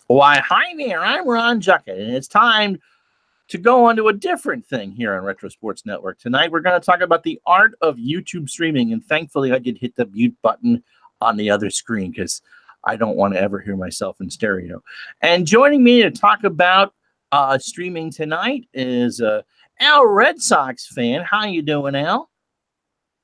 Why, hi there, I'm Ron Juckett, and it's time to go on to a different thing here on Retro Sports Network. Tonight, we're going to talk about the art of YouTube streaming, and thankfully, I did hit the mute button on the other screen because I don't want to ever hear myself in stereo. And joining me to talk about streaming tonight is Al, Red Sox fan. How you doing, Al?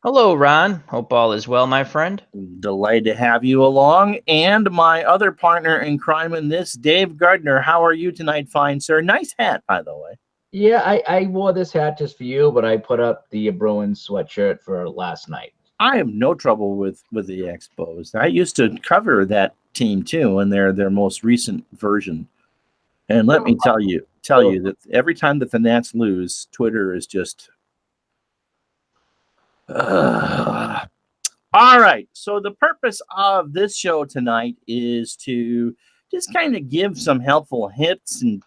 Hello, Ron. Hope all is well, my friend. Delighted to have you along. And my other partner in crime in this, Dave Gardner. How are you tonight, fine sir? Nice hat, by the way. Yeah, I wore this hat just for you, but I put up the Bruins sweatshirt for last night. I have no trouble with the Expos. I used to cover that team too in their most recent version. And let me tell you that every time that the Nats lose, Twitter is just all right. So the purpose of this show tonight is to just kind of give some helpful hints and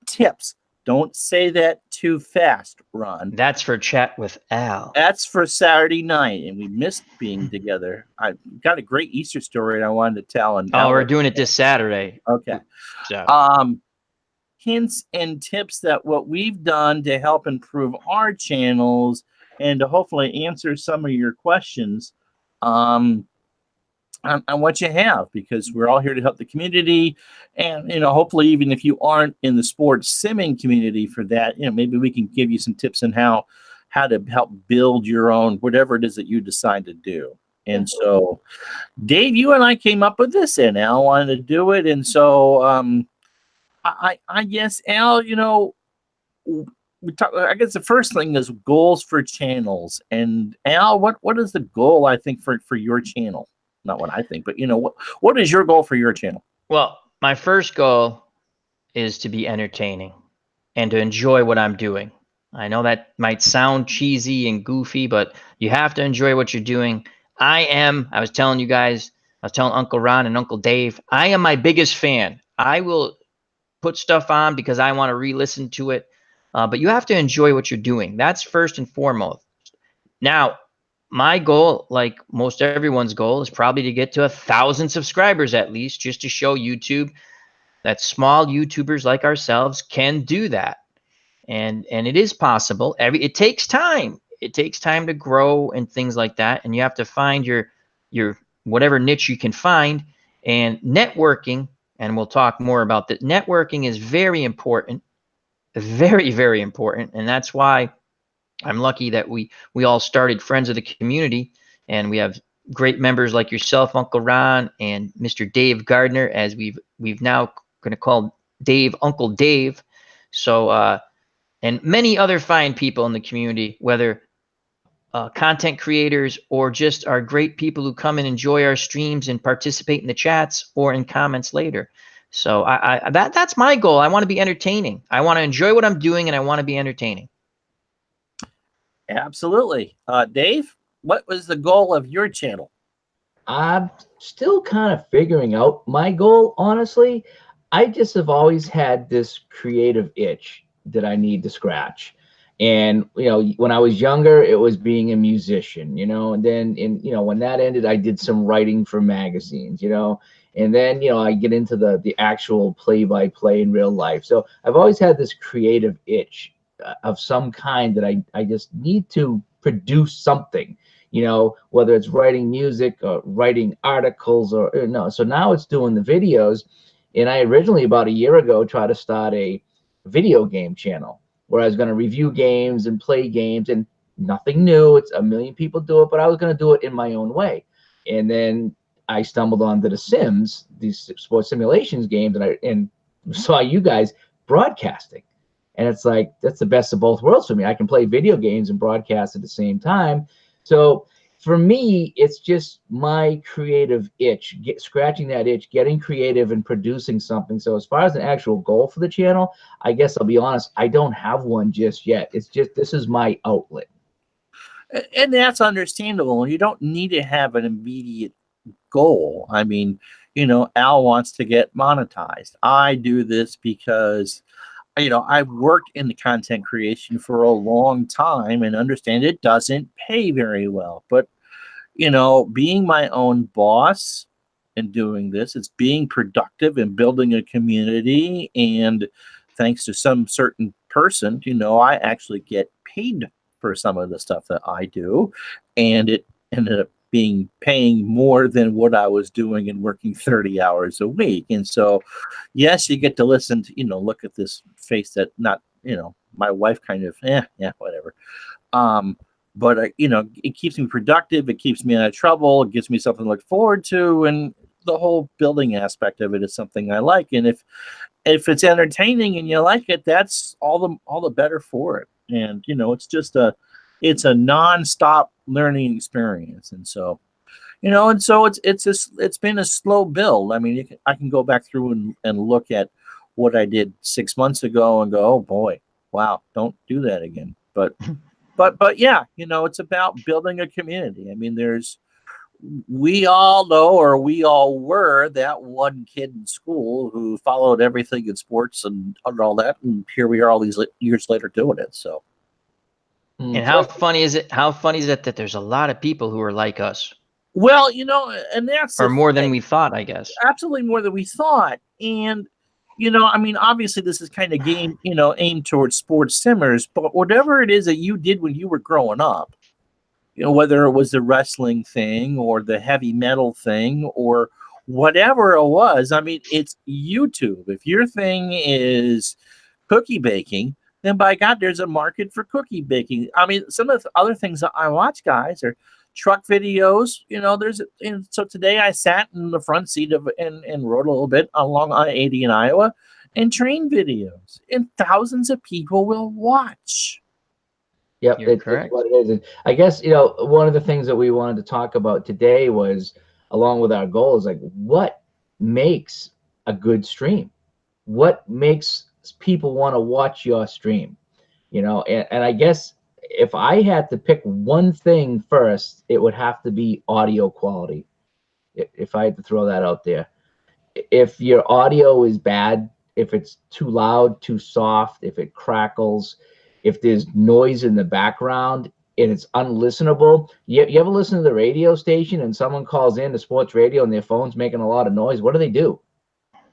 tips. Don't say that too fast, Ron. That's for Chat with Al. That's for Saturday night, and we missed being together. I've got a great Easter story I wanted to tell. And we're doing it this Saturday. Okay. So. Hints and tips that what we've done to help improve our channels and to hopefully answer some of your questions on what you have, because we're all here to help the community. And, hopefully even if you aren't in the sports simming community for that, maybe we can give you some tips on how to help build your own, whatever it is that you decide to do. And so, Dave, you and I came up with this, and Al wanted to do it. And so, I guess, Al, I guess the first thing is goals for channels. And Al, what is the goal, I think, for your channel? Not what I think, but what is your goal for your channel? Well, my first goal is to be entertaining and to enjoy what I'm doing. I know that might sound cheesy and goofy, but you have to enjoy what you're doing. I was telling you guys, I was telling Uncle Ron and Uncle Dave, I am my biggest fan. I will put stuff on because I want to re-listen to it. But you have to enjoy what you're doing. That's first and foremost. Now, my goal, like most everyone's goal, is probably to get to 1,000 subscribers at least, just to show YouTube that small YouTubers like ourselves can do that. And it is possible. It takes time. It takes time to grow and things like that. And you have to find your whatever niche you can find. And networking, and we'll talk more about that. Networking is very important, very, very important. And that's why I'm lucky that we all started Friends of the Community, and we have great members like yourself, Uncle Ron, and Mr. Dave Gardner, as we've now going to call Dave Uncle Dave. So, and many other fine people in the community, whether content creators or just are great people who come and enjoy our streams and participate in the chats or in comments later. So that's my goal. I want to be entertaining. I want to enjoy what I'm doing, and I want to be entertaining. Absolutely. Dave, what was the goal of your channel? I'm still kind of figuring out my goal, honestly. I just have always had this creative itch that I need to scratch. And, when I was younger, it was being a musician, and then, when that ended, I did some writing for magazines, and then, I get into the actual play-by-play in real life. So I've always had this creative itch of some kind that I just need to produce something, whether it's writing music or writing articles or no. So now it's doing the videos. And I originally, about a year ago, tried to start a video game channel where I was going to review games and play games, and nothing new. It's a million people do it, but I was going to do it in my own way. And then I stumbled onto The Sims, these sports simulations games, and saw you guys broadcasting. And it's like, that's the best of both worlds for me. I can play video games and broadcast at the same time. So for me, it's just my creative itch, scratching that itch, getting creative and producing something. So as far as an actual goal for the channel, I guess I'll be honest, I don't have one just yet. It's just, this is my outlet. And that's understandable. You don't need to have an immediate goal. I mean, Al wants to get monetized. I do this because, I've worked in the content creation for a long time and understand it doesn't pay very well. But, being my own boss, in doing this. It's being productive and building a community. And thanks to some certain person, I actually get paid for some of the stuff that I do. And it ended up paying more than what I was doing and working 30 hours a week. And so, yes, you get to listen to, look at this face that not, my wife kind of, whatever. But it keeps me productive. It keeps me out of trouble. It gives me something to look forward to. And the whole building aspect of it is something I like. And if it's entertaining and you like it, that's all the better for it. And, it's a nonstop learning experience. And so, it's been a slow build. I mean, I can go back through and look at what I did 6 months ago and go, oh boy, wow, don't do that again. But yeah, it's about building a community. I mean, we all know, or we all were that one kid in school who followed everything in sports and all that. And here we are all these years later doing it. So. And how funny is it? How funny is it that there's a lot of people who are like us? Well, and that's or more than we thought, I guess. Absolutely more than we thought. And, I mean, obviously this is kind of game, aimed towards sports simmers, but whatever it is that you did when you were growing up, whether it was the wrestling thing or the heavy metal thing or whatever it was, I mean, it's YouTube. If your thing is cookie baking, then by God, there's a market for cookie baking. I mean, some of the other things that I watch, guys, are truck videos. So today I sat in the front seat and rode a little bit along I-80 in Iowa, and train videos, and thousands of people will watch. Yep, it's what it is. And I guess, one of the things that we wanted to talk about today was, along with our goals, like what makes a good stream? What makes people want to watch your stream? And I guess if I had to pick one thing first, it would have to be audio quality. If I had to throw that out there. If your audio is bad, if it's too loud, too soft, if it crackles, if there's noise in the background and it's unlistenable. You ever listen to the radio station and someone calls in the sports radio and their phone's making a lot of noise? What do?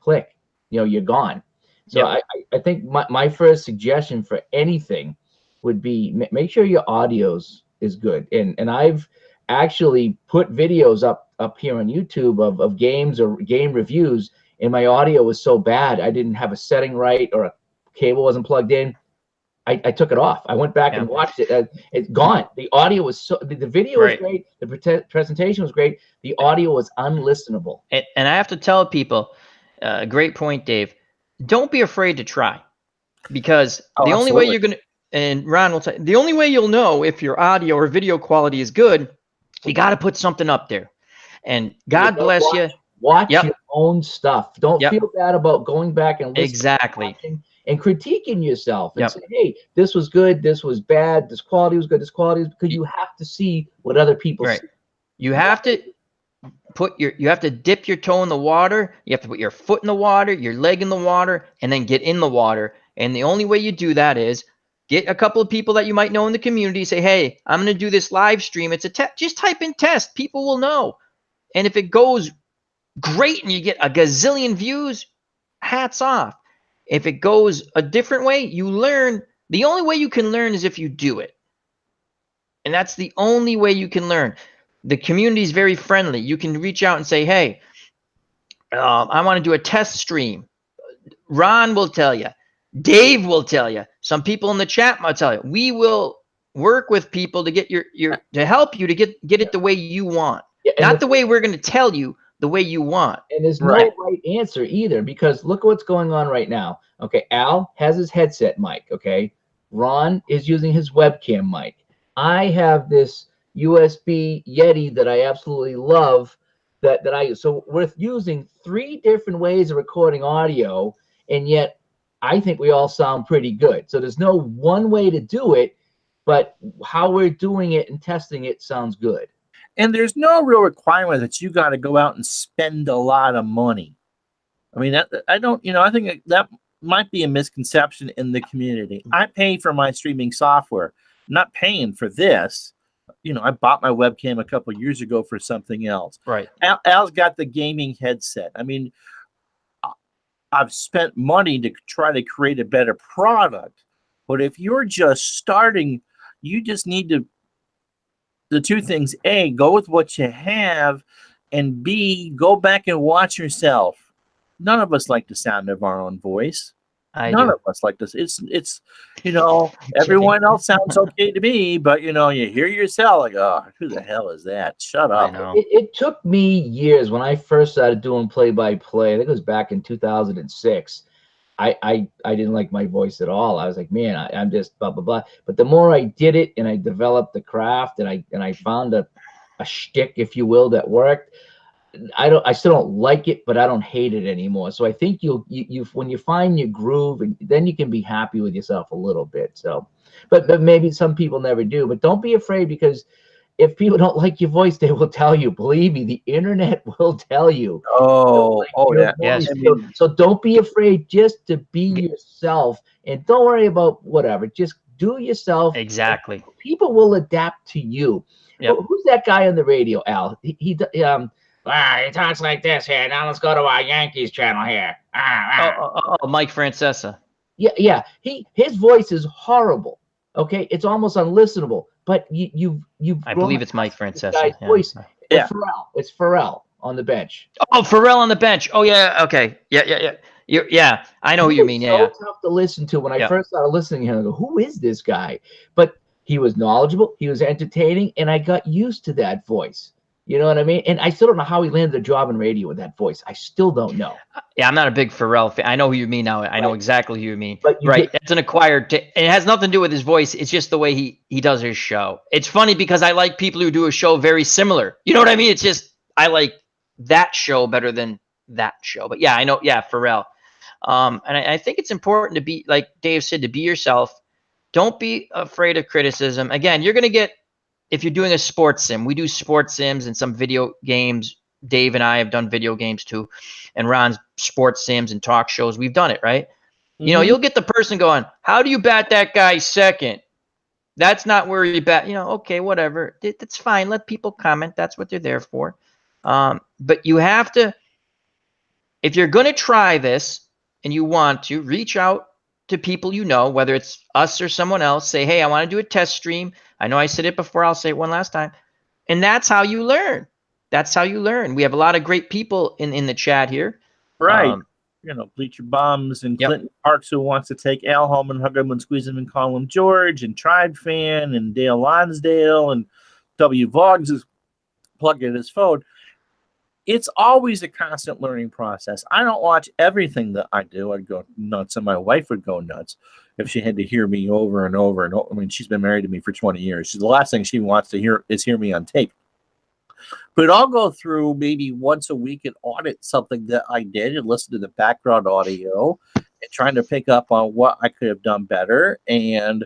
Click. You're gone. So yep. I think my first suggestion for anything would be make sure your audios is good. And I've actually put videos up here on YouTube of games or game reviews, and my audio was so bad I didn't have a setting right or a cable wasn't plugged in. I took it off. I went back and watched it. It's gone. The audio was the video was great. The presentation was great. The audio was unlistenable. And I have to tell people, great point, Dave. Don't be afraid to try, because the only way you're going to, and Ron will tell you, the only way you'll know if your audio or video quality is good, you got to put something up there. And God bless you. Watch your own stuff. Don't feel bad about going back and listening and critiquing yourself and say, hey, this was good, this was bad, this quality was good, this quality was, because you have to see what other people see. You have to you have to dip your toe in the water, you have to put your foot in the water, your leg in the water, and then get in the water. And the only way you do that is get a couple of people that you might know in the community, say, hey, I'm going to do this live stream. It's a test. Just type in test. People will know. And if it goes great and you get a gazillion views, hats off. If it goes a different way, you learn. The only way you can learn is if you do it. And that's the only way you can learn. The community is very friendly. You can reach out and say, hey, I want to do a test stream. Ron will tell you. Dave will tell you. Some people in the chat might tell you. We will work with people to get to help you to get it the way you want. Not the way we're going to tell you, the way you want. And there's no right answer either, because look at what's going on right now. Okay, Al has his headset mic. Okay, Ron is using his webcam mic. I have this USB Yeti that I absolutely love that I use. So we're using 3 different ways of recording audio, and yet I think we all sound pretty good. So there's no one way to do it, but how we're doing it and testing it sounds good. And there's no real requirement that you got to go out and spend a lot of money. I mean, I think that might be a misconception in the community. I pay for my streaming software. I'm not paying for this. I bought my webcam a couple years ago for something else. Right. Al's got the gaming headset. I mean, I've spent money to try to create a better product, but if you're just starting, you just need to, the two things: A, go with what you have, and B, go back and watch yourself. None of us like the sound of our own voice. None of us like this. It's everyone else sounds okay to me, but you hear yourself like, oh, who the hell is that? Shut up. I know. It took me years when I first started doing play-by-play. I think it was back in 2006. I didn't like my voice at all. I was like, man, I'm just blah blah blah. But the more I did it and I developed the craft and I found a shtick, if you will, that worked. I still don't like it, but I don't hate it anymore. So I think you when you find your groove, and then you can be happy with yourself a little bit. So, but maybe some people never do. But don't be afraid, because if people don't like your voice, they will tell you. Believe me, the internet will tell you. Yeah. Yes. So don't be afraid. Just to be yourself, and don't worry about whatever. Just do yourself. Exactly. People will adapt to you. Yep. Who's that guy on the radio, Al? He talks like this here. Now let's go to our Yankees channel here. Mike Francesa. Yeah. His voice is horrible. Okay, it's almost unlistenable. But I believe it's Mike Francesa. Guy's voice. It's Pharrell on the bench. Oh, Pharrell on the bench. Oh yeah. Okay. Yeah. I know what you mean. Yeah. So tough to listen to. When I first started listening to him, I go, who is this guy? But he was knowledgeable. He was entertaining, and I got used to that voice. You know what I mean? And I still don't know how he landed a job in radio with that voice. I still don't know. Yeah, I'm not a big Pharrell fan. I know who you mean now. I know exactly who you mean. But It's an acquired. It has nothing to do with his voice. It's just the way he does his show. It's funny because I like people who do a show very similar. You know what I mean? It's just I like that show better than that show. But yeah, I know. Yeah, Pharrell. And I think it's important to be, like Dave said, to be yourself. Don't be afraid of criticism. Again, you're going to get, if you're doing a sports sim, we do sports sims and some video games. Dave and I have done video games too, and Ron's sports sims and talk shows. We've done it, right? Mm-hmm. You'll get the person going, how do you bat that guy second? That's not where you bat. Okay, whatever. That's fine. Let people comment. That's what they're there for. But you have to, if you're going to try this and you want to, reach out to people whether it's us or someone else. Say, hey, I want to do a test stream. I know I said it before. I'll say it one last time. And that's how you learn. That's how you learn. We have a lot of great people in the chat here. Right. Bleacher Bums and Clinton Parks, who wants to take Al home and hug him and squeeze him and call him George, and Tribe Fan and Dale Lonsdale, and W. Voggs is plugging his phone. It's always a constant learning process. I don't watch everything that I do. I'd go nuts, and my wife would go nuts if she had to hear me over and over and over. I mean, she's been married to me for 20 years. The last thing she wants to hear is hear me on tape. But I'll go through maybe once a week and audit something that I did and listen to the background audio and trying to pick up on what I could have done better and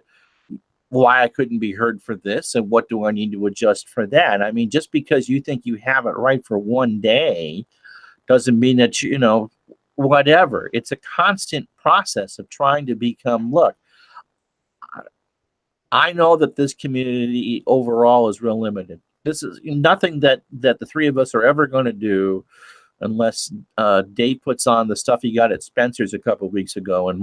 why I couldn't be heard for this and what do I need to adjust for that. I mean, just because you think you have it right for one day doesn't mean that, whatever. It's a constant process of trying to become, look, I know that this community overall is real limited. This is nothing that the three of us are ever going to do unless Dave puts on the stuff he got at Spencer's a couple of weeks ago and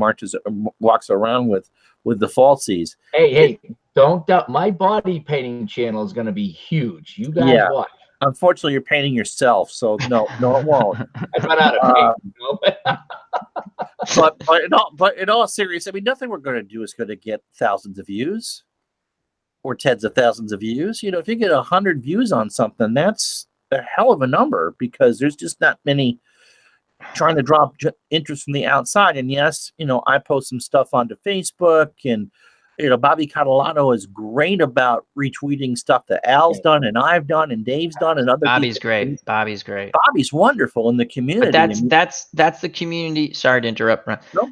walks around with the falsies. Hey, don't doubt. My body painting channel is going to be huge. You guys watch. Unfortunately, you're painting yourself, so no, it won't. I run out of paint. But in all seriousness, I mean, nothing we're going to do is going to get thousands of views or tens of thousands of views. If you get 100 views on something, that's a hell of a number because there's just not many trying to draw interest from the outside. And yes, I post some stuff onto Facebook, and Bobby Catalano is great about retweeting stuff that Al's done and I've done and Dave's done and other Bobby's people. Great. Bobby's great. Bobby's wonderful in the community. But that's the community. Sorry to interrupt, Ron. No,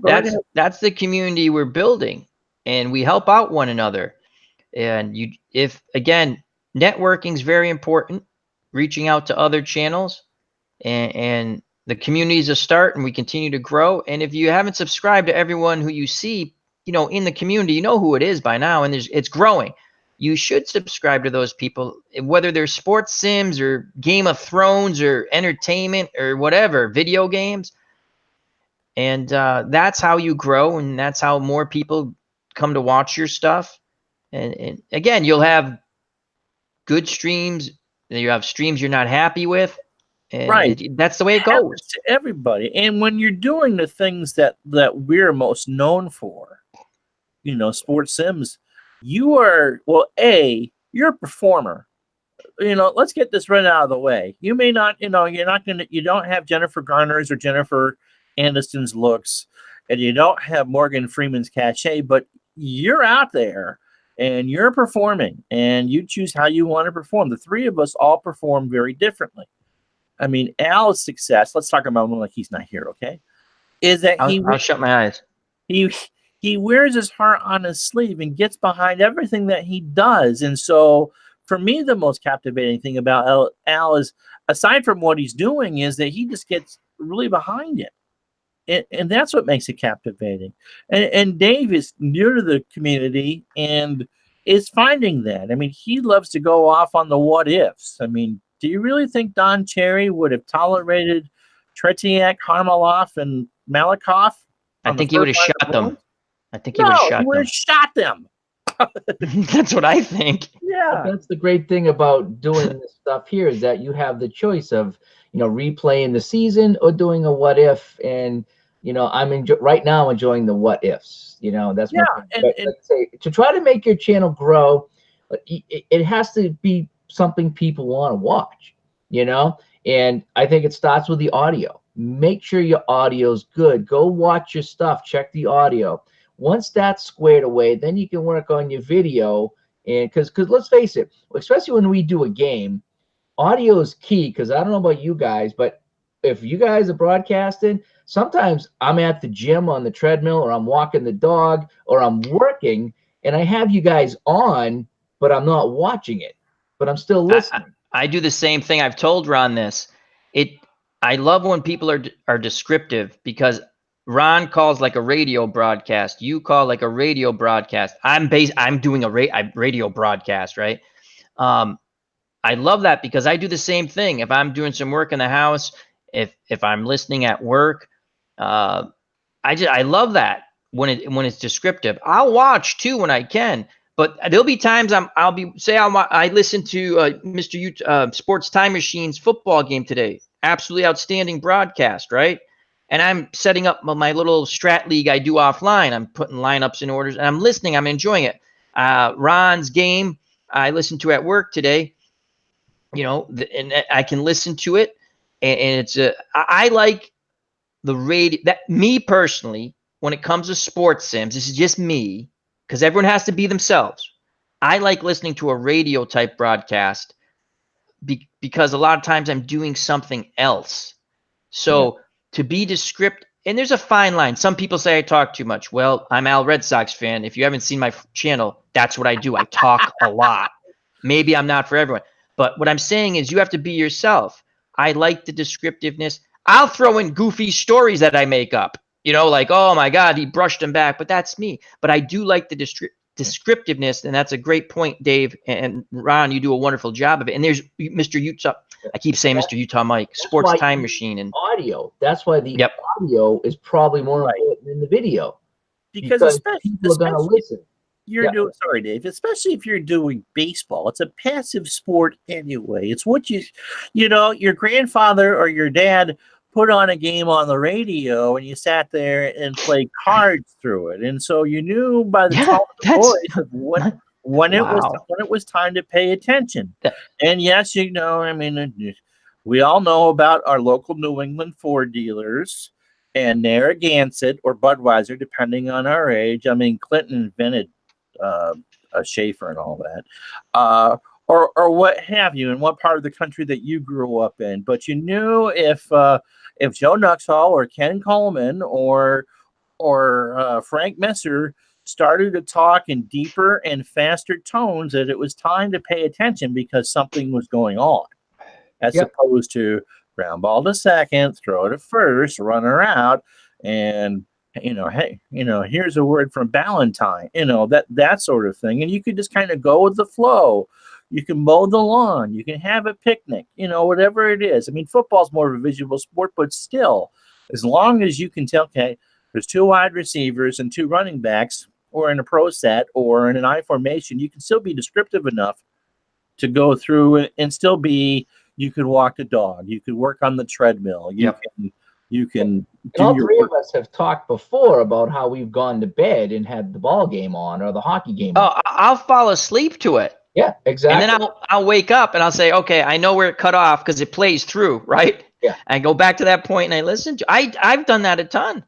that's the community we're building, and we help out one another. And networking is very important. Reaching out to other channels, and the community is a start, and we continue to grow. And if you haven't subscribed to everyone who you see, in the community, you know who it is by now, and it's growing. you should subscribe to those people, whether they're sports sims or Game of Thrones or entertainment or whatever, video games. And that's how you grow, and that's how more people come to watch your stuff. And again, you'll have good streams, you have streams you're not happy with, and Right. that's the way it Happens goes. to everybody. And when you're doing the things that we're most known for, sports sims, you're a performer. Let's get this right out of the way. You may not, you don't have Jennifer Garner's or Jennifer Aniston's looks, and you don't have Morgan Freeman's cachet, but you're out there and you're performing, and you choose how you want to perform. The three of us all perform very differently. I mean, Al's success, let's talk about him like he's not here, okay? Is that I'll shut my eyes. He wears his heart on his sleeve and gets behind everything that he does. And so for me, the most captivating thing about Al is, aside from what he's doing, is that he just gets really behind it. And that's what makes it captivating. And Dave is new to the community and is finding that. I mean, he loves to go off on the what ifs. I mean, do you really think Don Cherry would have tolerated Tretiak, Harmeloff, and Malakoff? I think he would have shot them. I think he would have shot them. That's what I think. Yeah. That's the great thing about doing this stuff here, is that you have the choice of, replaying the season or doing a what if. And, I'm right now enjoying the what ifs. That's let's say, to try to make your channel grow, it has to be something people want to watch, and I think it starts with the audio. Make sure your audio's good. Go watch your stuff, check the audio. Once that's squared away, then you can work on your video. And because let's face it, especially when we do a game, audio is key. Because I don't know about you guys, but if you guys are broadcasting, sometimes I'm at the gym on the treadmill, or I'm walking the dog, or I'm working, and I have you guys on, but I'm not watching it, but I'm still listening. I do the same thing. I've told Ron this. I love when people are descriptive, because Ron calls like a radio broadcast. You call like a radio broadcast. I'm doing a radio broadcast, right? I love that, because I do the same thing. If I'm doing some work in the house, if I'm listening at work, I love that when it's descriptive. I'll watch too when I can, but there'll be times I listen to Mr. Sports Time Machine's football game today. Absolutely outstanding broadcast, right? And I'm setting up my little strat league I do offline. I'm putting lineups in orders, and I'm listening. I'm enjoying it. Ron's game I listened to at work today, and I can listen to it. And it's I like the radio. That, me personally, when it comes to sports sims, this is just me, because everyone has to be themselves. I like listening to a radio type broadcast because a lot of times I'm doing something else. So to be descriptive, and there's a fine line. Some people say I talk too much. Well, I'm Al Red Sox fan. If you haven't seen my channel, that's what I do. I talk a lot. Maybe I'm not for everyone. But what I'm saying is, you have to be yourself. I like the descriptiveness. I'll throw in goofy stories that I make up. Like, oh my God, he brushed him back. But that's me. But I do like the descriptiveness, and that's a great point, Dave. And Ron, you do a wonderful job of it. And there's Mr. Utah. I keep saying Mr. Utah Mike, Sports Time Machine, and audio. That's why the audio is probably more important than the video, because especially people are going to listen. Sorry, Dave. Especially if you're doing baseball, it's a passive sport anyway. It's what your grandfather or your dad put on a game on the radio, and you sat there and played cards through it, and so you knew by the tone of the voice of when it was time to pay attention. And yes, we all know about our local New England Ford dealers and Narragansett or Budweiser, depending on our age. I mean, Clinton invented a Schaefer and all that, or what have you, in what part of the country that you grew up in. But you knew if Joe Nuxhall or Ken Coleman or Frank Messer started to talk in deeper and faster tones, that it was time to pay attention because something was going on, as opposed to ground ball to second, throw it to first, runner out, and hey, here's a word from Valentine, that sort of thing. And you could just kind of go with the flow. You can mow the lawn. You can have a picnic, whatever it is. I mean, football's more of a visual sport, but still, as long as you can tell, okay, there's 2 wide receivers and 2 running backs, or in a pro set or in an I formation, you can still be descriptive enough to go through it and still be, you could walk the dog, you could work on the treadmill, you can and all 3 of us have talked before about how we've gone to bed and had the ball game on or the hockey game on. Oh, I'll fall asleep to it. Yeah, exactly. And then I'll wake up and I'll say, okay, I know where it cut off because it plays through, right? Yeah. I go back to that point and I listen to. I've done that a ton.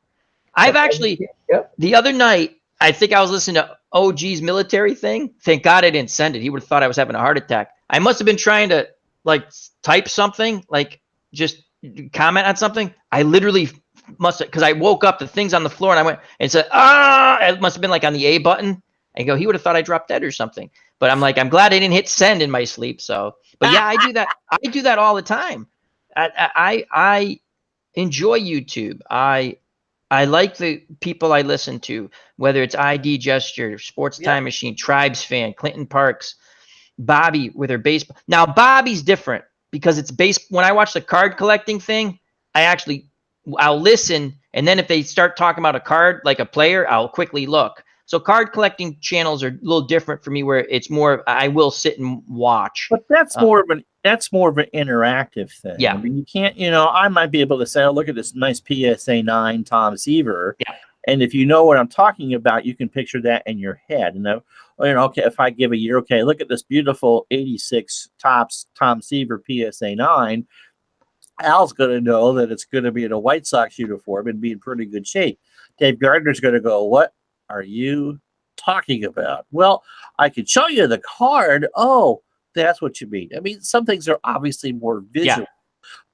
I've actually the other night, I think I was listening to OG's military thing. Thank God I didn't send it. He would have thought I was having a heart attack. I must have been trying to like type something, like just comment on something. I literally must have, because I woke up, the thing's on the floor, and I went and said, it must have been like on the A button. I go, he would have thought I dropped dead or something. But I'm like, I'm glad I didn't hit send in my sleep. So, but yeah, I do that. I do that all the time. I enjoy YouTube. I like the people I listen to, whether it's ID Gesture, Sports Time Machine, Tribes Fan, Clinton Parks, Bobby with her baseball. Now Bobby's different because it's when I watch the card collecting thing, I'll listen, and then if they start talking about a card, like a player, I'll quickly look. So card collecting channels are a little different for me, where it's more I will sit and watch. But that's more of an interactive thing. Yeah. I mean, you can't, I might be able to say, oh, look at this nice PSA 9 Tom Seaver. Yeah. And if you know what I'm talking about, you can picture that in your head. And okay, if I give a year, okay, look at this beautiful 86 Topps Tom Seaver PSA 9. Al's going to know that it's going to be in a White Sox uniform and be in pretty good shape. Dave Gardner's going to go, what are you talking about? Well, I could show you the card. Oh, that's what you mean. I mean, some things are obviously more visual,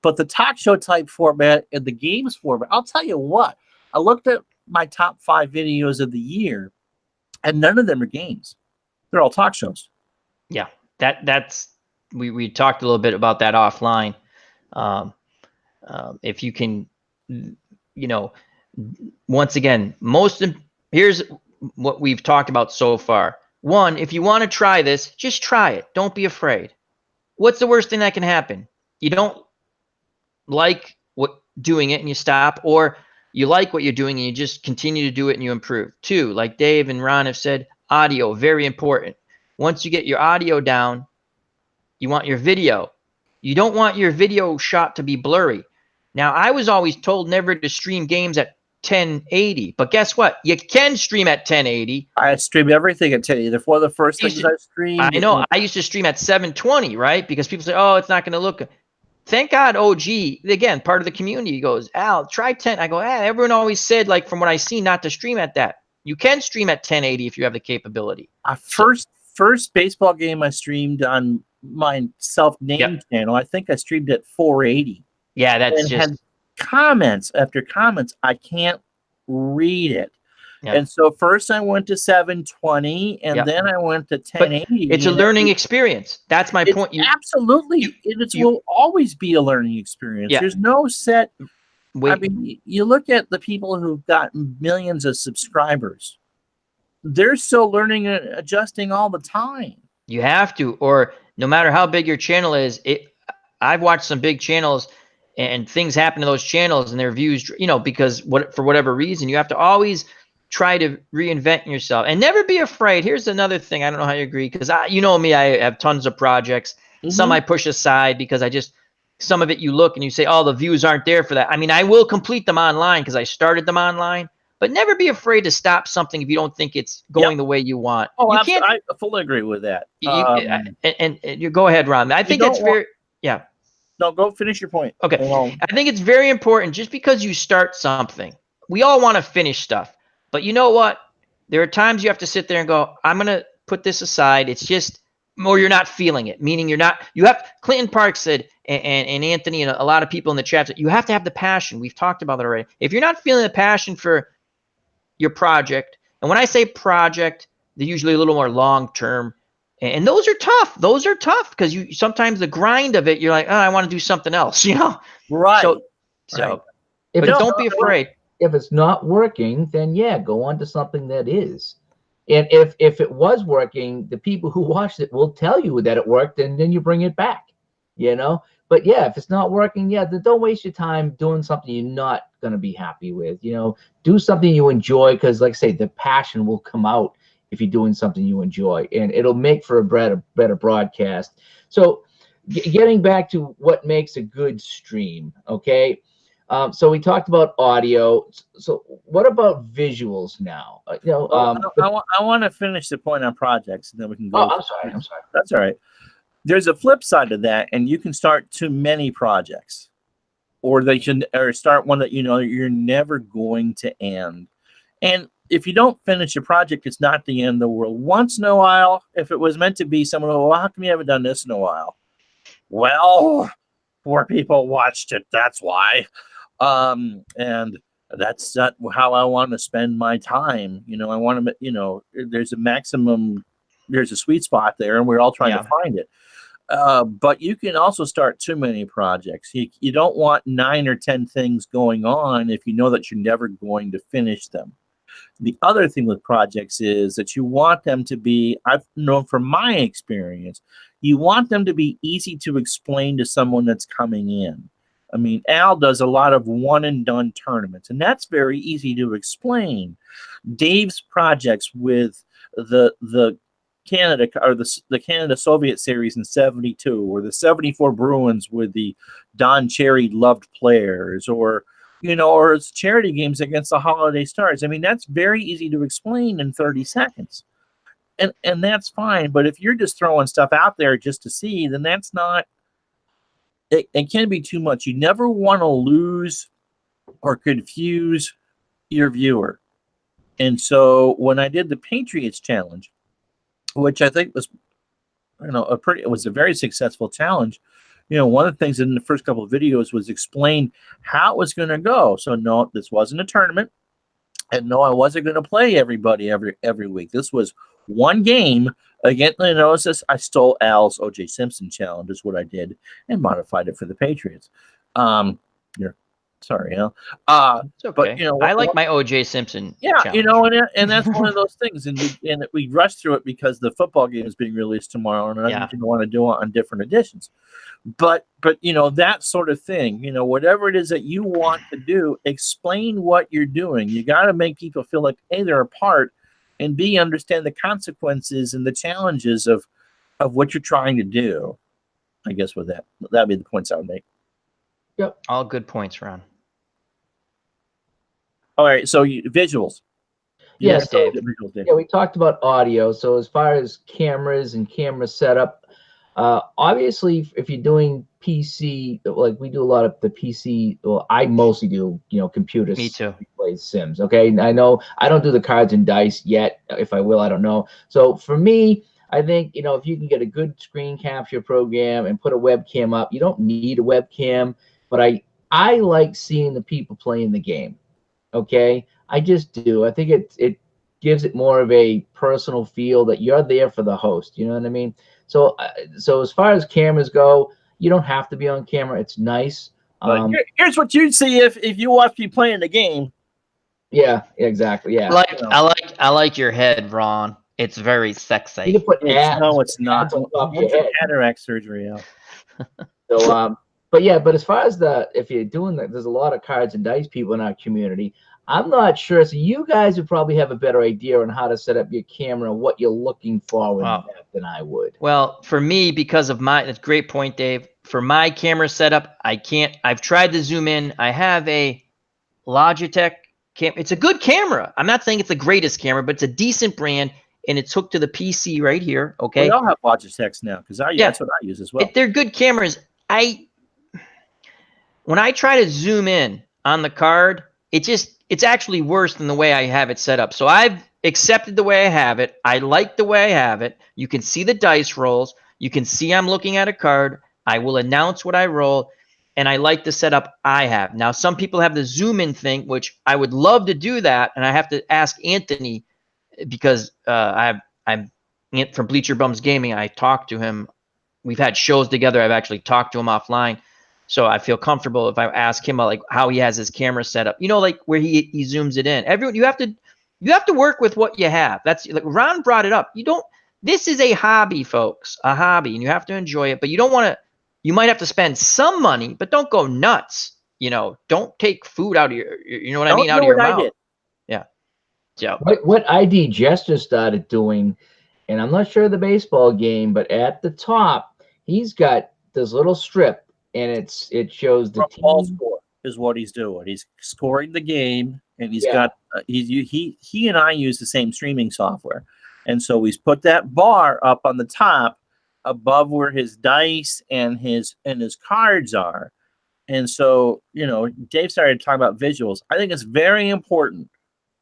but the talk show type format and the games format, I'll tell you what, I looked at my top 5 videos of the year and none of them are games. They're all talk shows. Yeah, that's we talked a little bit about that offline. If you can, once again, here's what we've talked about so far. 1, if you want to try this, just try it. Don't be afraid. What's the worst thing that can happen? You don't like doing it and you stop, or you like what you're doing and you just continue to do it and you improve. 2, like Dave and Ron have said, audio, very important. Once you get your audio down, you want your video. You don't want your video shot to be blurry. Now, I was always told never to stream games at 1080, but guess what? You can stream at 1080. I stream everything at 1080. They're one of the first things I streamed. I know. I used to stream at 720, right? Because people say, oh, it's not going to look good. Thank God OG, again, part of the community, goes, Al, try 10. I go, everyone always said, like, from what I see, not to stream at that. You can stream at 1080 if you have the capability. First baseball game I streamed on my self-named channel, I think I streamed at 480. Yeah, that's and just... had comments after comments. I can't read it. Yeah. And so first I went to 720 and then I went to 1080. But it's a learning experience. That's my point. Absolutely. It will always be a learning experience. Yeah. There's no set. I mean, you look at the people who've got millions of subscribers. They're still learning and adjusting all the time. You have to, or no matter how big your channel is, I've watched some big channels and things happen to those channels and their views, because for whatever reason, you have to always try to reinvent yourself and never be afraid. Here's another thing. I don't know how you agree, because me, I have tons of projects. Mm-hmm. Some I push aside because some of it you look and you say, oh, the views aren't there for that. I mean, I will complete them online because I started them online, but never be afraid to stop something if you don't think it's going the way you want. Oh, I fully agree with that. And you go ahead, Ron. I think it's very, No, go finish your point. Okay. I think it's very important, just because you start something. We all want to finish stuff. But you know what? There are times you have to sit there and go, I'm going to put this aside. It's just, or you're not feeling it, meaning Clinton Parks said, and Anthony and a lot of people in the chat, you have to have the passion. We've talked about it already. If you're not feeling the passion for your project, and when I say project, they're usually a little more long-term, and those are tough. Those are tough because sometimes the grind of it, you're like, oh, I want to do something else, Right. So, but don't be afraid. if it's not working, then yeah, go on to something that is. And if it was working, the people who watched it will tell you that it worked, and then you bring it back, you know. But yeah, if it's not working, yeah, then don't waste your time doing something you're not going to be happy with. You know, do something you enjoy, because, like I say, the passion will come out if you're doing something you enjoy, and it'll make for a better broadcast. So, getting back to what makes a good stream, okay? So we talked about audio. So what about visuals now? Well, I want to finish the point on projects, and then we can go. Oh, I'm sorry. I'm sorry. That's all right. There's a flip side to that, and you can start too many projects, or start one that you know you're never going to end. And if you don't finish a project, it's not the end of the world. Once in a while, if it was meant to be, someone will, well, how come you haven't done this in a while? Well, 4 people watched it. That's why. And that's not how I want to spend my time. You know, I want to, you know, there's a sweet spot there, and we're all trying to find it. But you can also start too many projects. You don't want 9 or 10 things going on if you know that you're never going to finish them. The other thing with projects is that you want them to be, I've known from my experience, you want them to be easy to explain to someone that's coming in. I mean, Al does a lot of one and done tournaments, and that's very easy to explain. Dave's projects with the Canada or the Canada Soviet series in '72, or the '74 Bruins with the Don Cherry loved players, or it's charity games against the Holiday Stars. I mean, that's very easy to explain in 30 seconds. And that's fine. But if you're just throwing stuff out there just to see, then that's not, it can be too much. You never want to lose or confuse your viewer. And so when I did the Patriots challenge, which I think was, it was a very successful challenge. One of the things in the first couple of videos was explain how it was going to go. So no, this wasn't a tournament, and no, I wasn't going to play everybody every week. This was one game. Again, I stole Al's O.J. Simpson challenge is what I did, and modified it for the Patriots. Sorry, Al. It's okay. But I like my O.J. Simpson. Yeah, challenge. and that's one of those things, and we rushed through it because the football game is being released tomorrow, and I didn't want to do it on different editions. But that sort of thing, whatever it is that you want to do, explain what you're doing. You got to make people feel like A, they're a part, and B, understand the consequences and the challenges of what you're trying to do. I guess with that'd be the points I would make. Yep. All good points, Ron. All right, so visuals. Yes, Dave. Yeah, we talked about audio. So as far as cameras and camera setup, obviously, if you're doing PC, like we do a lot of the PC. Well, I mostly do, computers. Me too. Play Sims. Okay, I know I don't do the cards and dice yet. If I will, I don't know. So for me, I think if you can get a good screen capture program and put a webcam up, you don't need a webcam, but I like seeing the people playing the game. Okay, I just do. I think it gives it more of a personal feel that you're there for the host. You know what I mean? So as far as cameras go, you don't have to be on camera. It's nice. Here's what you'd see if you watch me playing the game. Yeah, exactly. Yeah. I like your head, Ron. It's very sexy. You can put ads. No, it's not. Cataract surgery. Yeah. So but as far as if you're doing that, there's a lot of cards and dice people in our community. I'm not sure. So you guys would probably have a better idea on how to set up your camera and what you're looking for than I would. Well, for me, because of that's a great point, Dave. For my camera setup, I've tried to zoom in. I have a Logitech camera. It's a good camera. I'm not saying it's the greatest camera, but it's a decent brand, and it's hooked to the PC right here. Okay. We all have Logitechs now because that's what I use as well. They're good cameras. When I try to zoom in on the card, it's actually worse than the way I have it set up. So I've accepted the way I have it. I like the way I have it. You can see the dice rolls. You can see I'm looking at a card. I will announce what I roll, and I like the setup I have. Now, some people have the zoom in thing, which I would love to do that, and I have to ask Anthony because I'm from Bleacher Bums Gaming. I talked to him. We've had shows together. I've actually talked to him offline. So I feel comfortable if I ask him like how he has his camera set up, like where he zooms it in. Everyone, you have to work with what you have. That's like Ron brought it up. This is a hobby, folks, a hobby, and you have to enjoy it, but you don't want to, you might have to spend some money, but don't go nuts. Don't take food out of your, out of your mouth. Yeah. So what ID Jester started doing, and I'm not sure of the baseball game, but at the top, he's got this little strip, and it shows the ball team score is what he's doing. He's scoring the game, and he's Yeah. got he and I use the same streaming software, and so he's put that bar up on the top above where his dice and his cards are. And so, Dave started talking about visuals. I think it's very important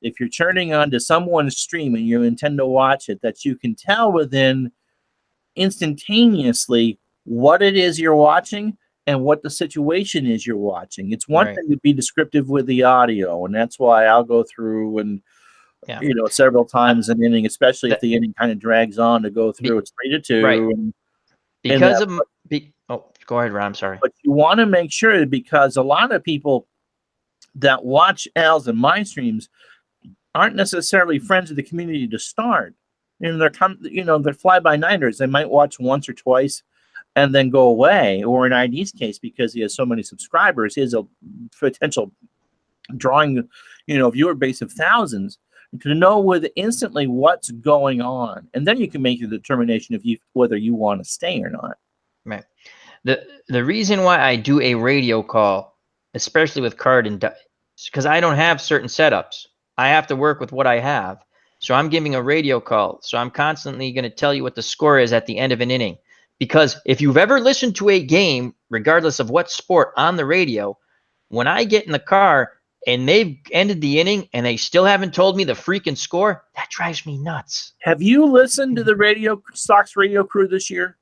if you're turning on to someone's stream and you intend to watch it, that you can tell within instantaneously what it is you're watching and what the situation is you're watching. It's one thing to be descriptive with the audio, and that's why I'll go through and several times an inning, especially if the inning kind of drags on, to go through. It's 3-2, right? Go ahead, Ron. I'm sorry. But you want to make sure, because a lot of people that watch Al's and my streams aren't necessarily friends of the community to start. They're fly-by-nighters. They might watch once or twice and then go away. Or in ID's case, because he has so many subscribers, he has a potential drawing, viewer base of thousands, to know instantly what's going on, and then you can make the determination whether you want to stay or not. Right. The reason why I do a radio call, especially with card and dice, because I don't have certain setups. I have to work with what I have. So I'm giving a radio call. So I'm constantly going to tell you what the score is at the end of an inning. Because if you've ever listened to a game, regardless of what sport, on the radio, when I get in the car and they've ended the inning and they still haven't told me the freaking score, that drives me nuts. Have you listened to the Sox radio crew this year?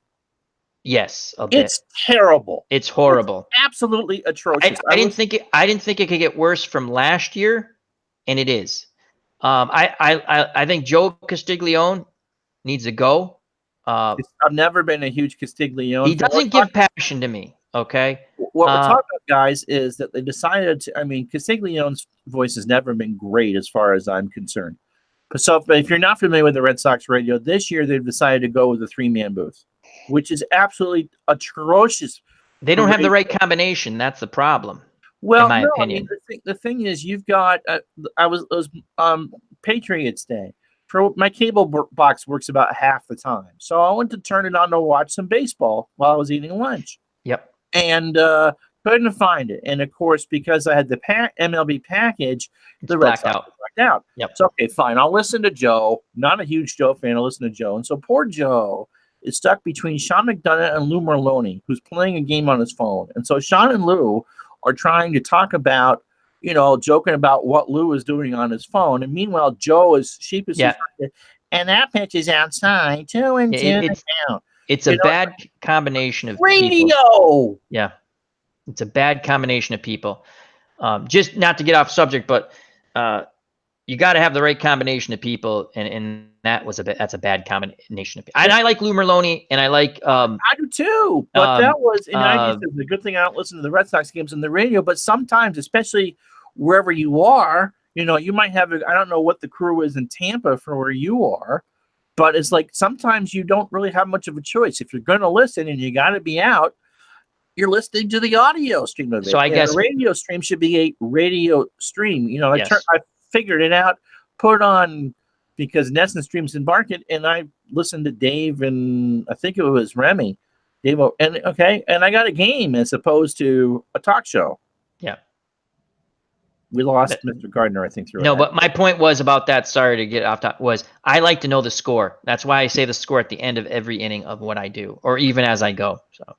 Yes, a bit. It's terrible. It's horrible. It's absolutely atrocious. I didn't think it could get worse from last year, and it is. I think Joe Castiglione needs to go. I've never been a huge Castiglione. He doesn't give passion to me. Okay. What we're talking about, guys, is that they decided to. I mean, Castiglione's voice has never been great, as far as I'm concerned. So, if you're not familiar with the Red Sox radio, this year they've decided to go with a 3-man booth, which is absolutely atrocious. They don't have the right combination. That's the problem. Well, in my opinion. I mean, the thing is, you've got. It was Patriots Day. For my cable box works about half the time, so I went to turn it on to watch some baseball while I was eating lunch. Yep. And couldn't find it. And of course, because I had the MLB package, the Red Sox was blacked out. Yep. So okay, fine. I'll listen to Joe. Not a huge Joe fan. I'll listen to Joe. And so poor Joe is stuck between Sean McDonough and Lou Merloni, who's playing a game on his phone. And so Sean and Lou are trying to talk about, joking about what Lou is doing on his phone. And meanwhile, Joe is sheepishly and that pitch is outside, 2-2 down. It's a bad combination of radio. People. Yeah, it's a bad combination of people. Just not to get off subject, but you got to have the right combination of people, and that's a bad combination of people. And I like Lou Merloni, and I like. I do too, but that was the good thing. I don't listen to the Red Sox games on the radio, but sometimes, especially wherever you are, you might have. I don't know what the crew is in Tampa for where you are. But it's like sometimes you don't really have much of a choice. If you're going to listen and you got to be out, you're listening to the audio stream of it. So I guess the radio stream should be a radio stream. Yes. I figured it out, put it on because Nesson streams in Market, and I listened to Dave and I think it was Remy. And I got a game as opposed to a talk show. Yeah. We lost Mr. Gardner, I think. But my point was about that. Sorry to get off topic. Was I like to know the score? That's why I say the score at the end of every inning of what I do, or even as I go. So,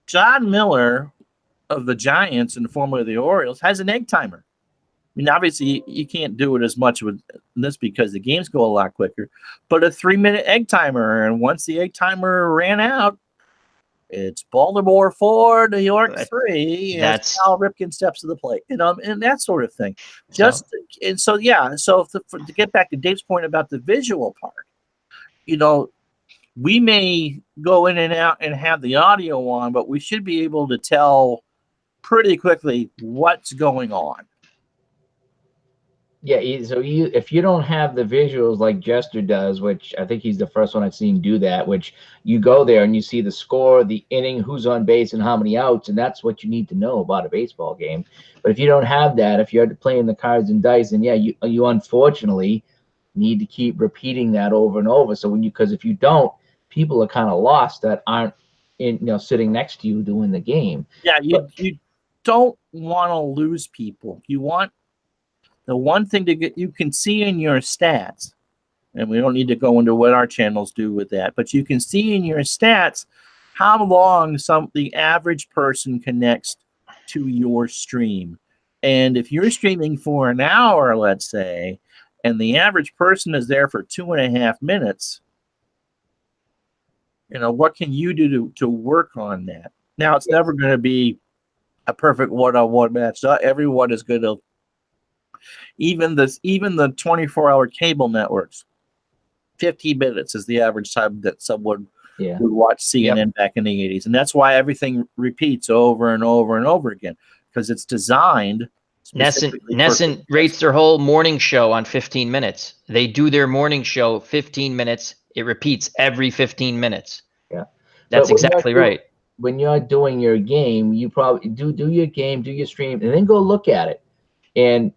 John Miller of the Giants and formerly of the Orioles has an egg timer. I mean, obviously you can't do it as much with this because the games go a lot quicker. But a 3-minute egg timer, and once the egg timer ran out, it's Baltimore 4, New York 3. That's Cal Ripken steps to the plate, and that sort of thing. So to get back to Dave's point about the visual part, we may go in and out and have the audio on, but we should be able to tell pretty quickly what's going on. Yeah, so if you don't have the visuals like Jester does, which I think he's the first one I've seen do that, which you go there and you see the score, the inning, who's on base, and how many outs, and that's what you need to know about a baseball game. But if you don't have that, if you're playing the cards and dice, and yeah, you unfortunately need to keep repeating that over and over. So because if you don't, people are kind of lost that aren't sitting next to you doing the game. Yeah, you don't want to lose people. You want the one thing you can see in your stats, and we don't need to go into what our channels do with that, but you can see in your stats how long the average person connects to your stream. And if you're streaming for an hour, let's say, and the average person is there for 2.5 minutes, what can you do to work on that? Now, it's never going to be a perfect one-on-one match. Not everyone is going to. Even the 24-hour cable networks, 50 minutes is the average time that someone would watch CNN back in the 80s. And that's why everything repeats over and over and over again, because it's designed. Nesson rates their whole morning show on 15 minutes. They do their morning show 15 minutes. It repeats every 15 minutes. Yeah. That's exactly right. When you're doing your game, you probably do your game, do your stream, and then go look at it. And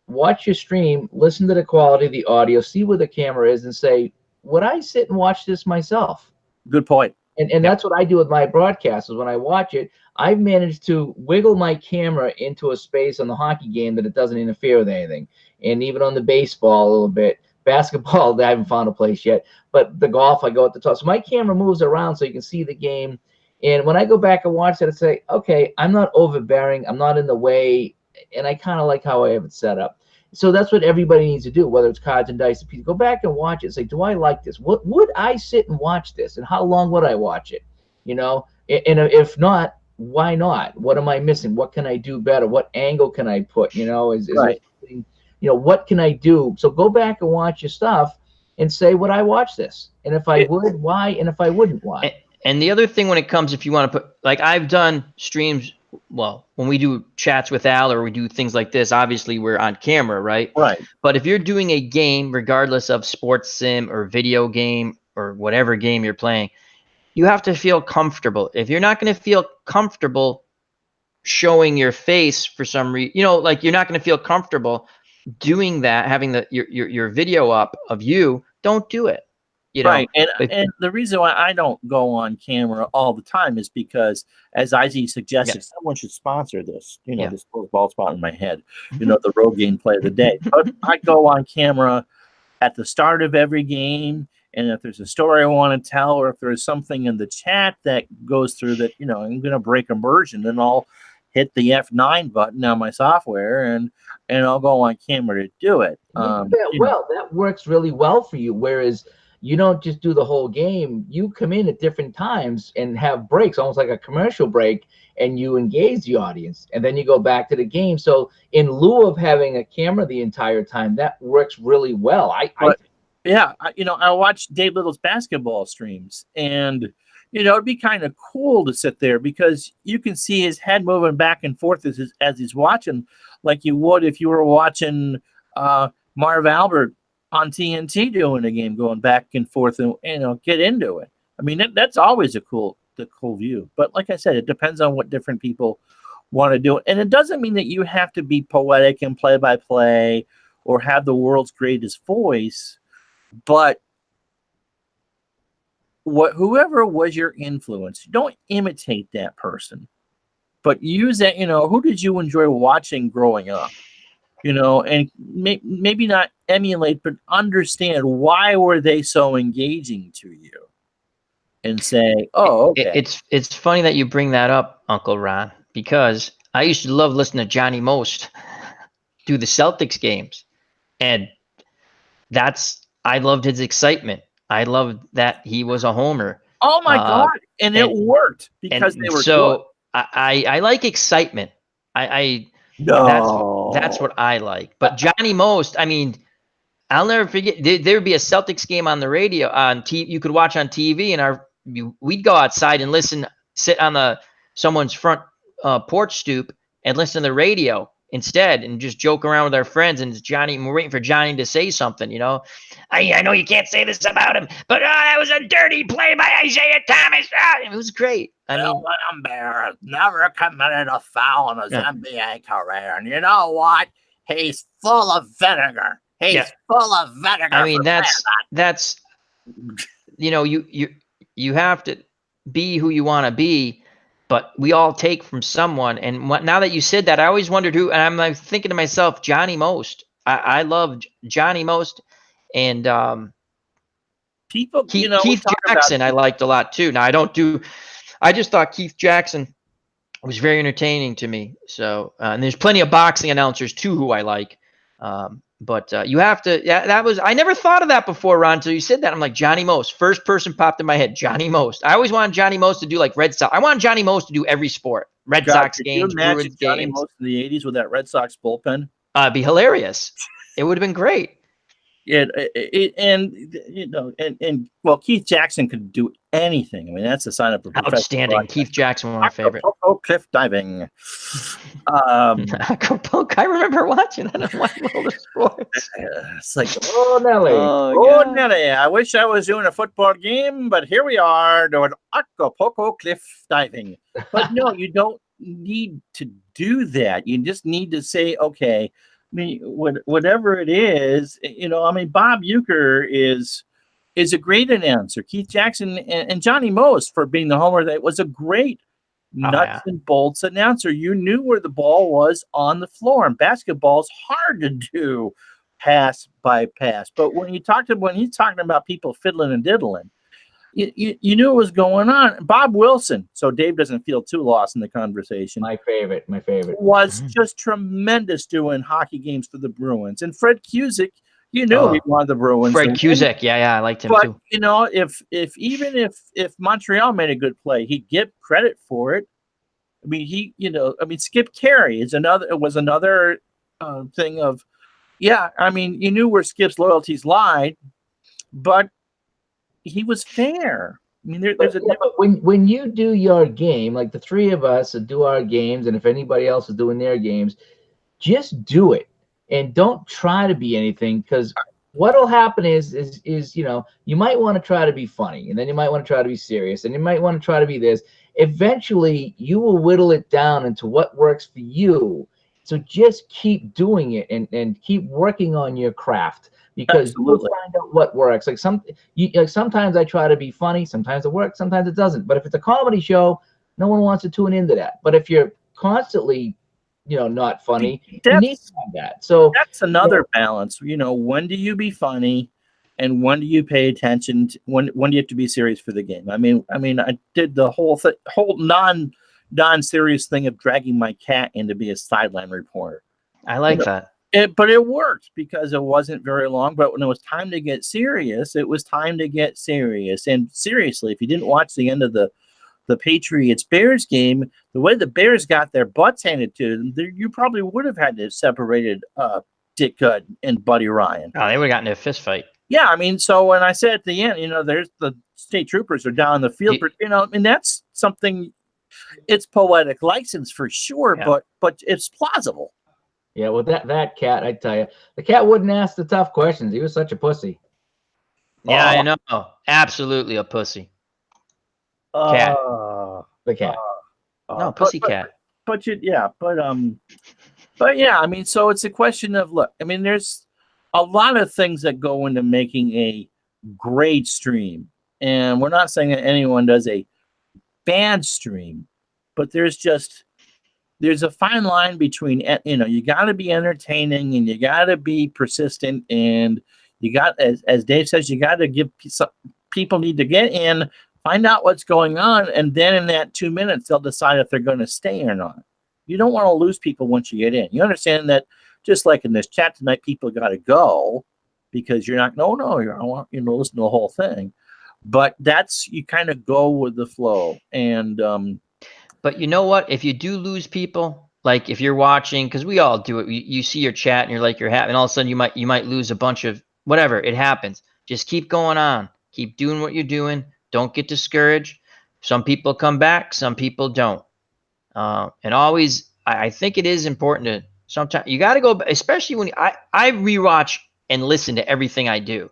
watch your stream, listen to the quality of the audio, see where the camera is, and say, would I sit and watch this myself? Good point. And that's what I do with my broadcasts. Is when I watch it, I've managed to wiggle my camera into a space on the hockey game that it doesn't interfere with anything. And even on the baseball a little bit. Basketball, I haven't found a place yet. But the golf, I go at the top. So my camera moves around so you can see the game. And when I go back and watch it, I say, okay, I'm not overbearing. I'm not in the way. And I kind of like how I have it set up. So that's what everybody needs to do, whether it's cards and dice. Go back and watch it. Say, do I like this? What would I sit and watch this? And how long would I watch it? And if not, why not? What am I missing? What can I do better? What angle can I put? Is right. What can I do? So go back and watch your stuff and say, would I watch this? And if I would, why? And if I wouldn't, why? And the other thing when it comes, if you want to put, like I've done streams, well, when we do chats with Al or we do things like this, obviously we're on camera, right? Right. But if you're doing a game, regardless of sports sim or video game or whatever game you're playing, you have to feel comfortable. If you're not going to feel comfortable showing your face for some reason, like you're not going to feel comfortable doing that, having your video up of you, don't do it. Right. And the reason why I don't go on camera all the time is because, as IZ suggested, someone should sponsor this. This ball spot in my head, the road game play of the day. But I go on camera at the start of every game. And if there's a story I want to tell, or if there's something in the chat that goes through that, I'm going to break immersion, then I'll hit the F9 button on my software and I'll go on camera to do it. That works really well for you. Whereas you don't just do the whole game. You come in at different times and have breaks, almost like a commercial break, and you engage the audience, and then you go back to the game. So in lieu of having a camera the entire time, that works really well. I watch Dave Little's basketball streams, and it'd be kind of cool to sit there because you can see his head moving back and forth as he's watching, like you would if you were watching Marv Albert on TNT doing a game, going back and forth and get into it. I mean, that's always the cool view. But like I said, it depends on what different people want to do. And it doesn't mean that you have to be poetic and play-by-play or have the world's greatest voice. But whoever was your influence, don't imitate that person, but use that. Who did you enjoy watching growing up? And maybe not emulate, but understand why were they so engaging to you, and say, "Oh, okay." It's funny that you bring that up, Uncle Ron, because I used to love listening to Johnny Most do the Celtics games, and I loved his excitement. I loved that he was a homer. Oh my God! And it worked because they were so good. I like excitement. No. That's what I like. But Johnny Most, I mean, I'll never forget. There would be a Celtics game on the radio on TV. You could watch on TV, and we'd go outside and sit on someone's front porch stoop and listen to the radio instead, and just joke around with our friends. And it's Johnny, and we're waiting for Johnny to say something. I know you can't say this about him, but that was a dirty play by Isaiah Thomas. It was great. Bear never committed a foul in his NBA career, and you know what? He's full of vinegar. He's full of vinegar. I mean, that's you have to be who you want to be, but we all take from someone. And now that you said that, I always wondered who. And I'm like thinking to myself, Johnny Most. I love Johnny Most, and Keith Jackson. I liked a lot too. Now I just thought Keith Jackson was very entertaining to me. So and there's plenty of boxing announcers too who I like. But you have to. Yeah, I never thought of that before, Ron. Until you said that, I'm like Johnny Most. First person popped in my head, Johnny Most. I always wanted Johnny Most to do like Red Sox. I want Johnny Most to do every sport. Red Sox games, Bruins games. Johnny Most in the '80s with that Red Sox bullpen. It'd be hilarious. It would have been great. Well, Keith Jackson could do anything. I mean, that's a sign of outstanding. Keith Jackson, one of my favorite. Cliff diving. Acapulco. I remember watching that on Wide World of Sports. It's like, Nelly. I wish I was doing a football game, but here we are doing Acapulco cliff diving. But no, you don't need to do that. You just need to say, okay. I mean, whatever it is, Bob Uecker is a great announcer. Keith Jackson and Johnny Most, for being the homer, that was a great nuts and bolts announcer. You knew where the ball was on the floor, and basketball's hard to do pass by pass. But when he's talking about people fiddling and diddling, you knew what was going on. Bob Wilson, so Dave doesn't feel too lost in the conversation. My favorite. Was just tremendous doing hockey games for the Bruins. And Fred Cusick, he wanted the Bruins. Fred Cusick, I liked him too. If Montreal made a good play, he'd get credit for it. I mean, Skip Carey was another thing of, you knew where Skip's loyalties lied, but he was fair. I mean, there's when you do your game, like the three of us do our games, and if anybody else is doing their games, just do it and don't try to be anything, because what'll happen is you might want to try to be funny, and then you might want to try to be serious, and you might want to try to be this. Eventually, you will whittle it down into what works for you. So just keep doing it and keep working on your craft. Because you'll find out what works. Sometimes I try to be funny, sometimes it works, sometimes it doesn't. But if it's a comedy show, no one wants to tune into that. But if you're constantly, not funny, you need to have that. So that's another balance. When do you be funny, and when do you pay attention? When do you have to be serious for the game? I mean, I did the whole non-serious thing of dragging my cat in to be a sideline reporter. I like that. But it worked because it wasn't very long. But when it was time to get serious, it was time to get serious. And seriously, if you didn't watch the end of the Patriots-Bears game, the way the Bears got their butts handed to them, you probably would have had to have separated Dick Good and Buddy Ryan. Oh, they would have gotten into a fist fight. Yeah, I mean, so when I said at the end, there's the state troopers are down the field, that's something. It's poetic license for sure, but it's plausible. Yeah, well, that cat, I tell you, the cat wouldn't ask the tough questions. He was such a pussy. Yeah, I know. Absolutely a pussy. Cat. The cat. No, pussy cat. But yeah, I mean, so it's a question of, look, I mean, there's a lot of things that go into making a great stream. And we're not saying that anyone does a bad stream, but there's a fine line between, you got to be entertaining and you got to be persistent, and you got, as Dave says, you got to give people need to get in, find out what's going on, and then in that 2 minutes, they'll decide if they're going to stay or not. You don't want to lose people once you get in. You understand that, just like in this chat tonight, people got to go because you're not, I want you to listen to the whole thing. But you kind of go with the flow. And, but you know what? If you do lose people, like if you're watching, because we all do it, you see your chat and you're like, you're happy, and all of a sudden you might lose a bunch of whatever, it happens. Just keep going on. Keep doing what you're doing. Don't get discouraged. Some people come back, some people don't. And always, I think it is important to sometimes you got to go, especially when I rewatch and listen to everything I do,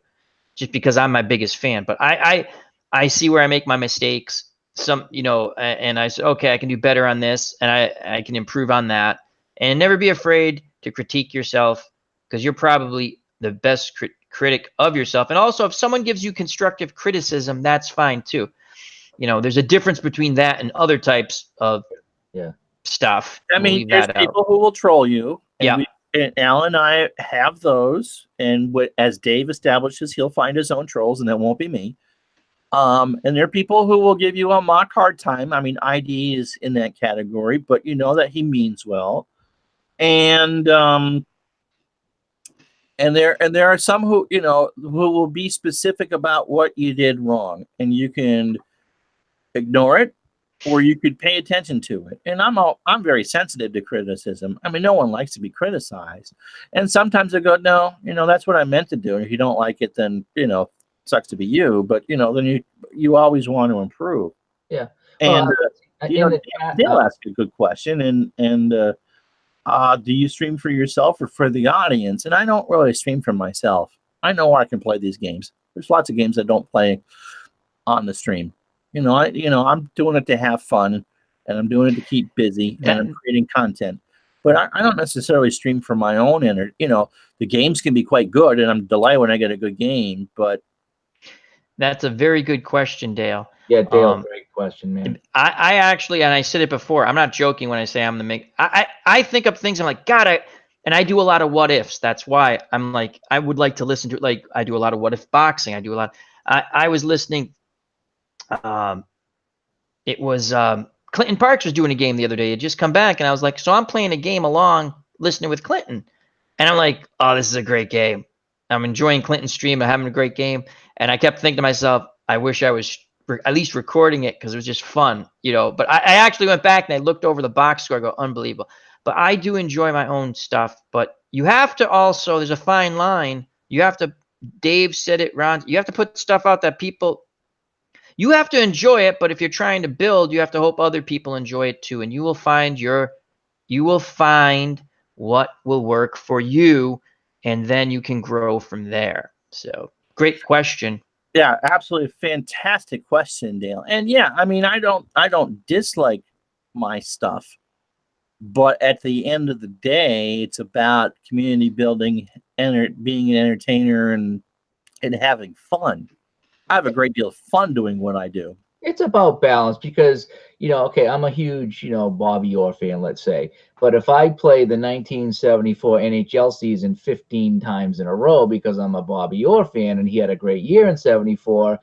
just because I'm my biggest fan. But I see where I make my mistakes. And I say, okay, I can do better on this, and I can improve on that. And never be afraid to critique yourself, because you're probably the best critic of yourself. And also, if someone gives you constructive criticism, that's fine too. There's a difference between that and other types of stuff. I mean, there's people who will troll you. And Al and I have those. And as Dave establishes, he'll find his own trolls, and that won't be me. And there are people who will give you a mock hard time. I mean, ID is in that category, but you know that he means well. And there are some who who will be specific about what you did wrong, and you can ignore it, or you could pay attention to it. And I'm very sensitive to criticism. I mean, no one likes to be criticized, and sometimes I go, no, that's what I meant to do. And if you don't like it, then sucks to be you. But then you always want to improve. Yeah. And Dale asked a good question, and do you stream for yourself or for the audience? And I don't really stream for myself. I know I can play these games. There's lots of games I don't play on the stream. I'm doing it to have fun, and I'm doing it to keep busy, and I'm creating content. But I don't necessarily stream for my own the games can be quite good, and I'm delighted when I get a good game. But that's a very good question, Dale. Yeah, Dale, great question, man. I actually, and I said it before, I'm not joking when I say I'm the make. I think of things, I'm like, God, and I do a lot of what ifs. That's why I'm like, I would like to listen to, like, I do a lot of what if boxing. I do a lot. I was listening. It was Clinton Parks was doing a game the other day. He had just come back, and I was like, so I'm playing a game along, listening with Clinton, and I'm like, oh, this is a great game. I'm enjoying Clinton's stream. I'm having a great game, and I kept thinking to myself, I wish I was at least recording it, because it was just fun, But I actually went back and I looked over the box score. I go, unbelievable. But I do enjoy my own stuff. But you have to also, there's a fine line. You have to, Dave said it, Ron, you have to put stuff out that you have to enjoy it. But if you're trying to build, you have to hope other people enjoy it too. And you will find what will work for you, and then you can grow from there. So great question. Yeah, absolutely fantastic question, Dale. And yeah, I mean, I don't dislike my stuff, but at the end of the day, it's about community building, being an entertainer, and having fun. I have a great deal of fun doing what I do. It's about balance, because okay, I'm a huge Bobby Orr fan, let's say, but if I play the 1974 NHL season 15 times in a row because I'm a Bobby Orr fan and he had a great year in 74,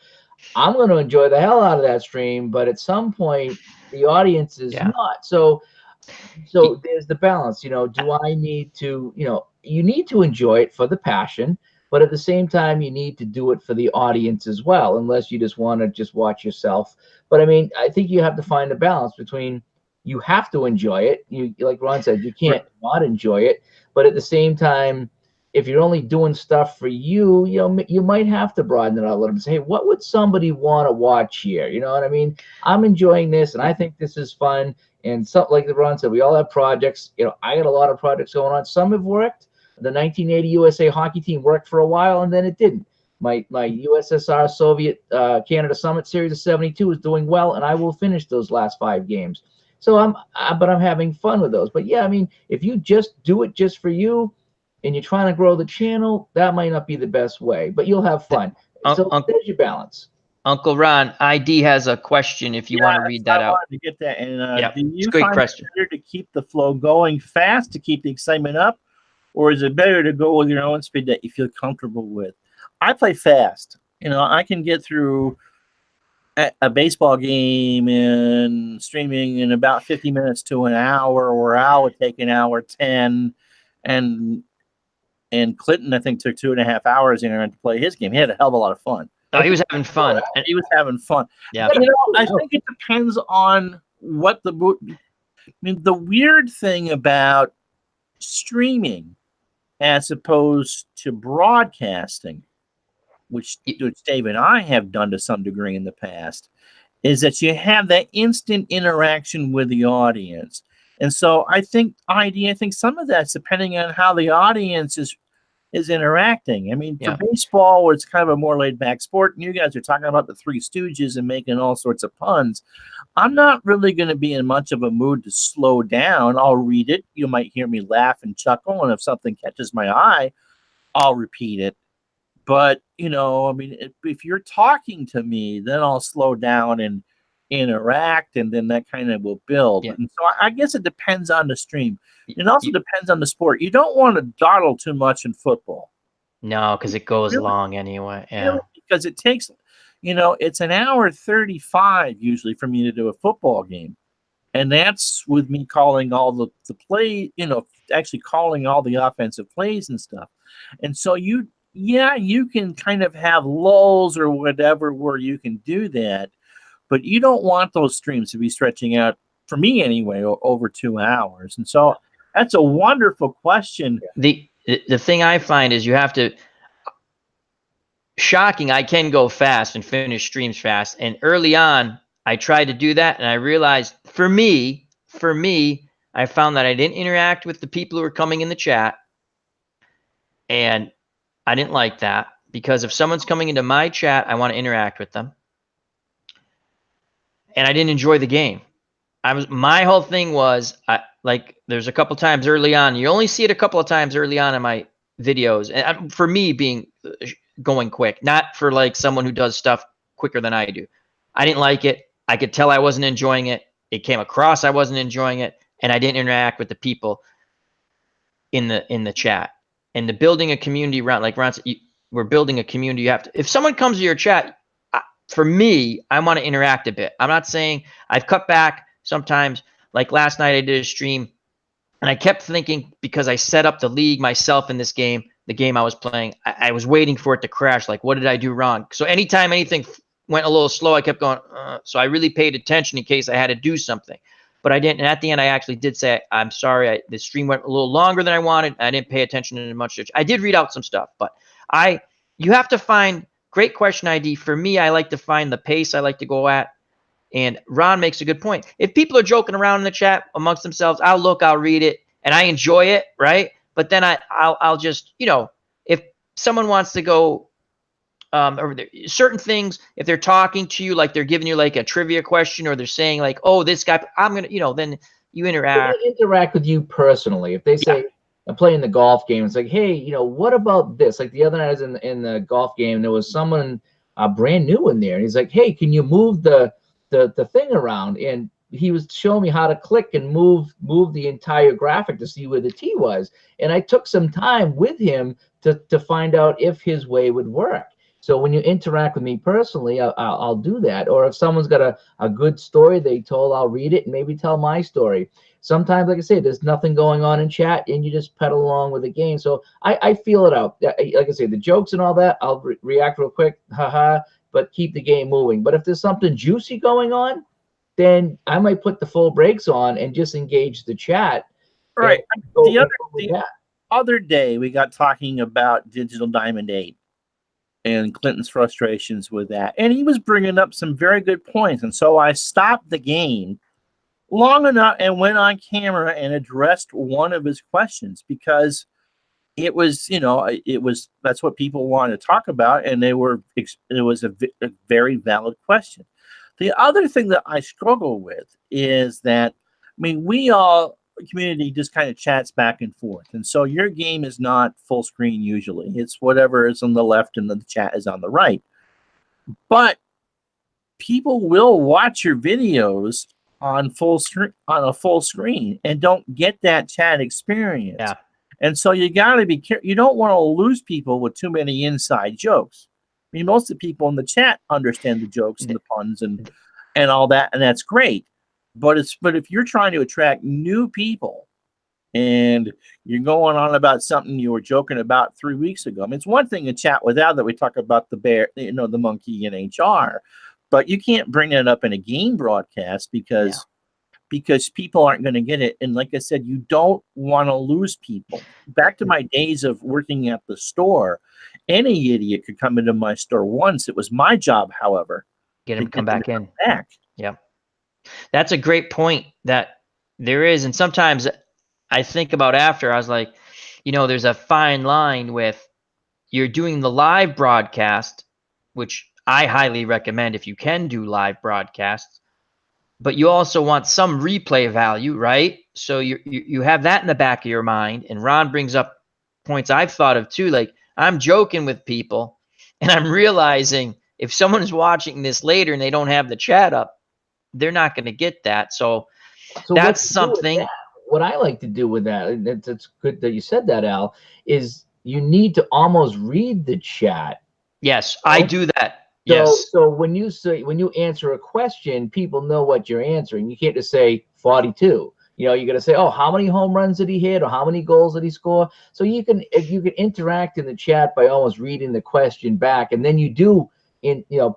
I'm going to enjoy the hell out of that stream. But at some point, the audience is not. So there's the balance. Do I need to? You need to enjoy it for the passion, but at the same time, you need to do it for the audience as well, unless you just want to just watch yourself. But I mean, I think you have to find a balance between, you have to enjoy it. You, like Ron said, you can't not enjoy it. But at the same time, if you're only doing stuff for you, you might have to broaden it out a little bit. Say, hey, what would somebody want to watch here? You know what I mean? I'm enjoying this, and I think this is fun. And something like Ron said, we all have projects. I got a lot of projects going on. Some have worked. The 1980 USA hockey team worked for a while, and then it didn't. My USSR Soviet Canada Summit Series of 72 is doing well, and I will finish those last 5 games. So I'm having fun with those. But yeah, I mean, if you just do it just for you, and you're trying to grow the channel, that might not be the best way, but you'll have fun. So there's your balance. Uncle Ron, ID has a question if you want to read that out. I wanted to get that. And do you great find question. it better to keep the flow going fast, to keep the excitement up, or is it better to go with your own speed that you feel comfortable with? I play fast. I can get through a baseball game and streaming in about 50 minutes to an hour, where I would take an hour 10. And Clinton, I think, took 2.5 hours to play his game. He had a hell of a lot of fun. Oh, he was having fun. And he was having fun. Yeah. I think it depends on what the weird thing about streaming as opposed to broadcasting, which Dave and I have done to some degree in the past, is that you have that instant interaction with the audience. And so I think some of that's depending on how the audience is interacting. I mean, for baseball, where it's kind of a more laid back sport, and you guys are talking about the Three Stooges and making all sorts of puns, I'm not really going to be in much of a mood to slow down. I'll read it. You might hear me laugh and chuckle, and if something catches my eye, I'll repeat it. But, I mean, if you're talking to me, then I'll slow down and interact, and then that kind of will build. Yeah. And so I guess it depends on the stream. It also depends on the sport. You don't want to dawdle too much in football. No, because it goes long anyway. Yeah. Really, because it takes, it's an hour 35 usually for me to do a football game. And that's with me calling all the play, actually calling all the offensive plays and stuff. And so you can kind of have lulls or whatever where you can do that, but you don't want those streams to be stretching out, for me anyway, over 2 hours. And so that's a wonderful question. The thing I find is you have to, shocking, I can go fast and finish streams fast. And early on, I tried to do that, and I realized for me, I found that I didn't interact with the people who were coming in the chat. And I didn't like that, because if someone's coming into my chat, I want to interact with them. And I didn't enjoy the game. My whole thing was, like, there's a couple times early on, you only see it a couple of times early on in my videos. And for me being going quick, not for like someone who does stuff quicker than I do. I didn't like it. I could tell I wasn't enjoying it. It came across I wasn't enjoying it, and I didn't interact with the people in the chat. And the building a community around, like Ron said, we're building a community. You have to, if someone comes to your chat, for me, I want to interact a bit. I'm not saying, I've cut back sometimes. Like last night, I did a stream, and I kept thinking, because I set up the league myself in this game, the game I was playing, I was waiting for it to crash. Like, what did I do wrong? So anytime anything went a little slow, I kept going. So I really paid attention in case I had to do something. But I didn't. And at the end, I actually did say, I'm sorry, the stream went a little longer than I wanted. I didn't pay attention to much. I did read out some stuff, but you have to find, great question, ID. For me, I like to find the pace I like to go at. And Ron makes a good point. If people are joking around in the chat amongst themselves, I'll read it, and I enjoy it, right? But then I'll just, if someone wants to go, or certain things, if they're talking to you, like they're giving you like a trivia question, or they're saying like, oh, this guy, I'm going to, then you interact. They interact with you personally. If they say, I'm playing the golf game, it's like, hey, what about this? Like the other night I was in the golf game, there was someone brand new in there, and he's like, hey, can you move the thing around? And he was showing me how to click and move the entire graphic to see where the T was. And I took some time with him to find out if his way would work. So when you interact with me personally, I'll do that. Or if someone's got a good story they told, I'll read it and maybe tell my story. Sometimes, like I say, there's nothing going on in chat, and you just pedal along with the game. So I feel it out. Like I say, the jokes and all that, I'll react real quick, haha, but keep the game moving. But if there's something juicy going on, then I might put the full brakes on and just engage the chat. Right. The other day, we got talking about Digital Diamond 8 and Clinton's frustrations with that. And he was bringing up some very good points. And so I stopped the game long enough and went on camera and addressed one of his questions, because it was, that's what people wanted to talk about. And it was a very valid question. The other thing that I struggle with is that, community just kind of chats back and forth. And so your game is not full screen usually. It's whatever is on the left and the chat is on the right. But people will watch your videos on a full screen and don't get that chat experience. Yeah. And so you got to be careful. You don't want to lose people with too many inside jokes. Most of the people in the chat understand the jokes and the puns and all that, and that's great. But if you're trying to attract new people and you're going on about something you were joking about 3 weeks ago, it's one thing to chat without that. We talk about the bear, the monkey in HR, but you can't bring that up in a game broadcast, because because people aren't going to get it. And like I said, you don't want to lose people. Back to my days of working at the store, any idiot could come into my store once. It was my job, however, Get him to come them back in. back. Yep. That's a great point that there is. And sometimes I think about after, I was like, there's a fine line with you're doing the live broadcast, which I highly recommend if you can do live broadcasts, but you also want some replay value, right? So you have that in the back of your mind. And Ron brings up points I've thought of too. Like, I'm joking with people and I'm realizing if someone's watching this later and they don't have the chat up, they're not going to get that. So that's something. What I like to do with that, and it's good that you said that, Al, is you need to almost read the chat. Yes, I do that. Yes. So when you answer a question, people know what you're answering. You can't just say 42. You're going to say, oh, how many home runs did he hit, or how many goals did he score? So you can interact in the chat by almost reading the question back, and then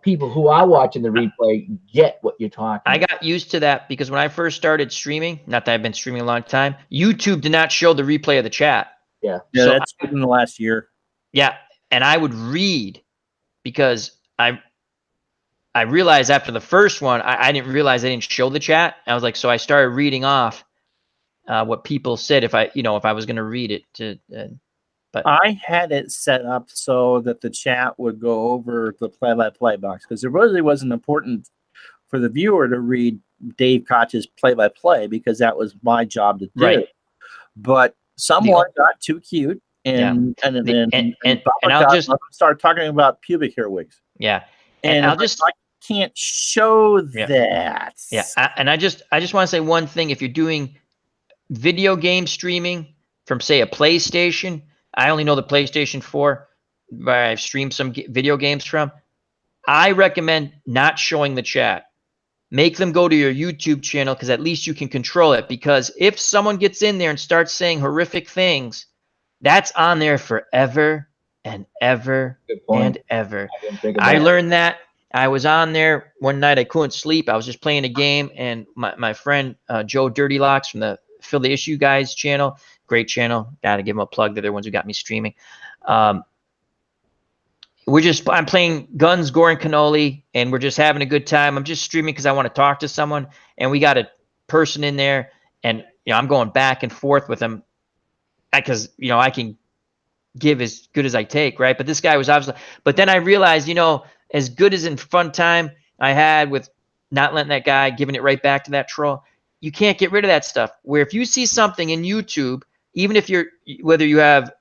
people who are watching the replay get what you're talking about. I got used to that because when I first started streaming, not that I've been streaming a long time, YouTube did not show the replay of the chat. Yeah. So that's in the last year. Yeah, and I would read because I realized after the first one, I didn't realize I didn't show the chat. I was like, so I started reading off what people said if I was going to read it. But I had it set up so that the chat would go over the play-by-play box because it really wasn't important for the viewer to read Dave Koch's play-by-play because that was my job to do. Right. But someone got too cute and I'll just start talking about pubic hair wigs. Yeah. And I can't show that. Yeah. I just want to say one thing. If you're doing video game streaming from, say, a PlayStation, I only know the PlayStation 4 where I've streamed some video games from. I recommend not showing the chat. Make them go to your YouTube channel because at least you can control it. Because if someone gets in there and starts saying horrific things, that's on there forever and ever and ever. I learned that. I was on there one night. I couldn't sleep. I was just playing a game, and my friend Joe Dirty Locks from the Fill the Issue Guys channel, great channel. Got to give them a plug. They're the ones who got me streaming. I'm playing Guns, Gore, and Cannoli, and we're just having a good time. I'm just streaming because I want to talk to someone, and we got a person in there, and I'm going back and forth with him because I can give as good as I take, right? But this guy was obviously. But then I realized, as good as in fun time I had with not letting that guy giving it right back to that troll, you can't get rid of that stuff. Where if you see something in YouTube, even if whether you have,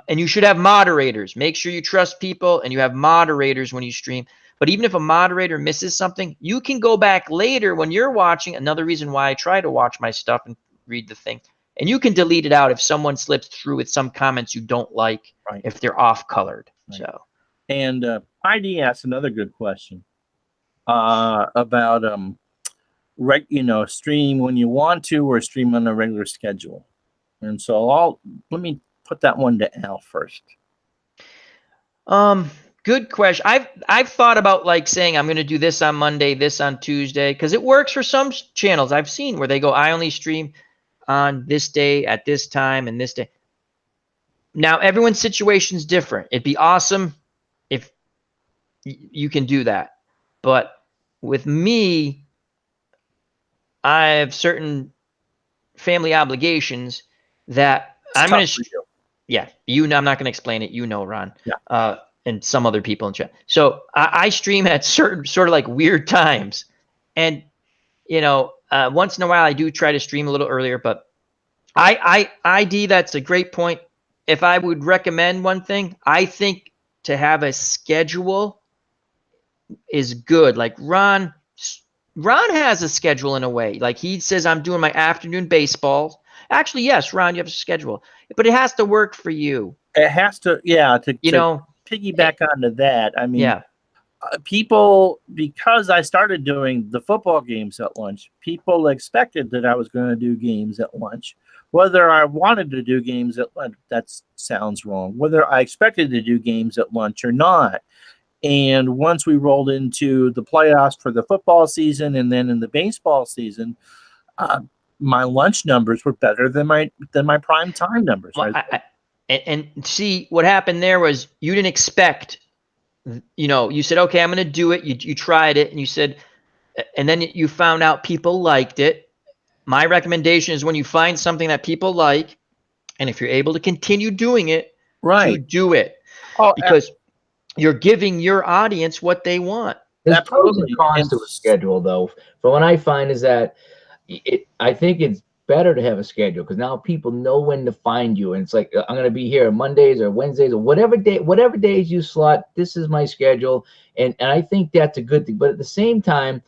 and you should have moderators, make sure you trust people and you have moderators when you stream. But even if a moderator misses something, you can go back later when you're watching. Another reason why I try to watch my stuff and read the thing. And you can delete it out if someone slips through with some comments you don't like, right, if they're off-colored. Right. So. And Heidi asked another good question about stream when you want to or stream on a regular schedule. And so let me put that one to Al first. Good question. I've thought about like saying I'm going to do this on Monday, this on Tuesday, because it works for some channels I've seen where they go, I only stream on this day at this time and this day. Now everyone's situation's different. It'd be awesome if you can do that. But with me, I have certain family obligations that I'm going to, I'm not going to explain it. Ron, and some other people in chat. So I stream at certain sort of like weird times. And, once in a while I do try to stream a little earlier, but ID, that's a great point. If I would recommend one thing, I think to have a schedule is good. Like Ron has a schedule in a way. Like he says, I'm doing my afternoon baseball. Actually, yes, Ron, you have a schedule, but it has to work for you. It has to, to piggyback onto that. I mean, people, because I started doing the football games at lunch, people expected that I was going to do games at lunch. Whether I wanted to do games at lunch, that sounds wrong. Whether I expected to do games at lunch or not. And once we rolled into the playoffs for the football season and then in the baseball season, My lunch numbers were better than my prime time numbers. Well, Right? and see what happened there was you didn't expect, you said, okay, I'm going to do it. You tried it and you said, and then you found out people liked it. My recommendation is when you find something that people like, and if you're able to continue doing it, to Right. do it, Oh, because you're giving your audience what they want. There's pros and absolutely. cons to a schedule, though. But what I find is that I think it's better to have a schedule because now people know when to find you, and it's like I'm going to be here Mondays or Wednesdays or whatever days you slot. This is my schedule, and I think that's a good thing. But at the same time,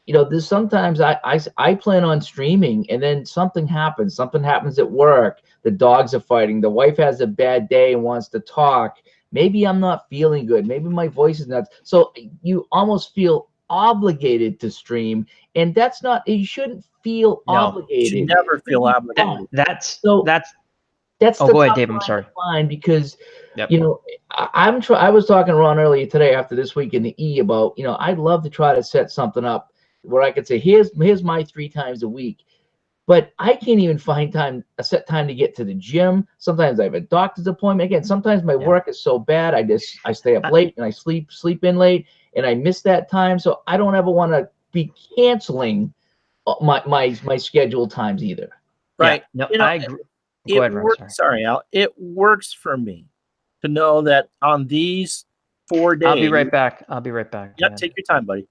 there's sometimes I plan on streaming, and then something happens. Something happens at work. The dogs are fighting. The wife has a bad day and wants to talk. Maybe I'm not feeling good. Maybe my voice is not. So you almost feel obligated to stream, and that's not. You shouldn't feel No, you obligated. should never feel obligated. That's So that's that's Oh, the go ahead, tough Dave. I'm line sorry. to find because Yep. I was talking to Ron earlier today after this week in the E about I'd love to try to set something up where I could say here's my 3 times a week. But I can't even find a set time to get to the gym. Sometimes I have a doctor's appointment. Again, sometimes my work is so bad, I stay up late and I sleep in late and I miss that time. So I don't ever want to be canceling my scheduled times either. Right. Yeah, no, I agree. Go It ahead, Ron. works. Sorry, Al. It works for me to know that on these 4 days. I'll be right back. Yep, take your time, buddy.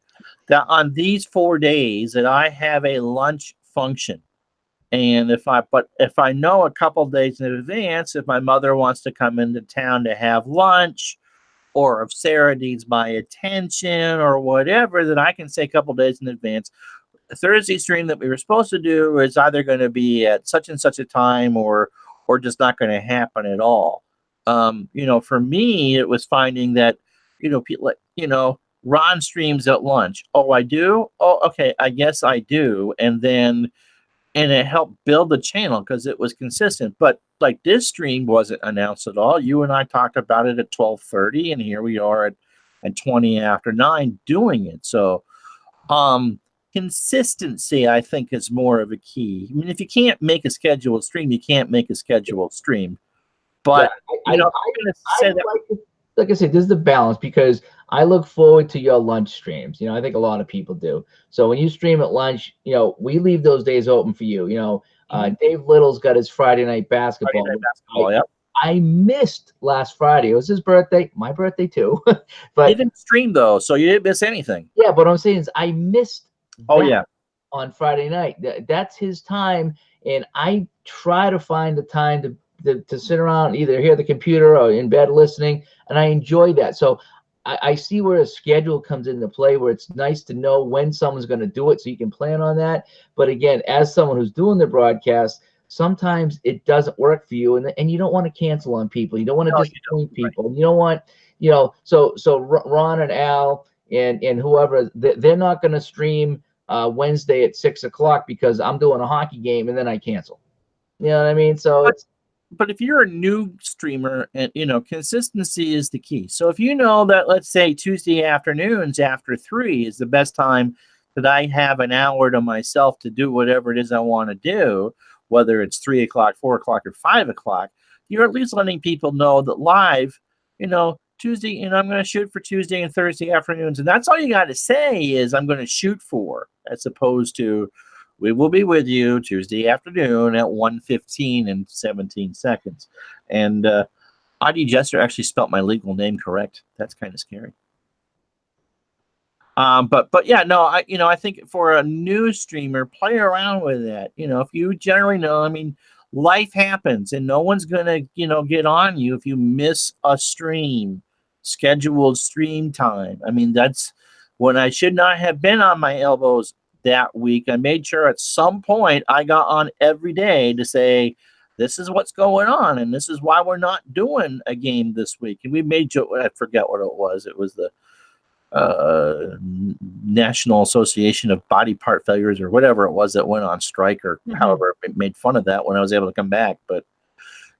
That on these 4 days that I have a lunch function. And if I know a couple of days in advance, if my mother wants to come into town to have lunch, or if Sarah needs my attention or whatever, then I can say a couple of days in advance. The Thursday stream that we were supposed to do is either going to be at such and such a time or just not going to happen at all. For me, it was finding that, people, Ron streams at lunch. Oh, I do? Oh, okay. I guess I do. And it helped build the channel because it was consistent. But like this stream wasn't announced at all. You and I talked about it at 12:30, and here we are at 20 after 9 doing it. So consistency, I think, is more of a key. I mean, if you can't make a scheduled stream, you can't make a scheduled stream. But like I said, this is the balance because I look forward to your lunch streams. I think a lot of people do. So when you stream at lunch, we leave those days open for you. Dave Little's got his Friday night basketball. Yep. I missed last Friday. It was his birthday, my birthday too. But you didn't stream though, so you didn't miss anything. Yeah, but what I'm saying is I missed. Yeah. On Friday night, that's his time, and I try to find the time to sit around, either hear the computer or in bed listening, and I enjoy that. So I see where a schedule comes into play, where it's nice to know when someone's going to do it so you can plan on that. But again, as someone who's doing the broadcast, sometimes it doesn't work for you, and you don't want to cancel on people. You don't want to disappoint people. Right. You don't want, so Ron and Al and whoever, they're not going to stream Wednesday at 6:00 because I'm doing a hockey game and then I cancel. You know what I mean? So but if you're a new streamer, and consistency is the key. So if you know that, let's say Tuesday afternoons after 3 is the best time that I have an hour to myself to do whatever it is I want to do, whether it's 3 o'clock, 4 o'clock, or 5 o'clock, you're at least letting people know that live, Tuesday, I'm going to shoot for Tuesday and Thursday afternoons. And that's all you got to say is I'm going to shoot for, as opposed to we will be with you Tuesday afternoon at 1:15 and 17 seconds. And Adi Jester actually spelt my legal name correct. That's kind of scary. But yeah, no, I think for a new streamer, play around with that. If you generally know, I mean, life happens and no one's going to, get on you if you miss a stream, scheduled stream time. I mean, that's when I should not have been on my elbows that week. I made sure at some point I got on every day to say, this is what's going on. And this is why we're not doing a game this week. And we made, I forget what it was. It was the National Association of Body Part Failures or whatever it was that went on strike, or however it made fun of that when I was able to come back. But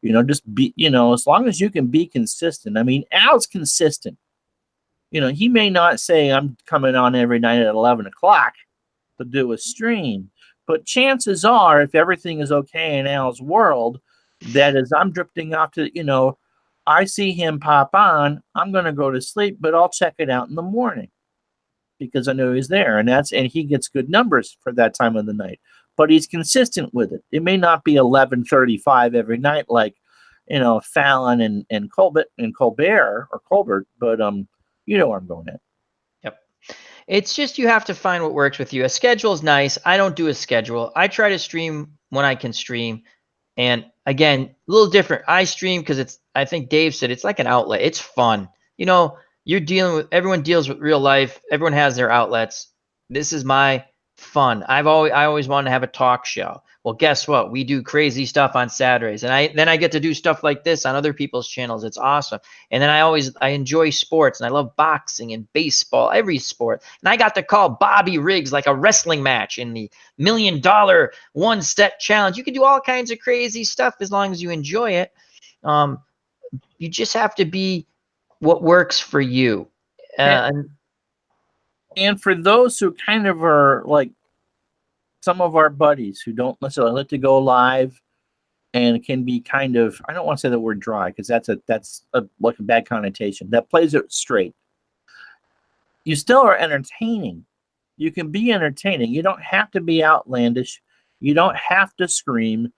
just be, as long as you can be consistent. I mean, Al's consistent. He may not say I'm coming on every night at 11 o'clock to do a stream, But chances are, if everything is okay in Al's world, that as I'm drifting off to, I see him pop on, I'm going to go to sleep, but I'll check it out in the morning because I know he's there. And he gets good numbers for that time of the night, but he's consistent with it. It may not be 11:35 every night, like, Fallon and Colbert, but you know where I'm going at. Yep. It's just you have to find what works with you. A schedule is nice. I don't do a schedule. I try to stream when I can stream. And again, a little different. I stream because I think Dave said it's like an outlet. It's fun. Everyone deals with real life. Everyone has their outlets. This is my fun. I always wanted to have a talk show. Well, guess what? We do crazy stuff on Saturdays, and I get to do stuff like this on other people's channels. It's awesome. And then I enjoy sports, and I love boxing and baseball, every sport. And I got to call Bobby Riggs like a wrestling match in the $1 Million one set challenge. You can do all kinds of crazy stuff as long as you enjoy it. You just have to be what works for you. And for those who kind of are like some of our buddies who don't necessarily like to go live and can be kind of, I don't want to say the word dry because that's like a bad connotation. That plays it straight. You still are entertaining. You can be entertaining. You don't have to be outlandish. You don't have to scream.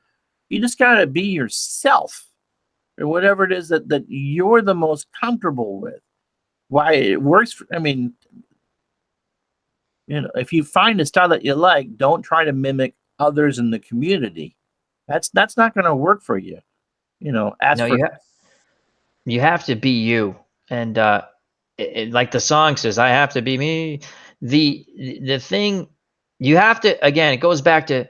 You just got to be yourself or whatever it is that you're the most comfortable with. Why it works. If you find a style that you like, don't try to mimic others in the community. That's not going to work for you. You have to be you. And like the song says, I have to be me. The thing you have to, again, it goes back to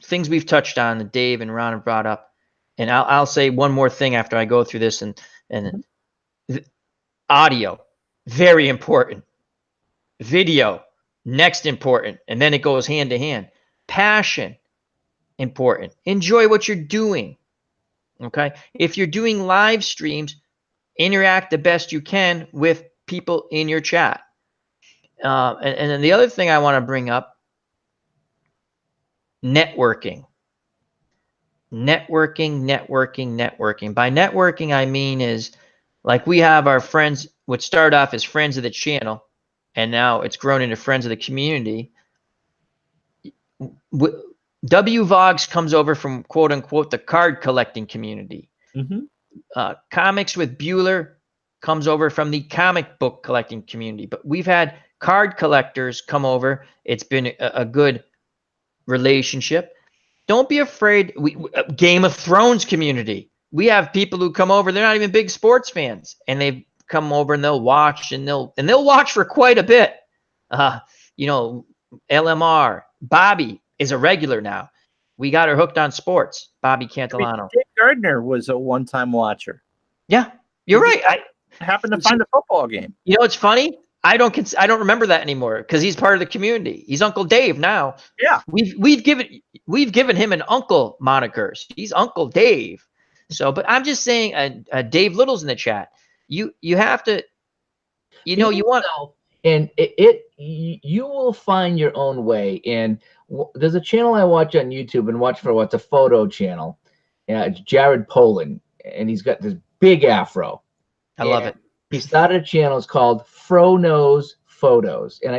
things we've touched on that Dave and Ron have brought up. And I'll say one more thing after I go through this and audio, very important. Video, next important. And then it goes hand to hand. Passion, important. Enjoy what you're doing. Okay. If you're doing live streams, interact the best you can with people in your chat. And then the other thing I want to bring up, networking. Networking. By networking, I mean is like we have our friends, which start off as friends of the channel, and now it's grown into friends of the community. W Vogs comes over from quote unquote the card collecting community. Mm-hmm. Comics with Bueller comes over from the comic book collecting community. But we've had card collectors come over. It's been a good relationship. Don't be afraid. Game of Thrones community. We have people who come over. They're not even big sports fans, and they've come over and they'll watch and they'll watch for quite a bit. LMR. Bobby is a regular now. We got her hooked on sports. Bobby Cantillano. Dick Gardner was a one-time watcher. Yeah, you're right. I happened to find a football game. It's funny. I don't remember that anymore because he's part of the community. He's Uncle Dave now. Yeah, we've given him an uncle moniker. He's Uncle Dave. So, but I'm just saying, Dave Little's in the chat. You have to, you want, and you will find your own way. And there's a channel I watch on YouTube and watch for what's a photo channel. It's Jared Poland, and he's got this big afro. I love it. He started a channel. It's called Fro Knows Photos, and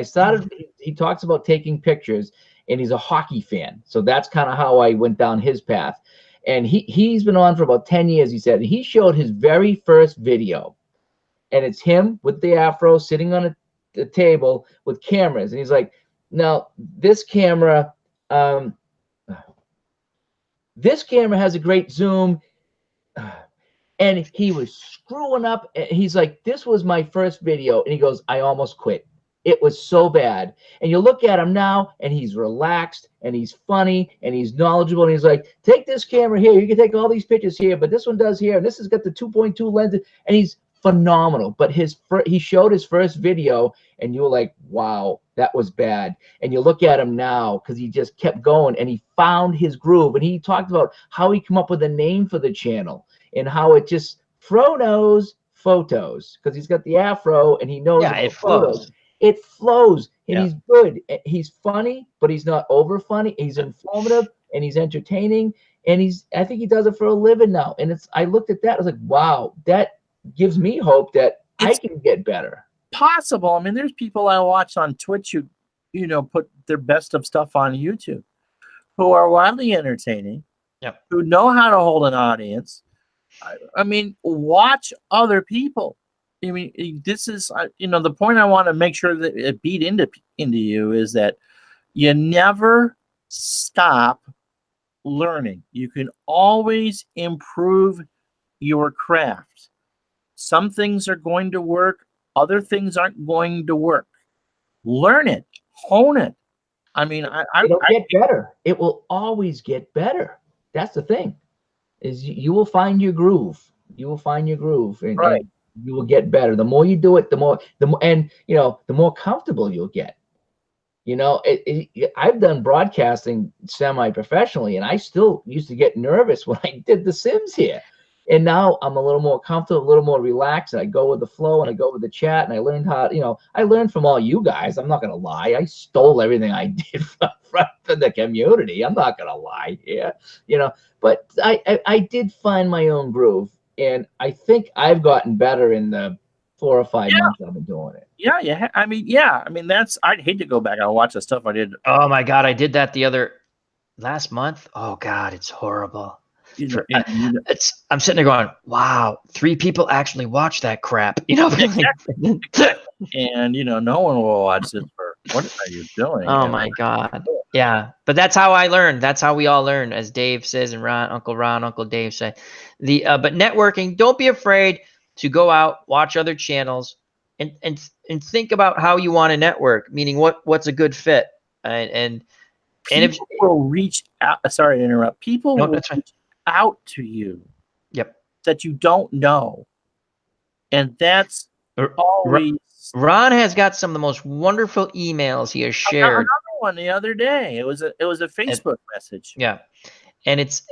he talks about taking pictures, and he's a hockey fan. So that's kind of how I went down his path. And he's been on for about 10 years, he said. He showed his very first video, and it's him with the afro sitting on a table with cameras. And he's like, now, this camera has a great zoom. And he was screwing up. He's like, this was my first video. And he goes, I almost quit. It was so bad. And you look at him now, and he's relaxed, and he's funny, and he's knowledgeable. And he's like, take this camera here. You can take all these pictures here, but this one does here. And this has got the 2.2 lenses. And he's phenomenal. But he showed his first video, and you were like, wow, that was bad. And you look at him now because he just kept going, and he found his groove. And he talked about how he came up with a name for the channel and how it just Fro Knows Photos, because he's got the afro and he knows it photos. flows. It flows. and he's good. He's funny, but he's not over funny. He's informative and he's entertaining, and I think he does it for a living now. And I looked at that, I was like, wow, that gives me hope that I can get better. Possible. I mean, there's people I watch on Twitch who, put their best of stuff on YouTube, who are wildly entertaining, who know how to hold an audience. I mean, watch other people. I mean, this is, the point I want to make sure that it beat into you is that you never stop learning. You can always improve your craft. Some things are going to work. Other things aren't going to work. Learn it. Hone it. I mean, it'll get better. It will always get better. That's the thing. Is you will find your groove. You will find your groove, and you will get better. The more you do it, the more, and the more comfortable you'll get. I've done broadcasting semi-professionally, and I still used to get nervous when I did The Sims here. And now I'm a little more comfortable, a little more relaxed, and I go with the flow, and I go with the chat, and I learned how, I learned from all you guys. I'm not going to lie. I stole everything I did from the community. I'm not going to lie here, but I did find my own groove, and I think I've gotten better in the 4 or 5 months I've been doing it. Yeah. I mean, I'd hate to go back and watch the stuff I did. Oh my God. I did that last month. Oh God, it's horrible. I'm sitting there going, wow, 3 people actually watch that crap. And no one will watch this for what are you doing? Oh my God. Yeah. But that's how I learned. That's how we all learn, as Dave says, and Uncle Dave said. But networking, don't be afraid to go out, watch other channels, and think about how you want to network, meaning what's a good fit. And if will reach out, sorry to interrupt, people will reach out to you that you don't know, and that's always. Ron has got some of the most wonderful emails he has shared. Another one the other day. It was a Facebook message. Yeah, and it's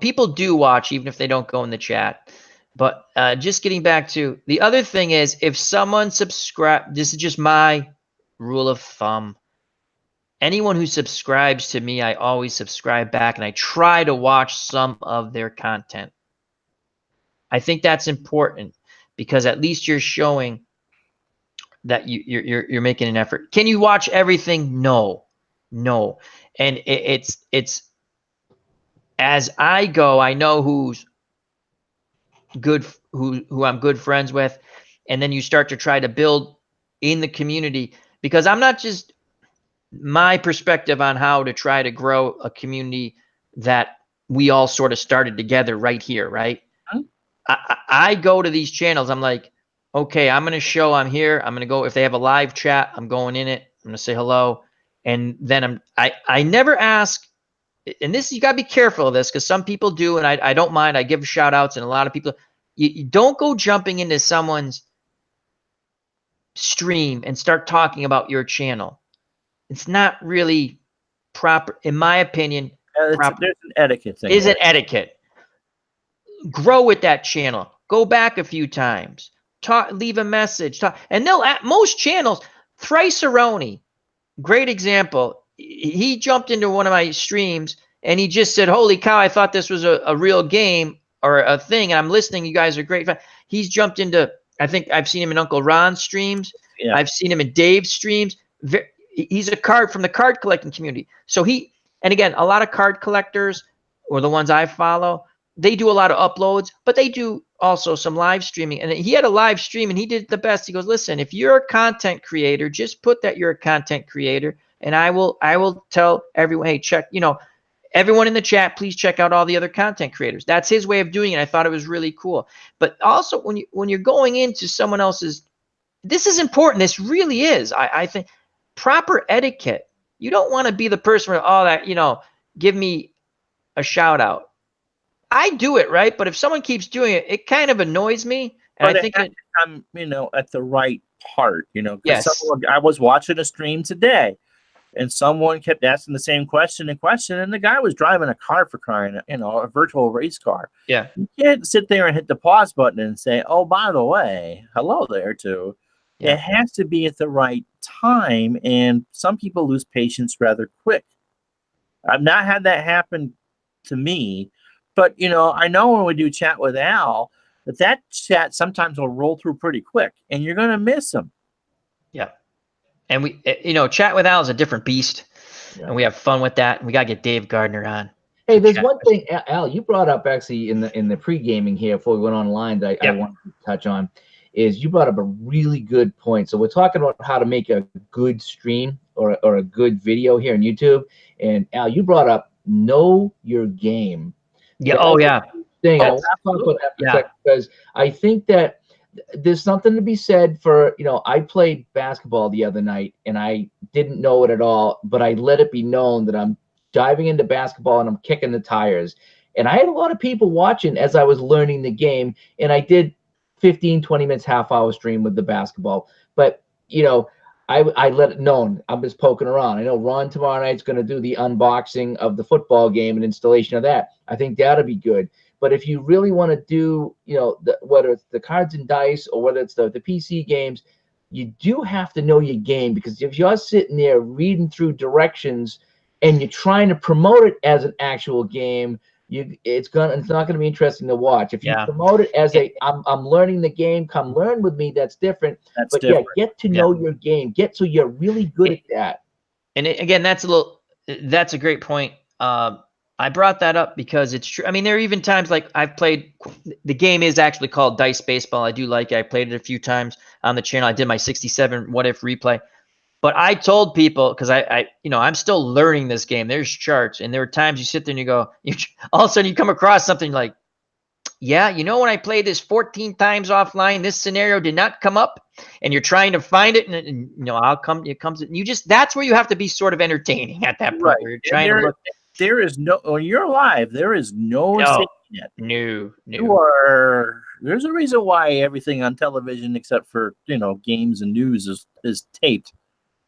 people do watch even if they don't go in the chat. But just getting back to the other thing is, if someone this is just my rule of thumb. Anyone who subscribes to me, I always subscribe back, and I try to watch some of their content. I think that's important because at least you're showing that you're making an effort. Can you watch everything? No. And it's as I go, I know who's good, who I'm good friends with, and then you start to try to build in the community, because I'm not just my perspective on how to try to grow a community that we all sort of started together right here, right? I go to these channels. I'm like, okay, I'm going to show I'm here. I'm going to go, if they have a live chat, I'm going in it. I'm going to say hello. And then I never ask, and this, you got to be careful of this, because some people do, and I don't mind. I give shout outs, and a lot of people, you don't go jumping into someone's stream and start talking about your channel. It's not really proper, in my opinion. There's an etiquette thing. Is it etiquette? Grow with that channel. Go back a few times. Talk, leave a message. Talk, and most channels. Thrice-a-roni, great example. He jumped into one of my streams and he just said, "Holy cow! I thought this was a real game or a thing." And I'm listening. You guys are great. He's jumped into. I think I've seen him in Uncle Ron's streams. Yeah. I've seen him in Dave's streams. He's a card from the card collecting community. So and again, a lot of card collectors, or the ones I follow, they do a lot of uploads, but they do also some live streaming. And he had a live stream and he did the best. He goes, "Listen, if you're a content creator, just put that you're a content creator. And I will tell everyone, hey, check, everyone in the chat, please check out all the other content creators." That's his way of doing it. I thought it was really cool. But also when you're going into someone else's, this is important. This really is. I think proper etiquette. You don't want to be the person where, give me a shout out. I do it, right? But if someone keeps doing it, it kind of annoys me. And I think I'm, at the right part, Yes. I was watching a stream today, and someone kept asking the same question, and the guy was driving a car, for crying, a virtual race car. Yeah. You can't sit there and hit the pause button and say, "Oh, by the way, hello there," to Yeah. It has to be at the right time, and some people lose patience rather quick. I've not had that happen to me, but I know when we do chat with Al, that chat sometimes will roll through pretty quick, and you're going to miss them. Yeah. And we, chat with Al is a different beast, and we have fun with that. And we got to get Dave Gardner on. Hey, there's one thing, Al, you brought up actually in the pre-gaming here before we went online that I wanted to touch on, is you brought up a really good point. So we're talking about how to make a good stream or a good video here on YouTube. And Al, you brought up know your game. Yeah. That's Oh, yeah. Thing. I Oh, want to talk about that for a yeah. second, because I think that there's something to be said for, I played basketball the other night and I didn't know it at all, but I let it be known that I'm diving into basketball and I'm kicking the tires. And I had a lot of people watching as I was learning the game, and I did 15, 20 minutes, half-hour stream with the basketball. But, I let it known. I'm just poking around. I know Ron tomorrow night's going to do the unboxing of the football game and installation of that. I think that'll be good. But if you really want to do, whether it's the cards and dice or whether it's the PC games, you do have to know your game, because if you're sitting there reading through directions and you're trying to promote it as an actual game, it's not gonna be interesting to watch. If you promote it as I'm learning the game, come learn with me, that's different. But different. Get to know your game. So you're really good at that. And again, that's a great point. I brought that up because it's true. I mean, there are even times like I've played, the game is actually called Dice Baseball. I do like it. I played it a few times on the channel. I did my 67 What If replay. But I told people, because I'm still learning this game. There's charts, and there are times you sit there and you go, all of a sudden you come across something like, yeah, when I played this 14 times offline, this scenario did not come up, and you're trying to find it, and it comes. That's where you have to be sort of entertaining at that point. Right. Where you're trying to look. There is no, when you're live, there is no safety net. No. There's a reason why everything on television, except for games and news, is taped.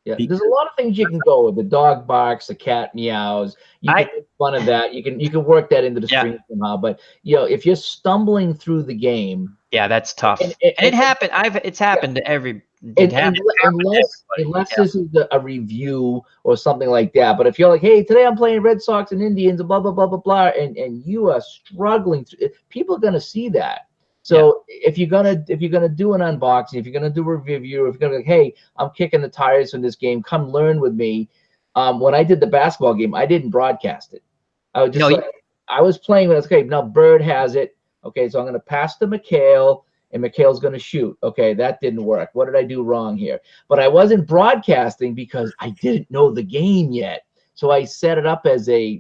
Yeah, there's a lot of things you can go with. The dog barks, the cat meows. You can make fun of that. You can work that into the stream somehow. But if you're stumbling through the game, that's tough. And it happened. It's happened to every. Unless this is a review or something like that. But if you're like, hey, today I'm playing Red Sox and Indians, blah blah blah blah blah, and you are struggling, people are gonna see that. So if you're gonna do an unboxing, if you're gonna do a review, if you're gonna be like, hey, I'm kicking the tires in this game, come learn with me. When I did the basketball game, I didn't broadcast it. I was just I was playing with it. Okay, now Bird has it. Okay, so I'm gonna pass to McHale, and McHale's gonna shoot. Okay, that didn't work. What did I do wrong here? But I wasn't broadcasting because I didn't know the game yet. So I set it up as a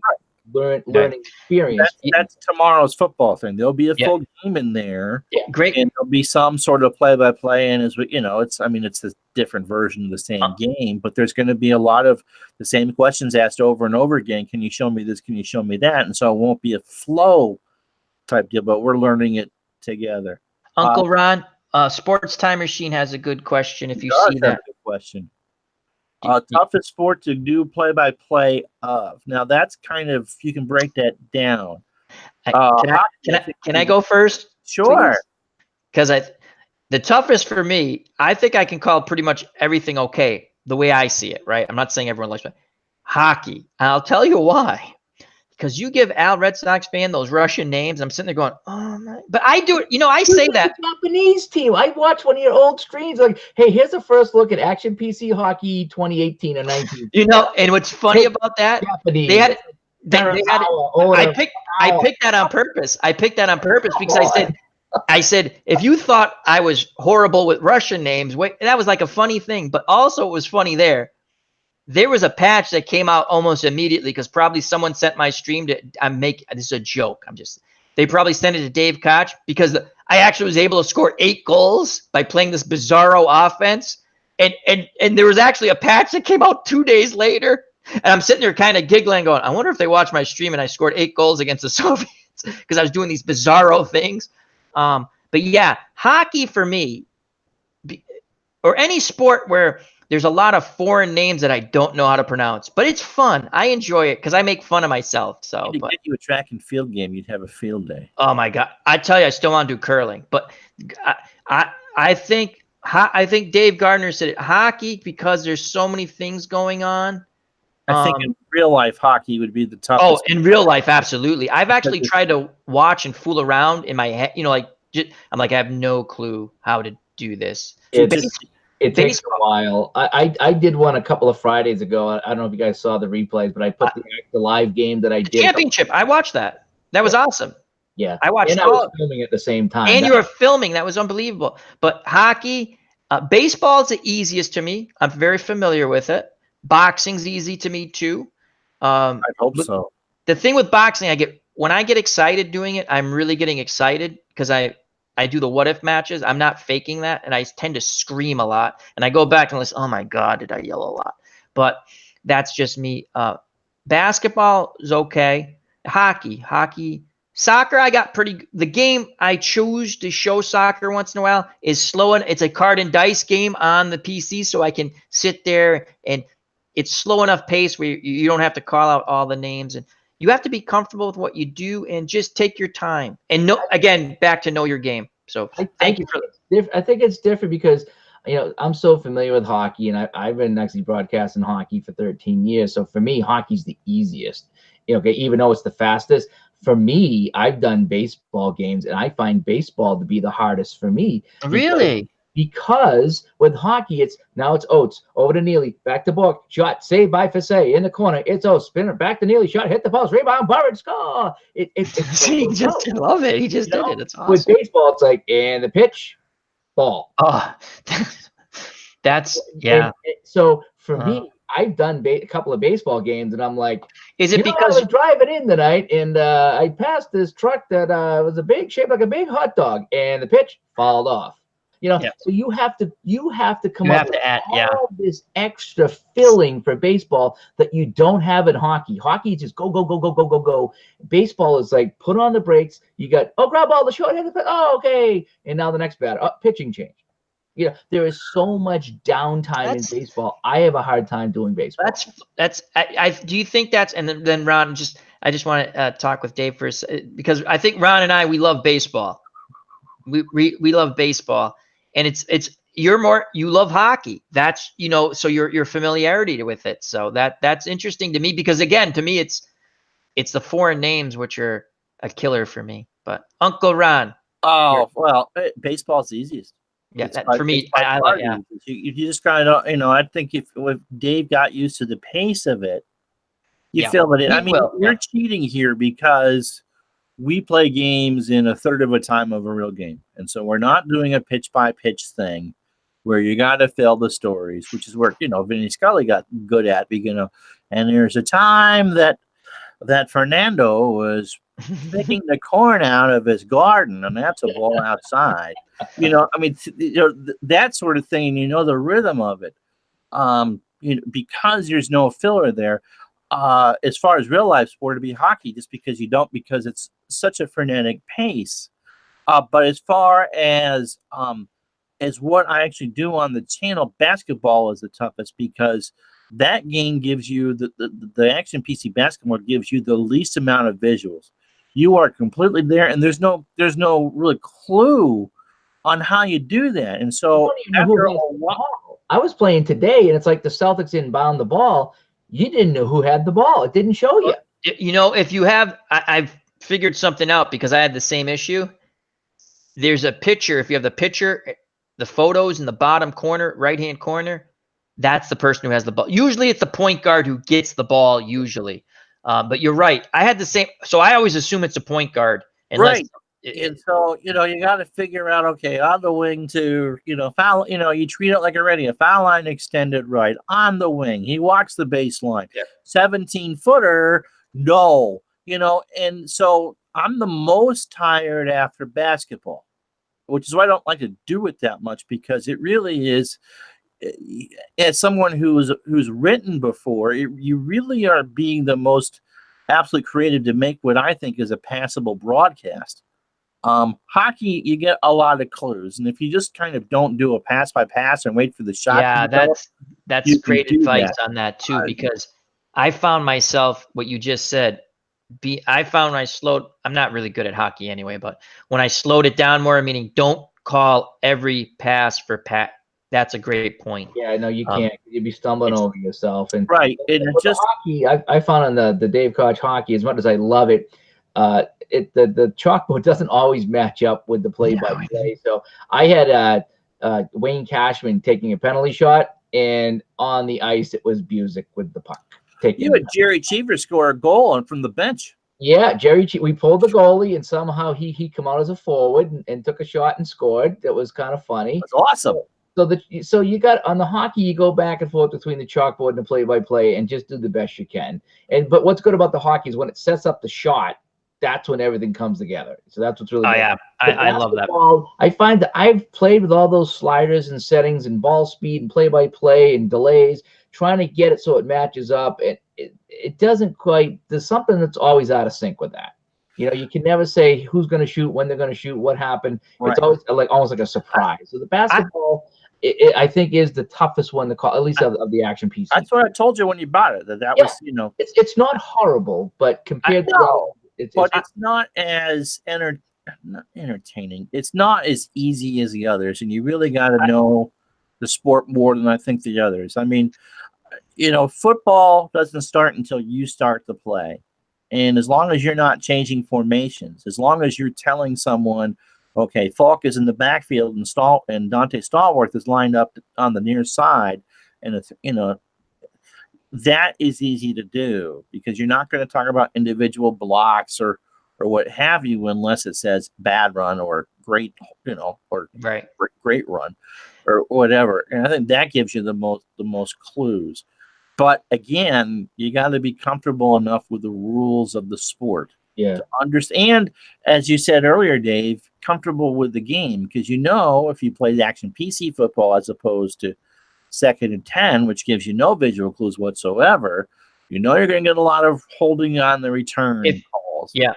learning experience. That's tomorrow's football thing. There'll be a full game in there. Yeah, great. And there'll be some sort of play-by-play, and it's a different version of the same game, but there's going to be a lot of the same questions asked over and over again. Can you show me this? Can you show me that? And so it won't be a flow type deal, but we're learning it together. Uncle Ron, Sports Time Machine has a good question. If you see that good question. Toughest sport to do play-by-play of. Now that's kind of, you can break that down. Can I go first? Sure. Because the toughest for me, I think I can call pretty much everything okay the way I see it. Right? I'm not saying everyone likes it. Hockey. I'll tell you why. Because you give Al Red Sox fan those Russian names, I'm sitting there going, oh my! But I do it. I say that Japanese team. I watched one of your old streams. Like, hey, here's a first look at Action PC Hockey 2018 or 19. And what's funny about that? Japanese. They had. I picked that on purpose. Because I said, if you thought I was horrible with Russian names, that was like a funny thing. But also, it was funny there. There was a patch that came out almost immediately because probably someone sent my stream to. This is a joke. They probably sent it to Dave Koch because I actually was able to score 8 goals by playing this bizarro offense, and there was actually a patch that came out 2 days later, and I'm sitting there kind of giggling, going, I wonder if they watched my stream and I scored 8 goals against the Soviets because I was doing these bizarro things. But yeah, hockey for me, or any sport where there's a lot of foreign names that I don't know how to pronounce, but it's fun. I enjoy it because I make fun of myself. So, to get you a track and field game, you'd have a field day. Oh my God! I tell you, I still want to do curling, but I think I think Dave Gardner said it. Hockey, because there's so many things going on. I think in real life, hockey would be the toughest. Oh, in real life, absolutely. I've actually tried to watch and fool around in my head. You know, like I'm like, I have no clue how to do this. It takes a while. I did one a couple of Fridays ago. I don't know if you guys saw the replays, but I put the live game that I did. Championship. I watched that. That was awesome. Yeah, I watched. And I was filming at the same time. And you were filming. That was unbelievable. But hockey, baseball is the easiest to me. I'm very familiar with it. Boxing's easy to me too. I hope so. The thing with boxing, when I get excited doing it, I'm really getting excited because I do the what if matches. I'm not faking that, and I tend to scream a lot. And I go back and listen. Oh my God, did I yell a lot? But that's just me. Basketball is okay. Hockey, soccer. I got pretty. The game I choose to show soccer once in a while is slow. It's a card and dice game on the PC, so I can sit there and it's slow enough pace where you don't have to call out all the names, and you have to be comfortable with what you do and just take your time. And back to know your game. So thank you for this. I think it's different because, I'm so familiar with hockey, and I've been actually broadcasting hockey for 13 years. So for me, hockey's the easiest. Even though it's the fastest. For me, I've done baseball games, and I find baseball to be the hardest for me. Really? Because with hockey, it's Oates over to Neely, back to Bork, shot, saved by Fassé in the corner. It's Oates, spinner, back to Neely, shot, hit the post, rebound, Burrard, score. He just love it. He just did it. It's awesome. With baseball, it's like, and the pitch, ball. Oh, that's yeah. So for me, I've done a couple of baseball games, and I'm like, is it because I was driving in tonight, and I passed this truck that was shaped like a big hot dog, and the pitch fouled off. So you have to come up with all this extra filling for baseball that you don't have in hockey. Hockey is just go, go, go, go, go, go, go. Baseball is like put on the brakes. You got, grab all the short, hit the pitch. Oh, okay. And now the next batter, pitching change. There is so much downtime in baseball. I have a hard time doing baseball. Do you think that's, and then Ron, I just want to talk with Dave first, because I think Ron and I, we love baseball. We love baseball. And you love hockey. That's, so your familiarity with it. So that's interesting to me, because again, to me, it's the foreign names, which are a killer for me. But Uncle Ron. Oh, well, baseball's the easiest. Yeah. For me, I like, yeah. You just kind of, I think if Dave got used to the pace of it, you feel it. I mean, we're cheating here because we play games in a third of a time of a real game. And so we're not doing a pitch by pitch thing where you got to fill the stories, which is where, Vinny Scully got good at, and there's a time that Fernando was picking the corn out of his garden, and that's a ball outside. That sort of thing, the rhythm of it. Because there's no filler there. As far as real life sport, to be hockey, just because it's such a frenetic pace. But as far as what I actually do on the channel, basketball is the toughest, because that game gives you the Action PC basketball gives you the least amount of visuals. You are completely there, and there's no really clue on how you do that. And so after a while, I was playing today, and it's like the Celtics inbound the ball. You didn't know who had the ball. It didn't show you. If you have, I've figured something out, because I had the same issue. There's a picture. If you have the picture, the photos in the bottom corner, right-hand corner, that's the person who has the ball. Usually it's the point guard who gets the ball, usually. But you're right. I had the same. So I always assume it's a point guard. Right. And so, you got to figure out, okay, on the wing to, foul, you treat it like a foul line extended right on the wing. He walks the baseline. 17-footer, no, and so I'm the most tired after basketball, which is why I don't like to do it that much, because it really is, as someone who's written before, you really are being the most absolutely creative to make what I think is a passable broadcast. Hockey, you get a lot of clues, and if you just kind of don't do a pass by pass and wait for the shot, that's great advice on that too, because I found myself, what you just said, I'm not really good at hockey anyway, but when I slowed it down more, meaning don't call every pass for That's a great point. Yeah, no, you can't. You'd be stumbling over yourself. And right. And with the hockey, I found on the Dave Koch hockey, as much as I love it, the chalkboard doesn't always match up with the play-by-play. So I had Wayne Cashman taking a penalty shot, and on the ice it was Busick with the puck. You had Jerry Cheever score a goal from the bench. Yeah, we pulled the goalie, and somehow he come out as a forward and took a shot and scored. That was kind of funny. That's awesome. So you got on the hockey, you go back and forth between the chalkboard and the play-by-play, and just do the best you can. But what's good about the hockey is when it sets up the shot, that's when everything comes together. So that's what's really good. Yeah, I love that. I find that I've played with all those sliders and settings and ball speed and play-by-play and delays, trying to get it so it matches up. It doesn't quite. There's something that's always out of sync with that. You can never say who's going to shoot, when they're going to shoot, what happened. Right. It's always almost like a surprise. So the basketball, I think, is the toughest one to call, at least of the action piece. That's what I told you when you bought it. That was, It's not horrible, but compared to it's not as not entertaining. It's not as easy as the others, and you really got to know the sport more than I think the others. I mean, football doesn't start until you start to play. And as long as you're not changing formations, as long as you're telling someone, okay, Falk is in the backfield and Dante Stallworth is lined up on the near side, and it's, that is easy to do because you're not going to talk about individual blocks or what have you unless it says bad run or great, or great run or whatever. And I think that gives you the most clues. But again, you got to be comfortable enough with the rules of the sport to understand, as you said earlier, Dave, comfortable with the game. Because if you play the action PC football as opposed to 2nd and 10, which gives you no visual clues whatsoever, you're going to get a lot of holding on the return calls. Yeah.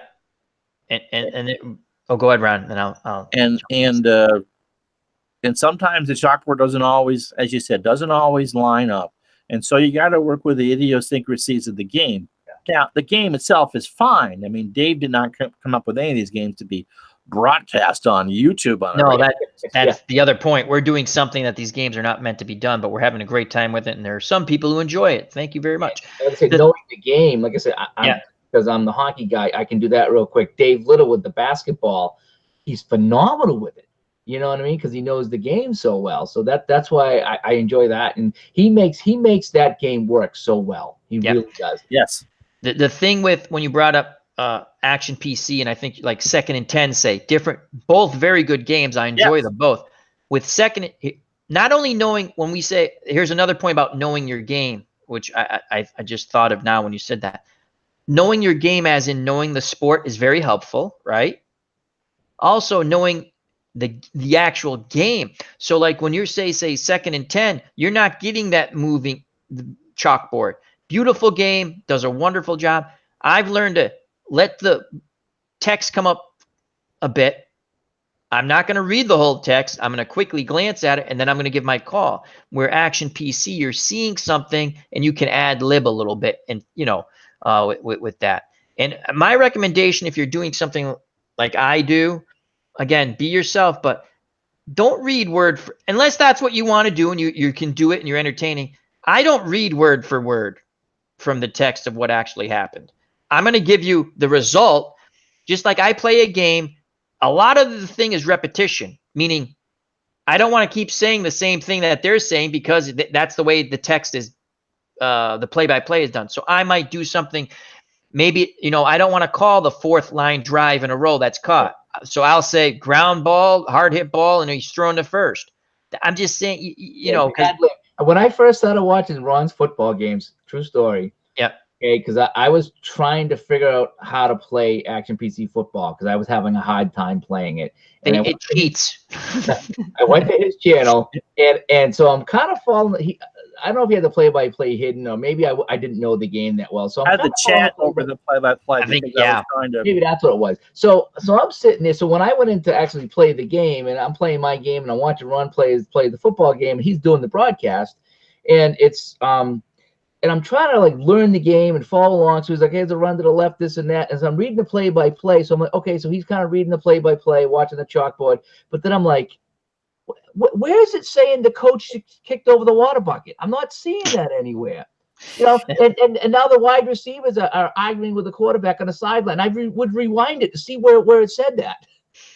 Go ahead, Ron, and I'll and sometimes the chalkboard doesn't always, as you said, line up. And so you got to work with the idiosyncrasies of the game. Now, the game itself is fine. I mean, Dave did not come up with any of these games to be broadcast on YouTube. That's the other point. We're doing something that these games are not meant to be done, but we're having a great time with it, and there are some people who enjoy it. Thank you very much. I would say knowing the game, like I said, because I'm the hockey guy, I can do that real quick. Dave Little with the basketball, he's phenomenal with it. You know what I mean? Because he knows the game so well. So that's why I enjoy that. And he makes that game work so well. He really does. Yes. The thing with when you brought up Action PC, and I think like 2nd and 10, different, both very good games. I enjoy them both. With not only knowing, when we say, here's another point about knowing your game, which I just thought of now when you said that. Knowing your game as in knowing the sport is very helpful, right? Also knowing the actual game. So like when you're say 2nd and 10, you're not getting that moving the chalkboard. Beautiful game, does a wonderful job. I've learned to let the text come up a bit. I'm not going to read the whole text. I'm going to quickly glance at it, and then I'm going to give my call. Where Action PC, you're seeing something, and you can ad lib a little bit, and with that. And my recommendation, if you're doing something like I do, again, be yourself, but don't read unless that's what you want to do and you can do it and you're entertaining. I don't read word for word from the text of what actually happened. I'm going to give you the result. Just like I play a game, a lot of the thing is repetition, meaning I don't want to keep saying the same thing that they're saying because that's the way the text is, the play-by-play is done. So I might do something, maybe, I don't want to call the 4th line drive in a row that's caught. So I'll say ground ball, hard hit ball, and he's thrown to first. I'm just saying, when I first started watching Ron's football games, true story. Yeah. Okay, because I was trying to figure out how to play Action PC football because I was having a hard time playing it. And it cheats. I went to his channel, and so I'm kind of following. I don't know if he had the play-by-play hidden, or maybe I didn't know the game that well. So I had the chat over the play-by-play. I think, maybe that's what it was. So I'm sitting there. So when I went in to actually play the game, and I'm playing my game, and I'm watching Ron play the football game, and he's doing the broadcast, and it's and I'm trying to like learn the game and follow along. So he's like, hey, there's a run to the left, this and that. And so I'm reading the play-by-play. So I'm like, okay, so he's kind of reading the play-by-play, watching the chalkboard. But then I'm like, Where is it saying the coach kicked over the water bucket? I'm not seeing that anywhere. And now the wide receivers are arguing with the quarterback on the sideline. I would rewind it to see where it said that.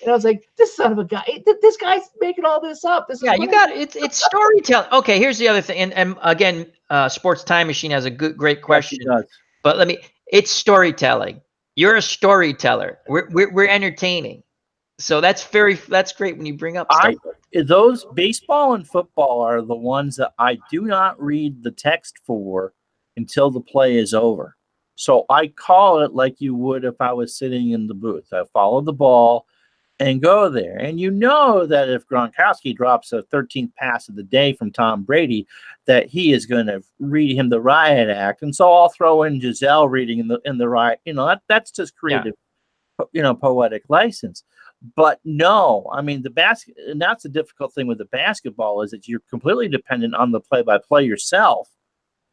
And I was like, this son of a guy, this guy's making all this up. This is You got it's storytelling. Okay, here's the other thing, and again, Sports Time Machine has a great question. Yes, it does. But it's storytelling. You're a storyteller. We're entertaining. So that's great when you bring up stuff. Those baseball and football are the ones that I do not read the text for until the play is over. So I call it like you would if I was sitting in the booth. I follow the ball and go there. And you know that if Gronkowski drops a 13th pass of the day from Tom Brady, that he is going to read him the riot act. And so I'll throw in Giselle reading in the riot. That's just creative, poetic license. But no, I mean, and that's the difficult thing with the basketball is that you're completely dependent on the play-by-play yourself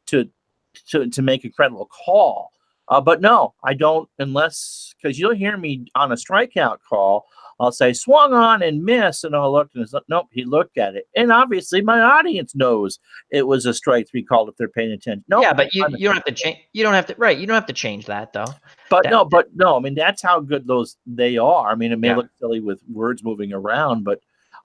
to make a credible call. But no, I don't, because you'll hear me on a strikeout call. I'll say swung on and miss, and I'll look and it's like, nope, he looked at it. And obviously my audience knows it was a strike 3 call if they're paying attention. No, but you don't have to change. You don't have to change that though. But no. I mean, that's how good they are. I mean, it may look silly with words moving around, but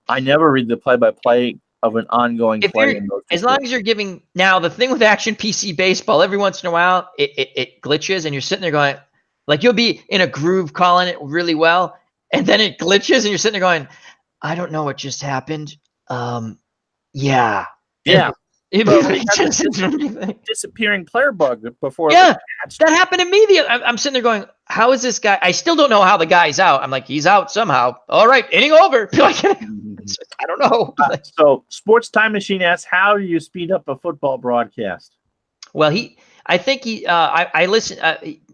I never read the play-by-play of an ongoing play. As long as you're giving. Now, the thing with Action PC Baseball, every once in a while it glitches, and you're sitting there going, like you'll be in a groove calling it really well. And then it glitches, and you're sitting there going, "I don't know what just happened." Yeah. Disappearing player bug before. Yeah, that happened to me. I'm sitting there going, "How is this guy?" I still don't know how the guy's out. I'm like, "He's out somehow." All right, inning over. I don't know. So, Sports Time Machine asks, "How do you speed up a football broadcast?" Well, I listen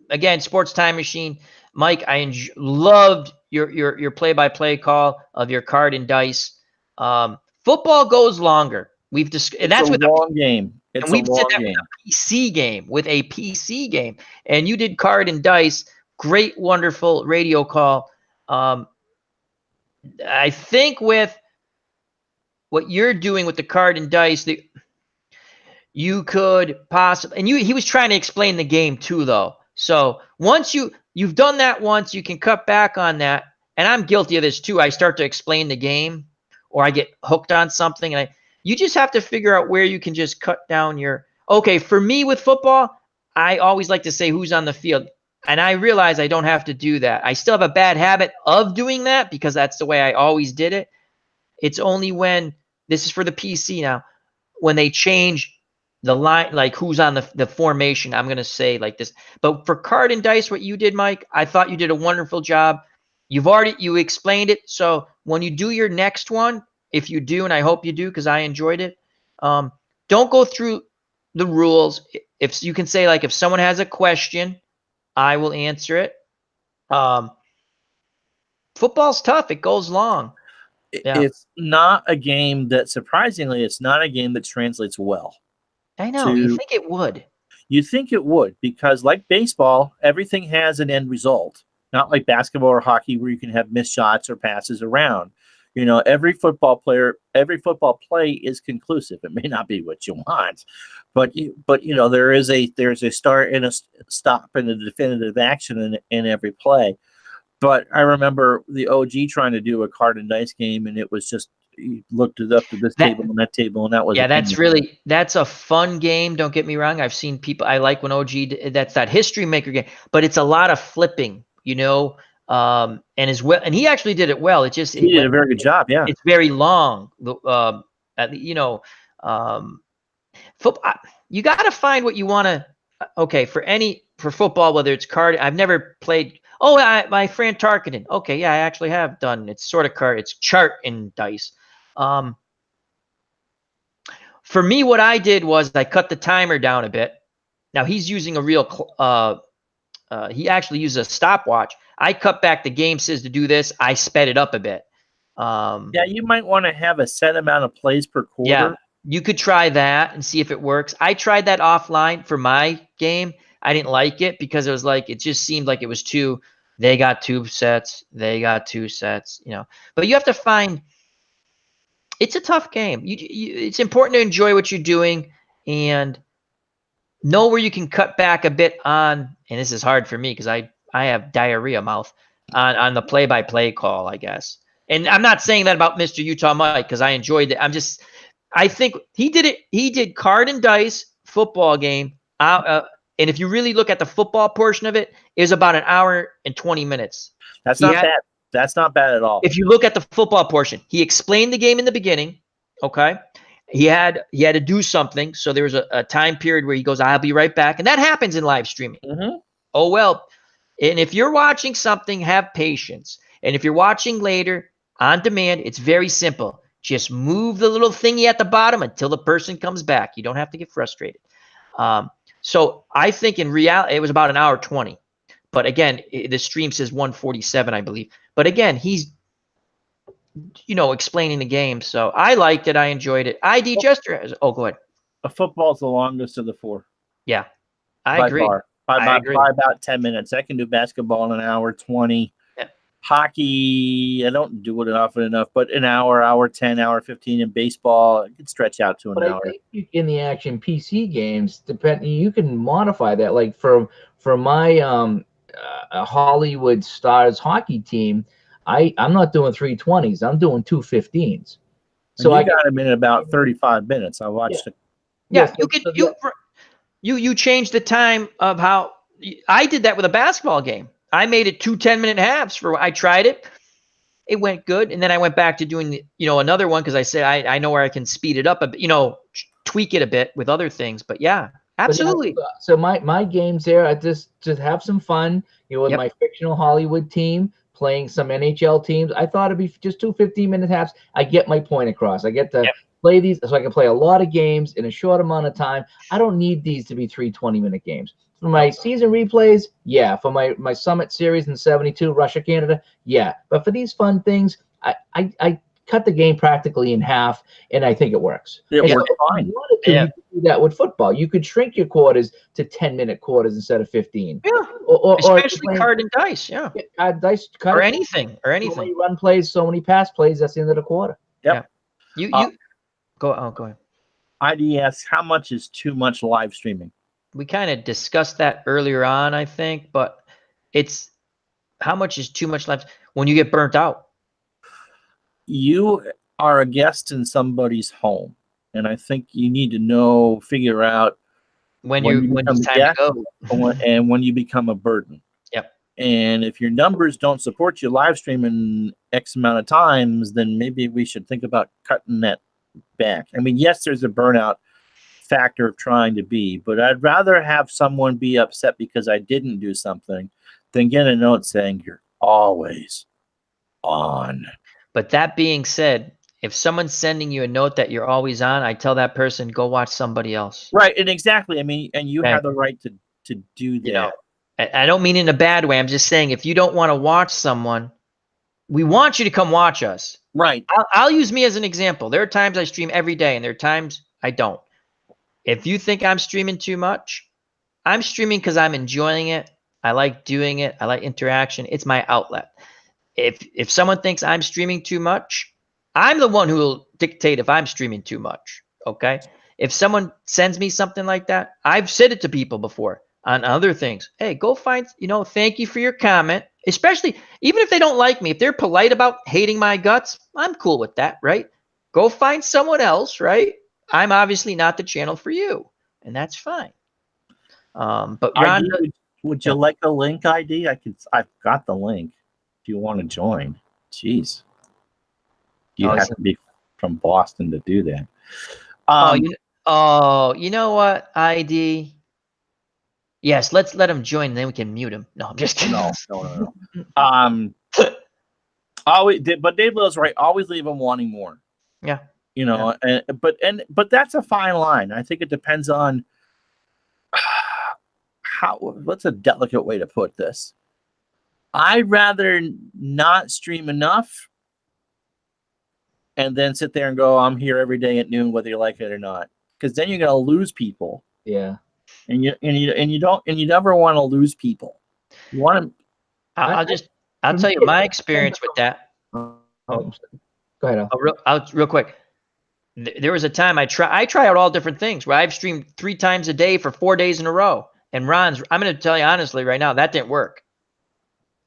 again. Sports Time Machine, Mike. I loved your play-by-play call of your card and dice. Football goes longer. And that's with a long game. And we've said that with a PC game. And you did card and dice. Great, wonderful radio call. I think with what you're doing with the card and dice, you could possibly, and he was trying to explain the game too, though. So once you've done that once, you can cut back on that. And I'm guilty of this too. I start to explain the game, or I get hooked on something, and you just have to figure out where you can just cut down okay, for me with football, I always like to say who's on the field. And I realize I don't have to do that. I still have a bad habit of doing that because that's the way I always did it. It's only when, this is for the PC now, when they change the line, like who's on the formation, I'm going to say like this. But for card and dice, what you did, Mike, I thought you did a wonderful job. You explained it. So when you do your next one, if you do, and I hope you do because I enjoyed it, don't go through the rules. If you can say, like, if someone has a question, I will answer it. Football's tough. It goes long. Yeah. It's not a game that, surprisingly, it's not a game that translates well. I know. You think it would. You think it would because, like baseball, everything has an end result. Not like basketball or hockey where you can have missed shots or passes around. Every football play is conclusive. It may not be what you want, but there's a start and a stop and a definitive action in every play. But I remember the OG trying to do a card and dice game, and it was just, he looked it up to this table and that table, and that was that's a fun game. Don't get me wrong. I've seen people. I like when OG. That's that history maker game, but it's a lot of flipping. And as well, and he actually did it well. He did a very good job. Yeah, it's very long. Football. You got to find what you want to. Okay, for football, whether it's card. I've never played. Oh, my friend Tarkinen. Okay, yeah, I actually have done. It's sort of card. It's chart and dice. For me, what I did was I cut the timer down a bit. Now he's using a real. He actually uses a stopwatch. I cut back. The game says to do this. I sped it up a bit. You might want to have a set amount of plays per quarter. Yeah, you could try that and see if it works. I tried that offline for my game. I didn't like it because it just seemed like it was too. They got 2 sets. They got 2 sets. But you have to find. it's a tough game. It's important to enjoy what you're doing and know where you can cut back a bit on. And this is hard for me because I have diarrhea mouth on the play-by-play call, I guess. And I'm not saying that about Mr. Utah Mike because I enjoyed it. I think he did it. He did card and dice football game. And if you really look at the football portion of it, is about an hour and 20 minutes. That's not bad. That's not bad at all. If you look at the football portion, he explained the game in the beginning. Okay. He had to do something. So there was a time period where he goes, I'll be right back. And that happens in live streaming. Mm-hmm. Oh, well. And if you're watching something, have patience. And if you're watching later on demand, it's very simple. Just move the little thingy at the bottom until the person comes back. You don't have to get frustrated. So I think in reality, it was about an hour 20. But again, the stream says 147, I believe. But again, he's, explaining the game. So I liked it. I enjoyed it. ID Jester. Oh, go ahead. Football's the longest of the four. Yeah, I agree. By about 10 minutes. I can do basketball in an hour 20. Yeah. Hockey, I don't do it often enough, but an hour 10, hour 15 in baseball, it can stretch out to an hour. I think in the action PC games, you can modify that. Like for my Hollywood Stars hockey team, I'm not doing 320s. I'm doing 215s. So I got them in about 35 minutes. I watched it. Yeah, you changed the time of how I did that with a basketball game. I made it 2 10-minute halves I tried it. It went good. And then I went back to doing, another one because I said I know where I can speed it up, tweak it a bit with other things. But yeah, absolutely. So my games there, I just have some fun, with my fictional Hollywood team playing some NHL teams. I thought it'd be just 2 15-minute halves. I get my point across. I get to play these so I can play a lot of games in a short amount of time. I don't need these to be 3 20-minute games. For my season replays, yeah. For my Summit Series in 72, Russia, Canada, yeah. But for these fun things, I cut the game practically in half, and I think it works. It works fine. You could do that with football. You could shrink your quarters to 10-minute quarters instead of 15. Yeah, especially card and dice. Yeah, dice, or anything. So many run plays, so many pass plays. That's the end of the quarter. Yep. Yeah. Go ahead. IDS, how much is too much live streaming? We kind of discussed that earlier on, I think, but it's how much is too much live when you get burnt out? You are a guest in somebody's home, and I think you need to figure out when it's time to go and when you become a burden. Yep. And if your numbers don't support you live streaming X amount of times, then maybe we should think about cutting that back. I mean, yes, there's a burnout factor of trying to be, but I'd rather have someone be upset because I didn't do something than get a note saying you're always on. But that being said, if someone's sending you a note that you're always on, I tell that person, go watch somebody else. Right. And exactly. I mean, and you have the right to do that. I don't mean in a bad way. I'm just saying, if you don't want to watch someone, we want you to come watch us. Right. I'll use me as an example. There are times I stream every day and there are times I don't. If you think I'm streaming too much, I'm streaming because I'm enjoying it. I like doing it. I like interaction. It's my outlet. If someone thinks I'm streaming too much, I'm the one who will dictate if I'm streaming too much. Okay. If someone sends me something like that, I've said it to people before on other things. Hey, go find, thank you for your comment. Especially, even if they don't like me, if they're polite about hating my guts, I'm cool with that, right? Go find someone else, right? I'm obviously not the channel for you, and that's fine. But Ron, would you like a link ID? I've got the link if you want to join. Jeez. You have to be from Boston to do that. You know what? ID. Yes, let's let him join, and then we can mute him. No, I'm just kidding. No. But Dave Lowe's right. Always leave him wanting more. Yeah. But that's a fine line. I think it depends on what's a delicate way to put this. I'd rather not stream enough and then sit there and go, I'm here every day at noon, whether you like it or not. Because then you're gonna lose people. Yeah. And you never want to lose people. You want to. I'll tell you my experience with that. Go ahead. Real quick. there was a time I try out all different things where I've streamed 3 times a day for 4 days in a row. And Ron's, I'm going to tell you honestly right now, that didn't work.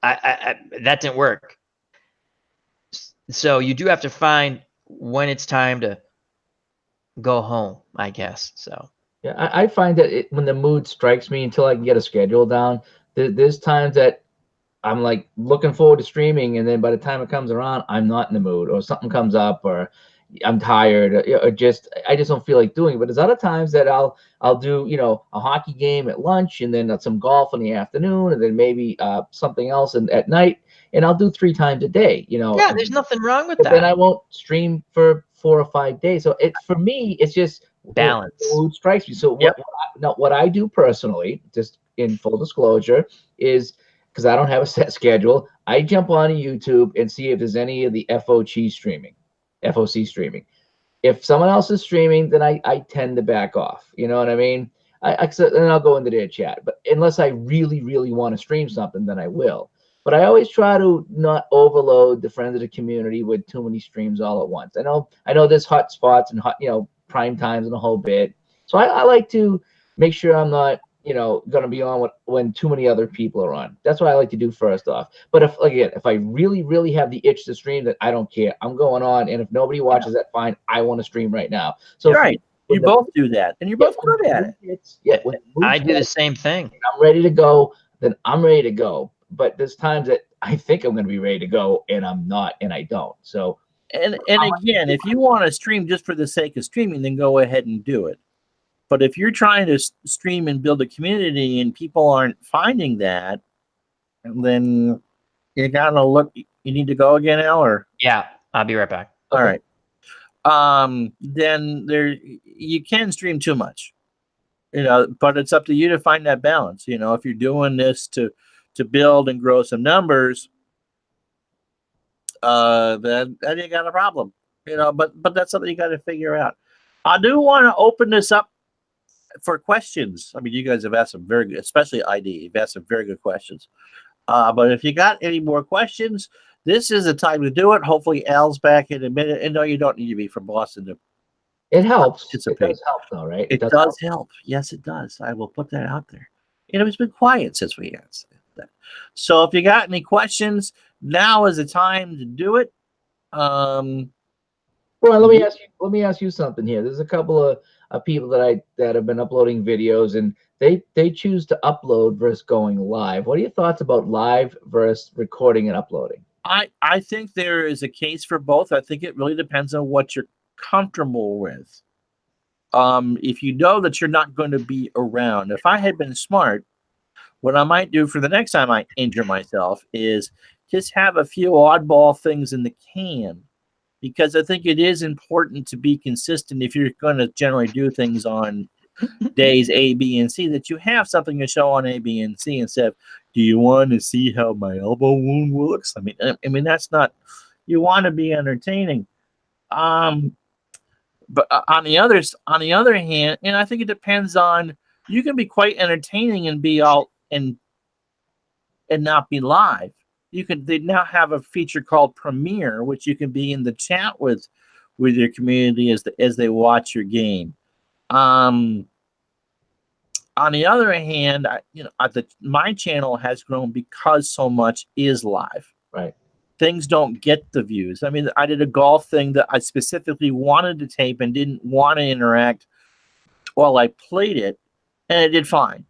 That didn't work. So you do have to find when it's time to go home, I guess. So Yeah, I find that when the mood strikes me, until I can get a schedule down, there's times that I'm like looking forward to streaming, and then by the time it comes around, I'm not in the mood, or something comes up, or I'm tired, or just I just don't feel like doing it. But there's other times that I'll do, a hockey game at lunch, and then some golf in the afternoon, and then maybe something else at night, and I'll do 3 times a day. yeah, there's nothing wrong with But then that. I won't stream for 4 or 5 days. So for me, it's just Balance. The mood strikes me. So Yep. what I do personally, just in full disclosure, is because I don't have a set schedule, I jump on YouTube and see if there's any of the FOC streaming. If someone else is streaming, then I tend to back off. You know what I mean? Then I'll go into their chat. But unless I really, really want to stream something, then I will. But I always try to not overload the friends of the community with too many streams all at once. I know there's hot spots and hot, prime times and a whole bit. So I like to make sure I'm not, going to be on when too many other people are on. That's what I like to do first off. But if I really, really have the itch to stream, that I don't care. I'm going on, and if nobody watches that, fine. I want to stream right now. So right. You both do that, and you're both good at it. I do the same thing. I'm ready to go, then I'm ready to go. But there's times that I think I'm going to be ready to go, and I'm not, and I don't. So, and again, if you want to stream just for the sake of streaming, then go ahead and do it. But if you're trying to stream and build a community and people aren't finding that, then you gotta look. You need to go again, Al, or yeah, I'll be right back. All right. Then you can stream too much, but it's up to you to find that balance. If you're doing this to build and grow some numbers, then you got a problem. But that's something you got to figure out. I do want to open this up for questions. I mean, you guys have asked some very good, especially ID. You've asked some very good questions. But if you got any more questions, this is the time to do it. Hopefully, Al's back in a minute. And no, you don't need to be from Boston to. It helps. Participate. It does help, though, right? It does help. Yes, it does. I will put that out there. It's been quiet since we answered that. So if you got any questions, now is the time to do it. Well, let me ask you something here. There's a couple of people that have been uploading videos, and they choose to upload versus going live. What are your thoughts about live versus recording and uploading? I think there is a case for both. I think it really depends on what you're comfortable with. If you know that you're not going to be around, if I had been smart, what I might do for the next time I injure myself is just have a few oddball things in the can, because I think it is important to be consistent if you're going to generally do things on days A, B, and C, that you have something to show on A, B, and C instead of, do you want to see how my elbow wound looks? I mean that's not, you want to be entertaining. But on the other hand, and I think it depends on, you can be quite entertaining and be all and not be live. They now have a feature called Premiere, which you can be in the chat with your community as they watch your game. On the other hand, my channel has grown because so much is live. Right. Things don't get the views. I mean, I did a golf thing that I specifically wanted to tape and didn't want to interact while I played it, and it did fine.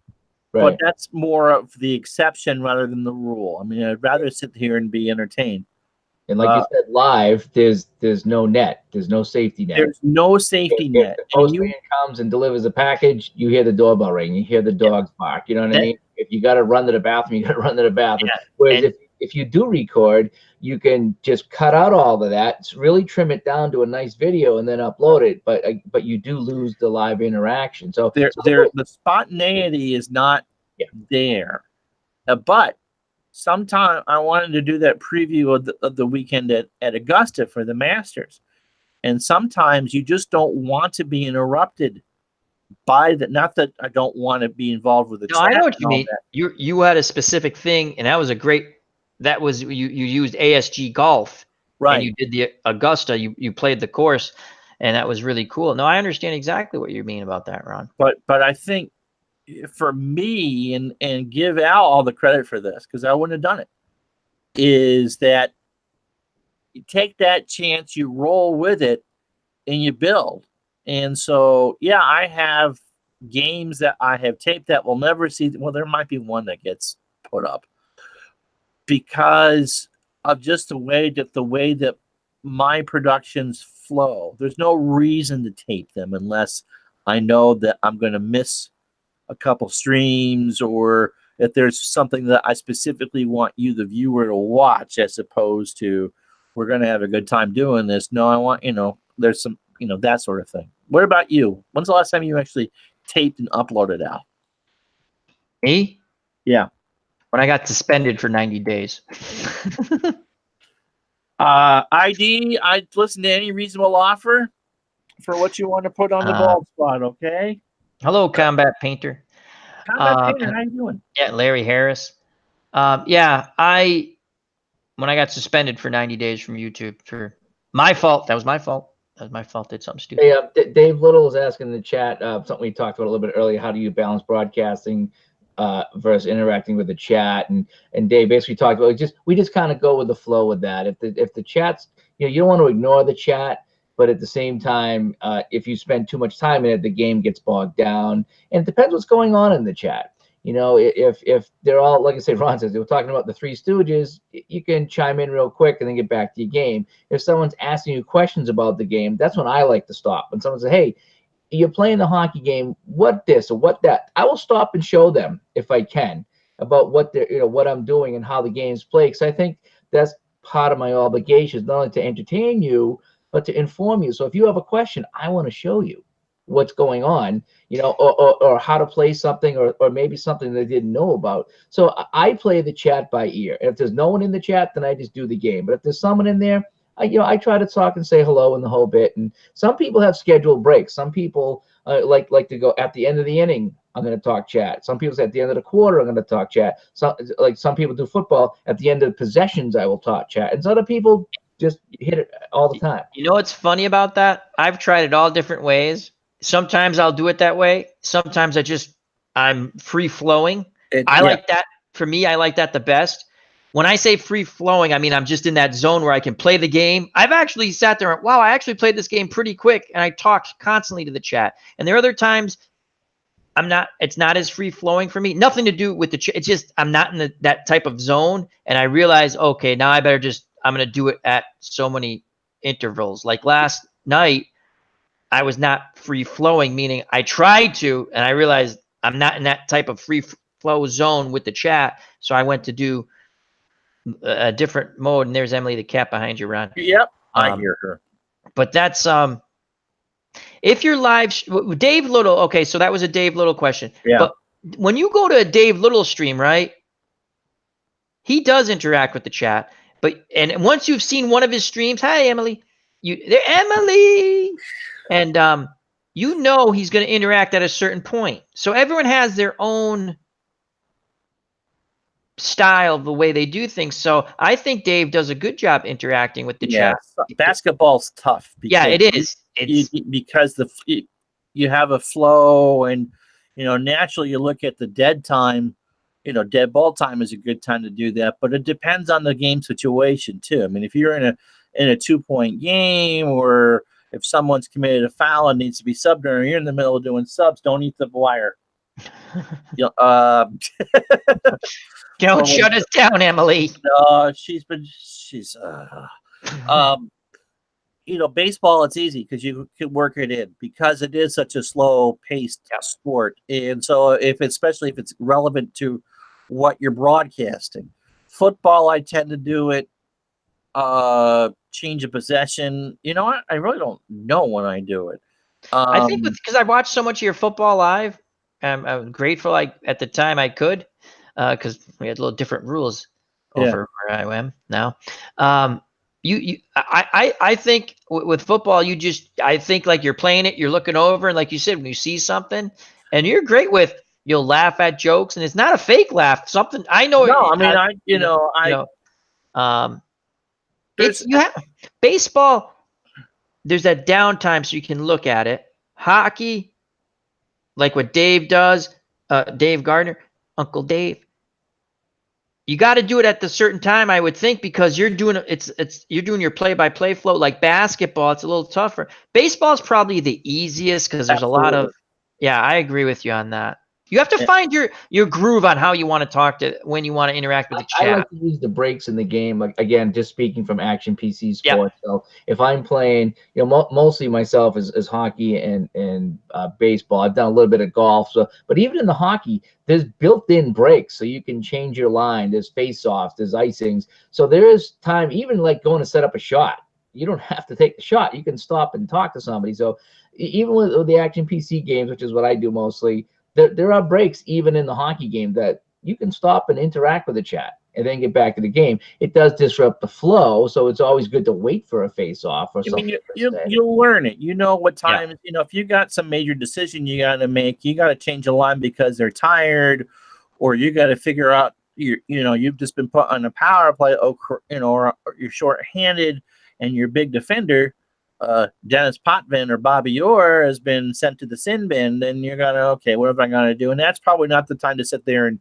Right. But that's more of the exception rather than the rule. I mean, I'd rather sit here and be entertained. And like you said, live, there's no net. There's no safety net. There's no safety net. If the postman comes and delivers a package, you hear the doorbell ring. You hear the dogs bark. You know what I mean? If you got to run to the bathroom, you got to run to the bathroom. Yeah. Whereas if you do record, you can just cut out all of that, really trim it down to a nice video, and then upload it. But you do lose the live interaction. So the spontaneity is not there. But sometime I wanted to do that preview of the weekend at Augusta for the Masters, and sometimes you just don't want to be interrupted by that. Not that I don't want to be involved with the chat. I know what you mean. You had a specific thing, and that was you used ASG Golf, right? And you did the Augusta. You played the course, and that was really cool. No, I understand exactly what you mean about that, Ron. But I think for me, and give Al all the credit for this, because I wouldn't have done it, is that you take that chance, you roll with it, and you build. And so, yeah, I have games that I have taped that will never see. Well, there might be one that gets put up because of just the way that my productions flow. There's no reason to tape them unless I know that I'm going to miss a couple streams, or if there's something that I specifically want you, the viewer, to watch, as opposed to we're going to have a good time doing this. No, I want, there's some, that sort of thing. What about you? When's the last time you actually taped and uploaded out? Me? Yeah. When I got suspended for 90 days. ID, I'd listen to any reasonable offer for what you want to put on the bald spot, okay? Hello, Combat Painter. Combat Painter, how you doing? Yeah, Larry Harris. When I got suspended for 90 days from YouTube for my fault. That was my fault. Did something stupid. Hey, Dave Little is asking in the chat something we talked about a little bit earlier. How do you balance broadcasting versus interacting with the chat? And Dave basically talked about we just kind of go with the flow with that. If the chat's, you don't want to ignore the chat, but at the same time, if you spend too much time in it, the game gets bogged down. And it depends what's going on in the chat. If they're all, like I say, Ron says, they were talking about the Three Stooges, you can chime in real quick and then get back to your game. If someone's asking you questions about the game, that's when I like to stop. When someone says, hey, you're playing the hockey game, what this or what that, I will stop and show them, if I can, about what they're, what I'm doing and how the game's played. Because I think that's part of my obligation, not only to entertain you, but to inform you. So if you have a question, I want to show you what's going on, or how to play something, or maybe something they didn't know about. So I play the chat by ear. And if there's no one in the chat, then I just do the game. But if there's someone in there, I try to talk and say hello and the whole bit. And some people have scheduled breaks. Some people like to go at the end of the inning, I'm going to talk chat. Some people say at the end of the quarter, I'm going to talk chat. Some people do football. At the end of possessions, I will talk chat. And some other people just hit it all the time. You know what's funny about that? I've tried it all different ways. Sometimes I'll do it that way. Sometimes I'm free flowing. Like that. For me, I like that the best. When I say free flowing, I mean, I'm just in that zone where I can play the game. I've actually sat there and, wow, I actually played this game pretty quick, and I talked constantly to the chat. And there are other times it's not as free flowing for me. Nothing to do with the chat. It's just, I'm not in that type of zone. And I realize, okay, now I'm going to do it at so many intervals. Like last night, I was not free flowing, meaning I tried to, and I realized I'm not in that type of free flow zone with the chat. So I went to do a different mode. And there's Emily, the cat behind you, Ron. Yep, I hear her. But that's if you're live, Dave Little. Okay, so that was a Dave Little question. Yeah. But when you go to a Dave Little stream, right? He does interact with the chat. And once you've seen one of his streams, hi Emily, Emily. And he's going to interact at a certain point. So everyone has their own style of the way they do things. So I think Dave does a good job interacting with the chat. Basketball's tough. It is. Because you have a flow, and naturally you look at the dead time. Dead ball time is a good time to do that, but it depends on the game situation too. I mean, if you're in a 2-point game, or if someone's committed a foul and needs to be subbed, or you're in the middle of doing subs, don't eat the wire. Don't shut us down, Emily. Baseball, it's easy because you can work it in because it is such a slow-paced sport, and so especially if it's relevant to what you're broadcasting. Football, I tend to do it. Change of possession. You know what? I really don't know when I do it. I think because I watched so much of your football live, I'm grateful. At the time I could, because we had a little different rules over where I am now. I think with football, I think like you're playing it, you're looking over, and like you said, when you see something, and you're great with, you'll laugh at jokes, and it's not a fake laugh. Something I know. No, I mean, you have baseball. there's that downtime so you can look at it. Hockey, like what Dave does, Dave Gardner, Uncle Dave. You got to do it at the certain time, I would think, because you're doing you're doing your play-by-play flow. Like basketball, it's a little tougher. Baseball's probably the easiest because there's a lot of. Yeah, I agree with you on that. You have to find your groove on how you want to talk to when you want to interact with the chat. I like to use the breaks in the game. Like again, just speaking from Action PC Sports. Yep. So if I'm playing, mostly myself is hockey and baseball. I've done a little bit of golf. So, but even in the hockey, there's built-in breaks, so you can change your line. There's face-offs, there's icings. So there is time, even like going to set up a shot. You don't have to take the shot. You can stop and talk to somebody. So even with the Action PC games, which is what I do mostly. There are breaks even in the hockey game that you can stop and interact with the chat and then get back to the game. It does disrupt the flow, so it's always good to wait for a face-off or something. You'll learn it. You know what time, if you got some major decision you got to make, you got to change a line because they're tired, or you got to figure out, you've just been put on a power play, or you're short-handed and your big defender, Dennis Potvin or Bobby Orr has been sent to the sin bin, then you're going to, okay, what am I going to do? And that's probably not the time to sit there and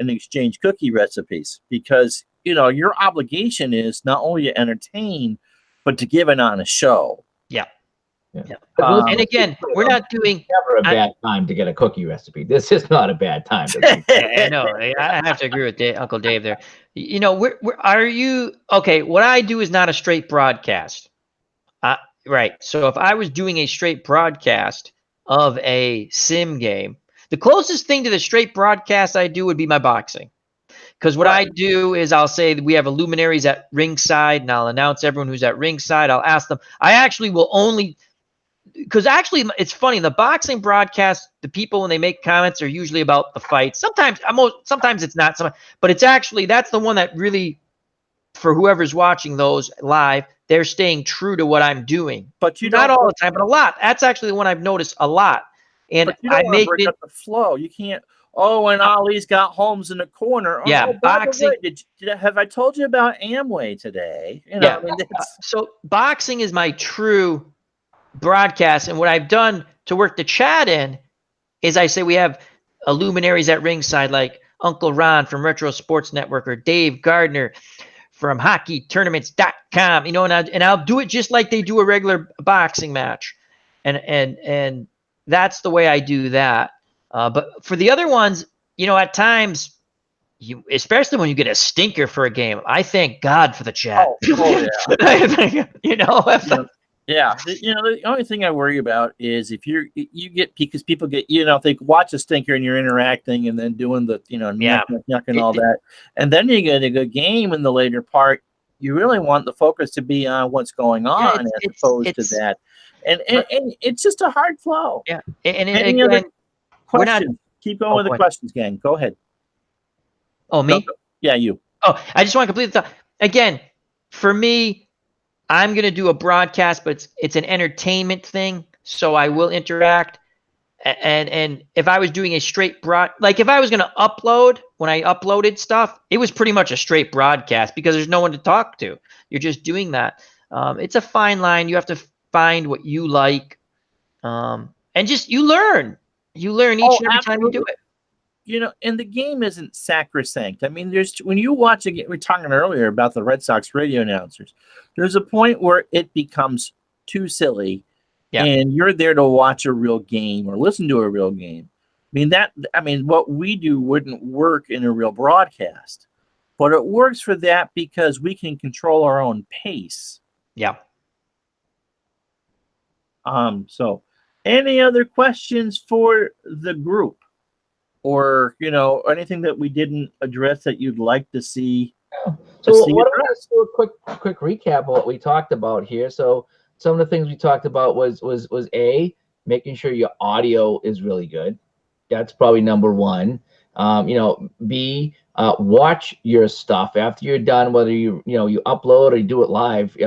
exchange cookie recipes, because, your obligation is not only to entertain, but to give an honest show. Yeah. And again, we're not doing never a bad time to get a cookie recipe. This is not a bad time. No, I have to agree with Uncle Dave there. Are you okay? What I do is not a straight broadcast. Right. So if I was doing a straight broadcast of a sim game, the closest thing to the straight broadcast I do would be my boxing. Because what I do is I'll say that we have luminaries at ringside, and I'll announce everyone who's at ringside. I'll ask them. I actually will only – because actually it's funny. The boxing broadcast, the people when they make comments are usually about the fight. Sometimes it's not. But it's actually – that's the one that really, for whoever's watching those live – they're staying true to what I'm doing, but not all the time, but a lot. That's actually the one I've noticed a lot. And but you don't want to break up the flow. You can't. Oh, and Ali's got Holmes in the corner. Yeah, boxing. Have I told you about Amway today? So boxing is my true broadcast, and what I've done to work the chat in is I say we have luminaries at ringside, like Uncle Ron from Retro Sports Network or Dave Gardner from hockeytournaments.com, and I'll do it just like they do a regular boxing match. And that's the way I do that. But for the other ones, at times, especially when you get a stinker for a game, I thank God for the chat. Yeah. The only thing I worry about is if you get, because people get, if they watch a stinker and you're interacting and then doing the, yuck and all that, and then you get a good game in the later part, you really want the focus to be on what's going on as opposed to that. And it's just a hard flow. Yeah. Any other questions? Keep going with the questions, gang. Go ahead. Oh, me? Yeah, you. Oh, I just want to complete the thought. Again, for me, I'm going to do a broadcast, but it's an entertainment thing, so I will interact. And if I was doing a straight like if I was going to upload, when I uploaded stuff, it was pretty much a straight broadcast because there's no one to talk to. You're just doing that. It's a fine line. You have to find what you like. And just you learn. You learn each and every time you do it. And the game isn't sacrosanct. I mean, when you watch we were talking earlier about the Red Sox radio announcers. There's a point where it becomes too silly, and you're there to watch a real game or listen to a real game. What we do wouldn't work in a real broadcast, but it works for that because we can control our own pace. Yeah. So, any other questions for the group? Or, anything that we didn't address that you'd like to see? So what about let's do a quick recap of what we talked about here. So some of the things we talked about was A, making sure your audio is really good. That's probably number one. B, watch your stuff after you're done, whether you upload or you do it live.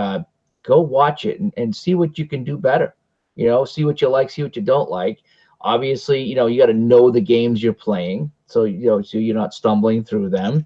Go watch it and see what you can do better. See what you like, see what you don't like. Obviously, you got to know the games you're playing, so so you're not stumbling through them.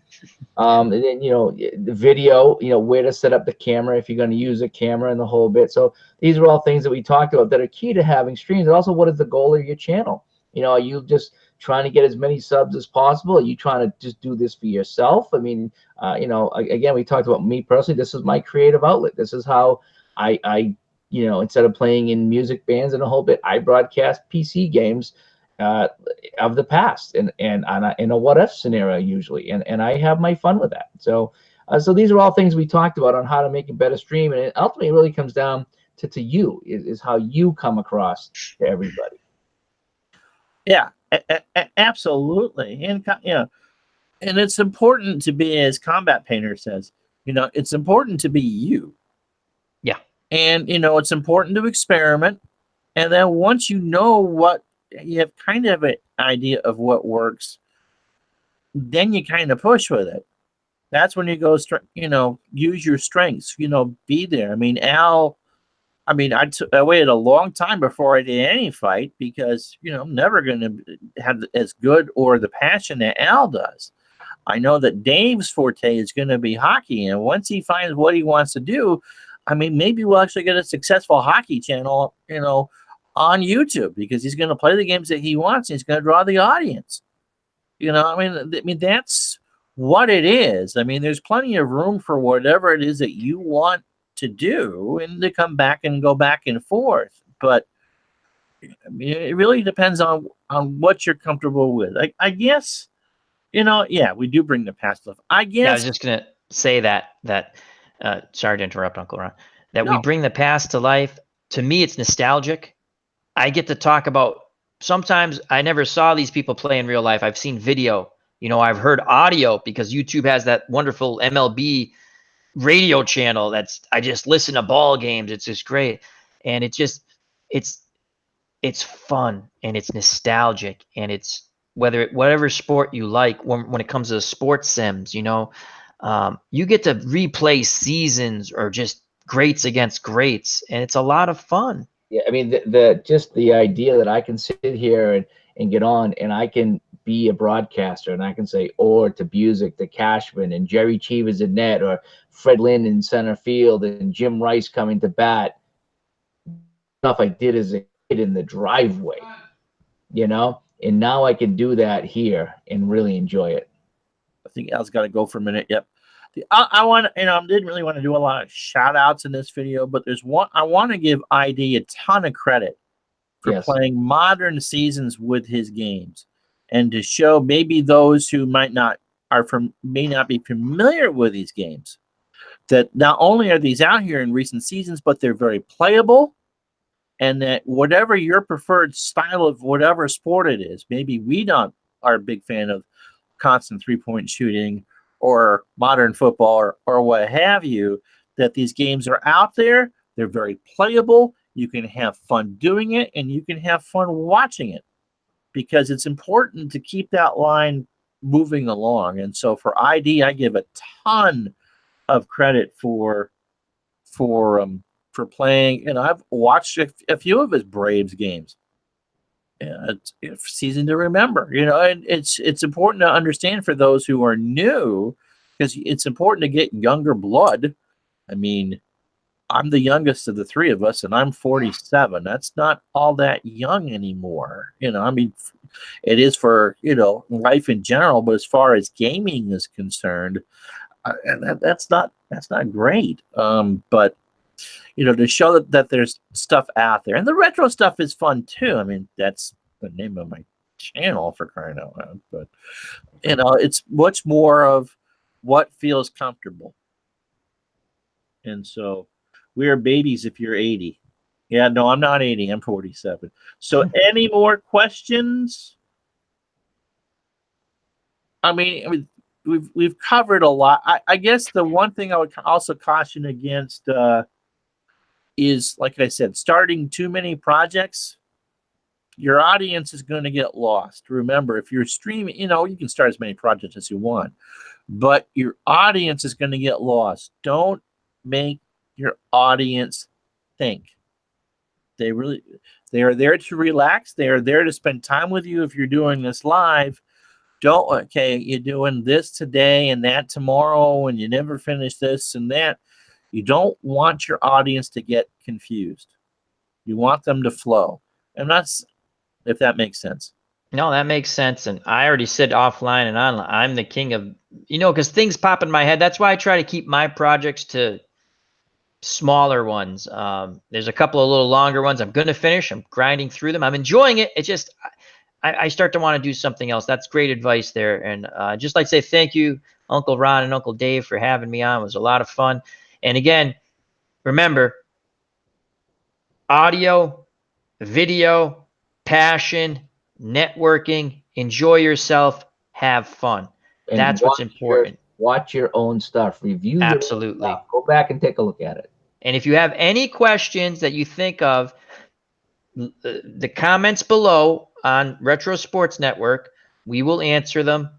And then the video, where to set up the camera if you're going to use a camera and the whole bit. So these are all things that we talked about that are key to having streams. And also, what is the goal of your channel? Are you just trying to get as many subs as possible? Are you trying to just do this for yourself? I mean, again, we talked about me personally. This is my creative outlet. This is how I instead of playing in music bands and a whole bit, I broadcast PC games of the past and in a what if scenario usually, and I have my fun with that. So these are all things we talked about on how to make a better stream, and it ultimately really comes down to you is how you come across to everybody. Yeah, absolutely, and and it's important to be, as Combat Painter says, it's important to be you. Yeah, and it's important to experiment, and then once you know what you have kind of an idea of what works, then you kind of push with it. That's when you go, use your strengths, be there. I mean, I waited a long time before I did any fight because, I'm never going to have as good or the passion that Al does. I know that Dave's forte is going to be hockey. And once he finds what he wants to do, I mean, maybe we'll actually get a successful hockey channel, on YouTube, because he's going to play the games that he wants. And he's going to draw the audience. I mean, that's what it is. I mean, there's plenty of room for whatever it is that you want to do and to come back and go back and forth. But I mean, it really depends on what you're comfortable with. I guess, yeah, we do bring the past stuff. I guess. Yeah, I was just gonna say that sorry to interrupt, Uncle Ron. That No. we bring the past to life. To me, it's nostalgic. I get to talk about. Sometimes I never saw these people play in real life. I've seen video. I've heard audio because YouTube has that wonderful MLB radio channel. I just listen to ball games. It's just great, and it's fun and it's nostalgic, and it's whatever sport you like. When it comes to sports sims, you get to replay seasons or just greats against greats, and it's a lot of fun. Yeah, I mean, just the idea that I can sit here and get on and I can be a broadcaster and I can say, or to Busick, to Cashman, and Jerry Cheevers in net, or Fred Lynn in center field, and Jim Rice coming to bat. Stuff I did as a kid in the driveway, and now I can do that here and really enjoy it. I think Al's got to go for a minute. Yep. I want to, I didn't really want to do a lot of shout outs in this video, but there's one. I want to give ID a ton of credit for playing modern seasons with his games, and to show maybe those who may not be familiar with these games, that not only are these out here in recent seasons, but they're very playable, and that whatever your preferred style of whatever sport it is, maybe we are a big fan of constant 3-point shooting or modern football or what have you, that these games are out there. They're very playable. You can have fun doing it, and you can have fun watching it, because it's important to keep that line moving along. And so for ID, I give a ton of credit for playing, and I've watched a few of his Braves games. It's a season to remember, and it's important to understand for those who are new, because it's important to get younger blood. I mean, I'm the youngest of the three of us, and I'm 47. That's not all that young anymore. I mean, it is for, life in general, but as far as gaming is concerned, that's not great. But to show that there's stuff out there, and the retro stuff is fun too. I mean, that's the name of my channel, for crying out loud. But it's much more of what feels comfortable. And so we are babies if you're 80. Yeah, no, I'm not 80. I'm 47. So any more questions? I mean, we've covered a lot. I guess the one thing I would also caution against is, like I said, starting too many projects. Your audience is going to get lost. Remember, if you're streaming, you can start as many projects as you want, but your audience is going to get lost. Don't make your audience think They are there to relax. They are there to spend time with you. If you're doing this live, you're doing this today and that tomorrow, and you never finish this and that. You don't want your audience to get confused. You want them to flow. And that's, if that makes sense. No, that makes sense. And I already said offline and online, I'm the king of, because things pop in my head. That's why I try to keep my projects to smaller ones. There's a couple of little longer ones I'm going to finish. I'm grinding through them. I'm enjoying it. It's just, I start to want to do something else. That's great advice there. And just like to say thank you, Uncle Ron and Uncle Dave, for having me on. It was a lot of fun. And again, remember, audio, video, passion, networking, enjoy yourself, have fun. And that's what's important. Watch your own stuff. Review Absolutely. Your own stuff. Go back and take a look at it. And if you have any questions that you think of, the comments below on Retro Sports Network, we will answer them.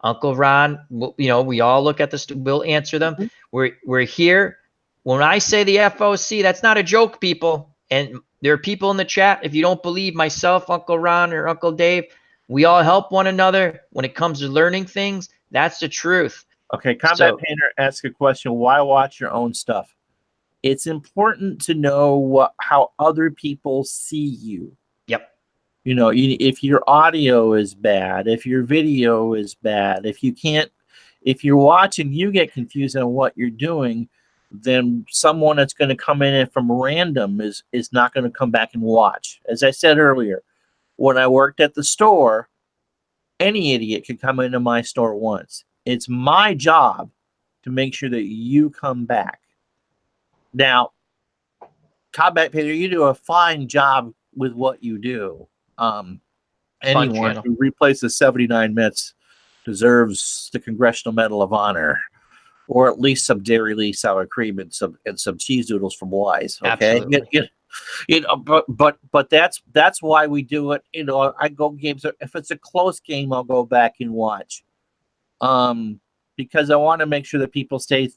Uncle Ron, we all look at this. We'll answer them. Mm-hmm. We're here. When I say the FOC, that's not a joke, people. And there are people in the chat. If you don't believe myself, Uncle Ron, or Uncle Dave, we all help one another when it comes to learning things. That's the truth. Okay, Combat Painter asks a question. Why watch your own stuff? It's important to know how other people see you. Yep. If your audio is bad, if your video is bad, if you're watching, you get confused on what you're doing, then someone that's going to come in from random is not going to come back and watch. As I said earlier, when I worked at the store, any idiot could come into my store once. It's my job to make sure that you come back. Now, Combat Painter, you do a fine job with what you do. Anyone who replaces 79 Mets deserves the Congressional Medal of Honor, or at least some dairy sour cream and some cheese doodles from Wise. Okay, but that's why we do it. I go games. If it's a close game, I'll go back and watch, because I want to make sure that people stay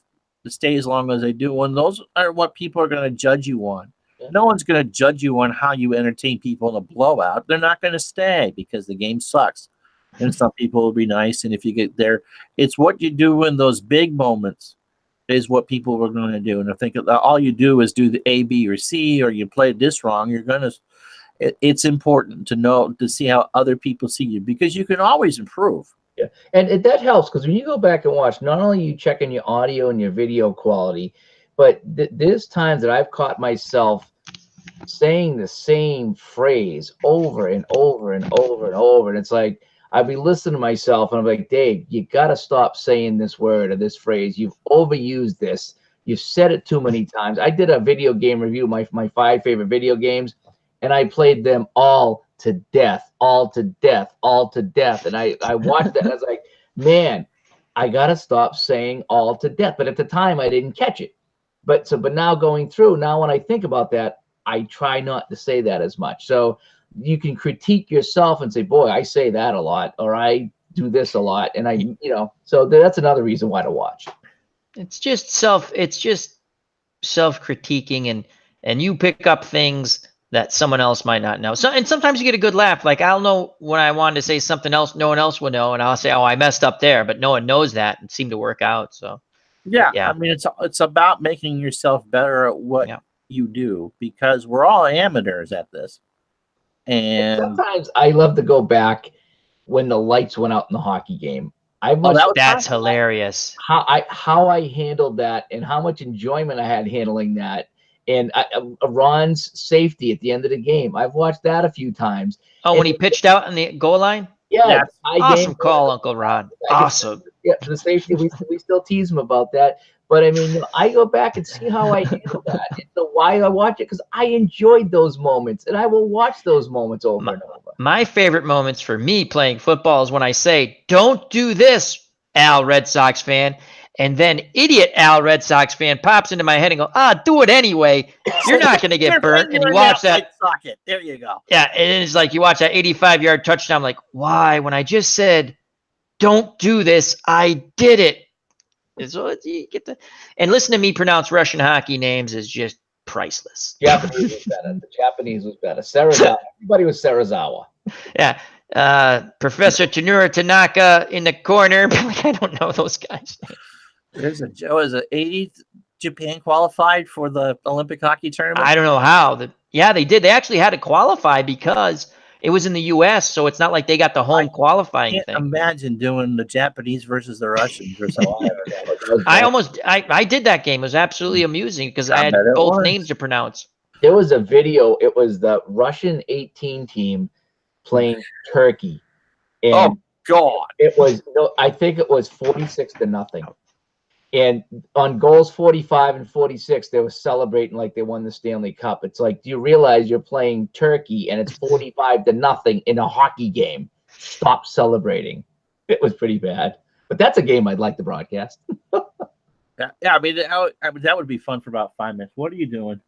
as long as they do. And those are what people are going to judge you on. Yeah. No one's going to judge you on how you entertain people in a blowout. They're not going to stay because the game sucks. And some people will be nice. And if you get there, it's what you do in those big moments is what people are going to do. And I think all you do is do the A, B, or C, or you play this wrong, it's important to see how other people see you, because you can always improve. Yeah, and that helps, because when you go back and watch, not only are you checking your audio and your video quality, but there's times that I've caught myself saying the same phrase over and over and over and over. And it's like, I'd be listening to myself and I'm like, Dave, you got to stop saying this word or this phrase. You've overused this. You've said it too many times. I did a video game review, my 5 favorite video games, and I played them all to death. And I watched that and I was like, man, I got to stop saying all to death. But at the time I didn't catch it. But now going through, now when I think about that, I try not to say that as much. So you can critique yourself and say, boy, I say that a lot, or I do this a lot. And so that's another reason why to watch. It's just self-critiquing, and you pick up things that someone else might not know. And sometimes you get a good laugh. Like, I'll know when I wanted to say something else no one else will know, and I'll say, oh, I messed up there, but no one knows that. It seemed to work out. So yeah. I mean, it's about making yourself better at what you do, because we're all amateurs at this. And sometimes I love to go back when the lights went out in the hockey game. That's hilarious. How I handled that, and how much enjoyment I had handling that. And Ron's safety at the end of the game, I've watched that a few times. Oh, when he pitched out on the goal line? Yeah. Awesome call, Uncle Ron. Awesome. Yeah, the safety, we still tease him about that. But I mean, I go back and see how I handle that. And so why I watch it, because I enjoyed those moments, and I will watch those moments over and over. My favorite moments for me playing football is when I say, don't do this, Al Red Sox fan. And then idiot Al Red Sox fan pops into my head and go, do it anyway. You're not going to get burnt. And you watch that. Socket. There you go. Yeah, and it's like you watch that 85-yard touchdown. I'm like, why? When I just said, don't do this, I did it. And so you get and listen to me pronounce Russian hockey names is just priceless. Japanese was better. The Japanese was better. Sarazawa. Everybody was Sarazawa. Yeah. Professor Tanura Tanaka in the corner. Like, I don't know those guys. There's a Joe. Is it 80th Japan qualified for the Olympic hockey tournament? I don't know how. Yeah, they did. They actually had to qualify because it was in the U.S., so it's not like they got the home qualifying Can't thing. imagine doing the Japanese versus the Russians or something. I did that game. It was absolutely amusing because I had bet it both was. names to pronounce. There was a video. It was the Russian 18 team playing Turkey, and Oh God! it was. I think it was 46-0. And on goals 45 and 46, they were celebrating like they won the Stanley Cup. It's like, do you realize you're playing Turkey and it's 45-0 in a hockey game? Stop celebrating. It was pretty bad. But that's a game I'd like to broadcast. Yeah. I mean, that would be fun for about 5 minutes. What are you doing?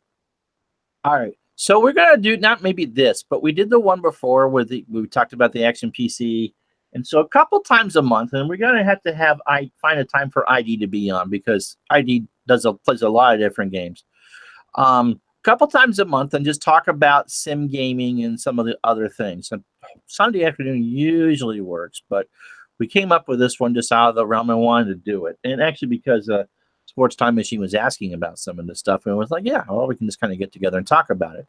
All right. So we're gonna do not maybe this, but we did the one before where we talked about the Action PC. And so a couple times a month, and we're going to have I find a time for ID to be on because ID plays a lot of different games. Couple times a month and just talk about sim gaming and some of the other things. And Sunday afternoon usually works, but we came up with this one just out of the realm and wanted to do it. And actually because Sports Time Machine was asking about some of this stuff, and it was like, yeah, well, we can just kind of get together and talk about it.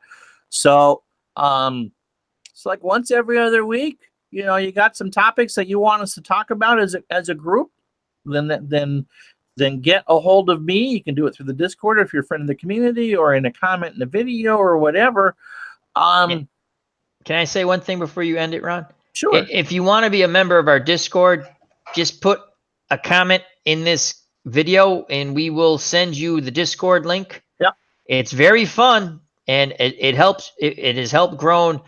So it's like once every other week. You know, you got some topics that you want us to talk about as a group, then get a hold of me. You can do it through the Discord if you're a friend of the community or in a comment in the video or whatever. Can I say one thing before you end it, Ron? Sure. If you want to be a member of our Discord, just put a comment in this video and we will send you the Discord link. Yeah. It's very fun and it helps. It has helped grown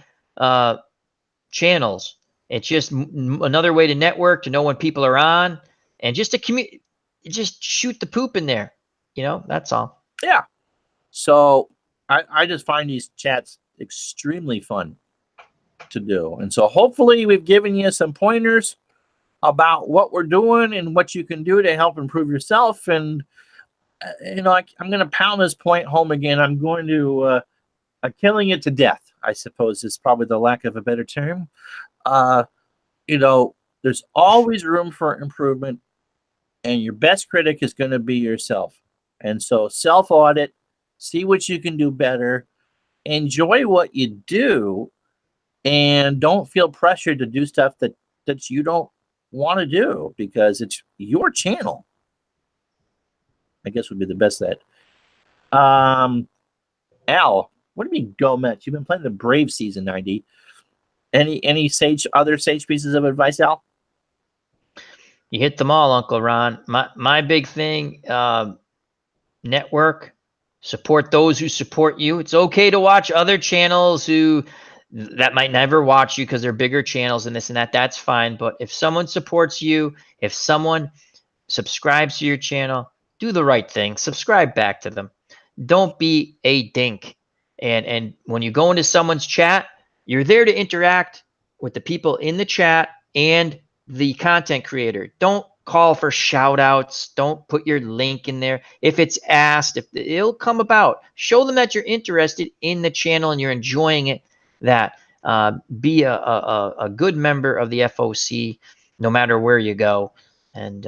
channels. It's just another way to network, to know when people are on, and just to just shoot the poop in there. You know, that's all. Yeah. So I just find these chats extremely fun to do. And so hopefully we've given you some pointers about what we're doing and what you can do to help improve yourself. And, you know, I'm going to pound this point home again. I'm going to killing it to death, I suppose is probably the lack of a better term. You know, there's always room for improvement, and your best critic is going to be yourself. And so self-audit, see what you can do better, enjoy what you do, and don't feel pressured to do stuff that you don't want to do because it's your channel. I guess would be the best that. Al, what do you mean go Mets? You've been playing the Brave season 90. Any other sage pieces of advice, Al? You hit them all, Uncle Ron. My big thing, network, support those who support you. It's okay to watch other channels that might never watch you because they're bigger channels and this and that. That's fine. But if someone supports you, if someone subscribes to your channel, do the right thing. Subscribe back to them. Don't be a dink. And when you go into someone's chat, you're there to interact with the people in the chat and the content creator. Don't call for shout outs. Don't put your link in there. If it's asked, it'll come about. Show them that you're interested in the channel and you're enjoying it. Be a good member of the FOC no matter where you go. And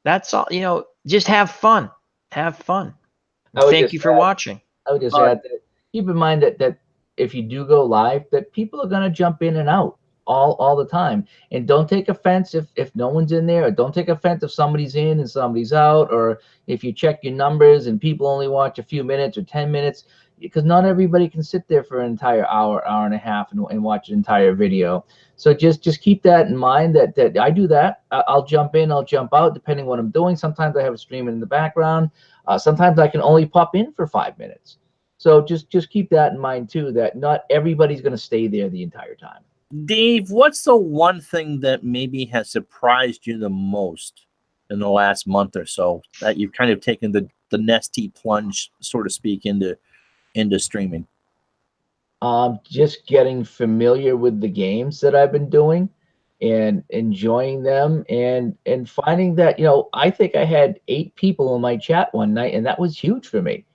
that's all. You know, just have fun. Have fun. Thank you for watching. I would just add that keep in mind that if you do go live, that people are going to jump in and out all the time. And don't take offense if no one's in there, or don't take offense if somebody's in and somebody's out, or if you check your numbers and people only watch a few minutes or 10 minutes, because not everybody can sit there for an entire hour and a half and watch an entire video. So just keep that in mind that I do that. I'll jump in, I'll jump out, depending what I'm doing. Sometimes I have a stream in the background. Sometimes I can only pop in for 5 minutes. So just keep that in mind too, that not everybody's going to stay there the entire time. Dave, what's the one thing that maybe has surprised you the most in the last month or so that you've kind of taken the nesty plunge, so to speak, into streaming? Just getting familiar with the games that I've been doing and enjoying them and finding that, you know, I think I had 8 people in my chat one night, and that was huge for me.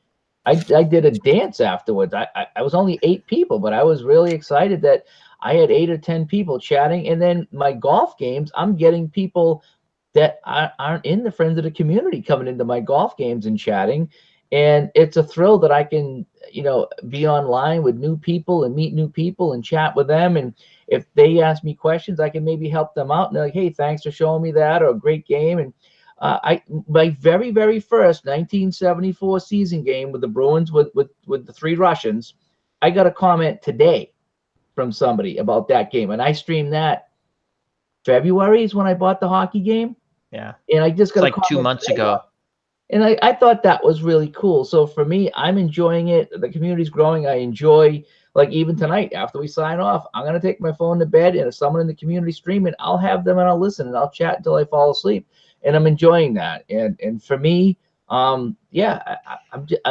I did a dance afterwards. I was only 8 people, but I was really excited that I had 8 or 10 people chatting. And then my golf games, I'm getting people that aren't in the Friends of the Community coming into my golf games and chatting. And it's a thrill that I can, be online with new people and meet new people and chat with them. And if they ask me questions, I can maybe help them out. And they're like, hey, thanks for showing me that, or a great game. And my very, very first 1974 season game with the Bruins with the 3 Russians, I got a comment today from somebody about that game. And I streamed that. February is when I bought the hockey game. Yeah. And I just got like 2 months ago. And I thought that was really cool. So for me, I'm enjoying it. The community's growing. I enjoy, like even tonight, after we sign off, I'm going to take my phone to bed. And if someone in the community streaming, I'll have them and I'll listen and I'll chat until I fall asleep. And I'm enjoying that. And for me, yeah,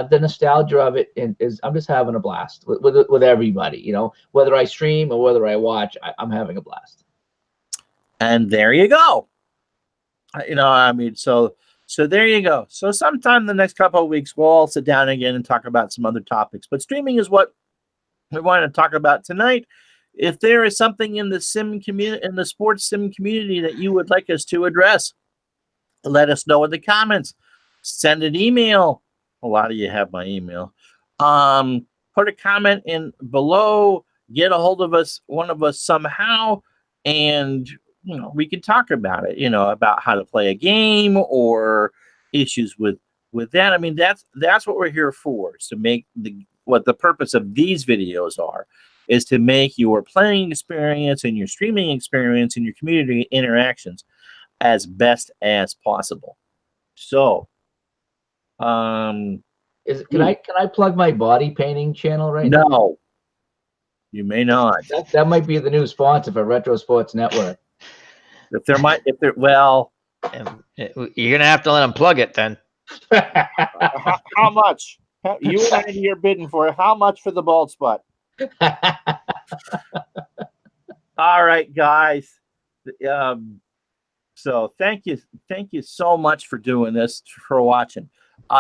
the nostalgia of it is I'm just having a blast with everybody, whether I stream or whether I watch, I'm having a blast. And there you go. So there you go. So sometime in the next couple of weeks, we'll all sit down again and talk about some other topics. But streaming is what we want to talk about tonight. If there is something in the sim community, in the sports sim community, that you would like us to address, let us know in the comments. Send an email. A lot of you have my email. Put a comment in below. Get a hold of us, one of us somehow, and we can talk about it. About how to play a game or issues with that. I mean, that's what we're here for. Is to make what the purpose of these videos is to make your playing experience and your streaming experience and your community interactions as best as possible. So, can I plug my body painting channel right now? No, you may not. That might be the new sponsor for Retro Sports Network. You're gonna have to let them plug it then. How much? You and I are bidding for it. How much for the bald spot? All right, guys. So thank you so much for doing this, for watching.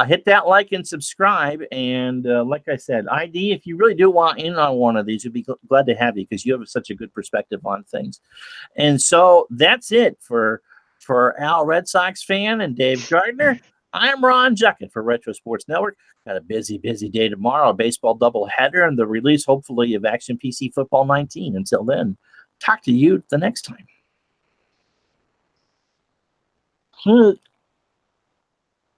Hit that like and subscribe, and like I said, ID, if you really do want in on one of these, we'd be glad to have you, because you have such a good perspective on things. And so that's it for Al Red Sox fan and Dave Gardner. I'm Ron Juckett for Retro Sports Network. Got a busy day tomorrow, a baseball doubleheader, and the release, hopefully, of Action PC Football 19. Until then, talk to you the next time.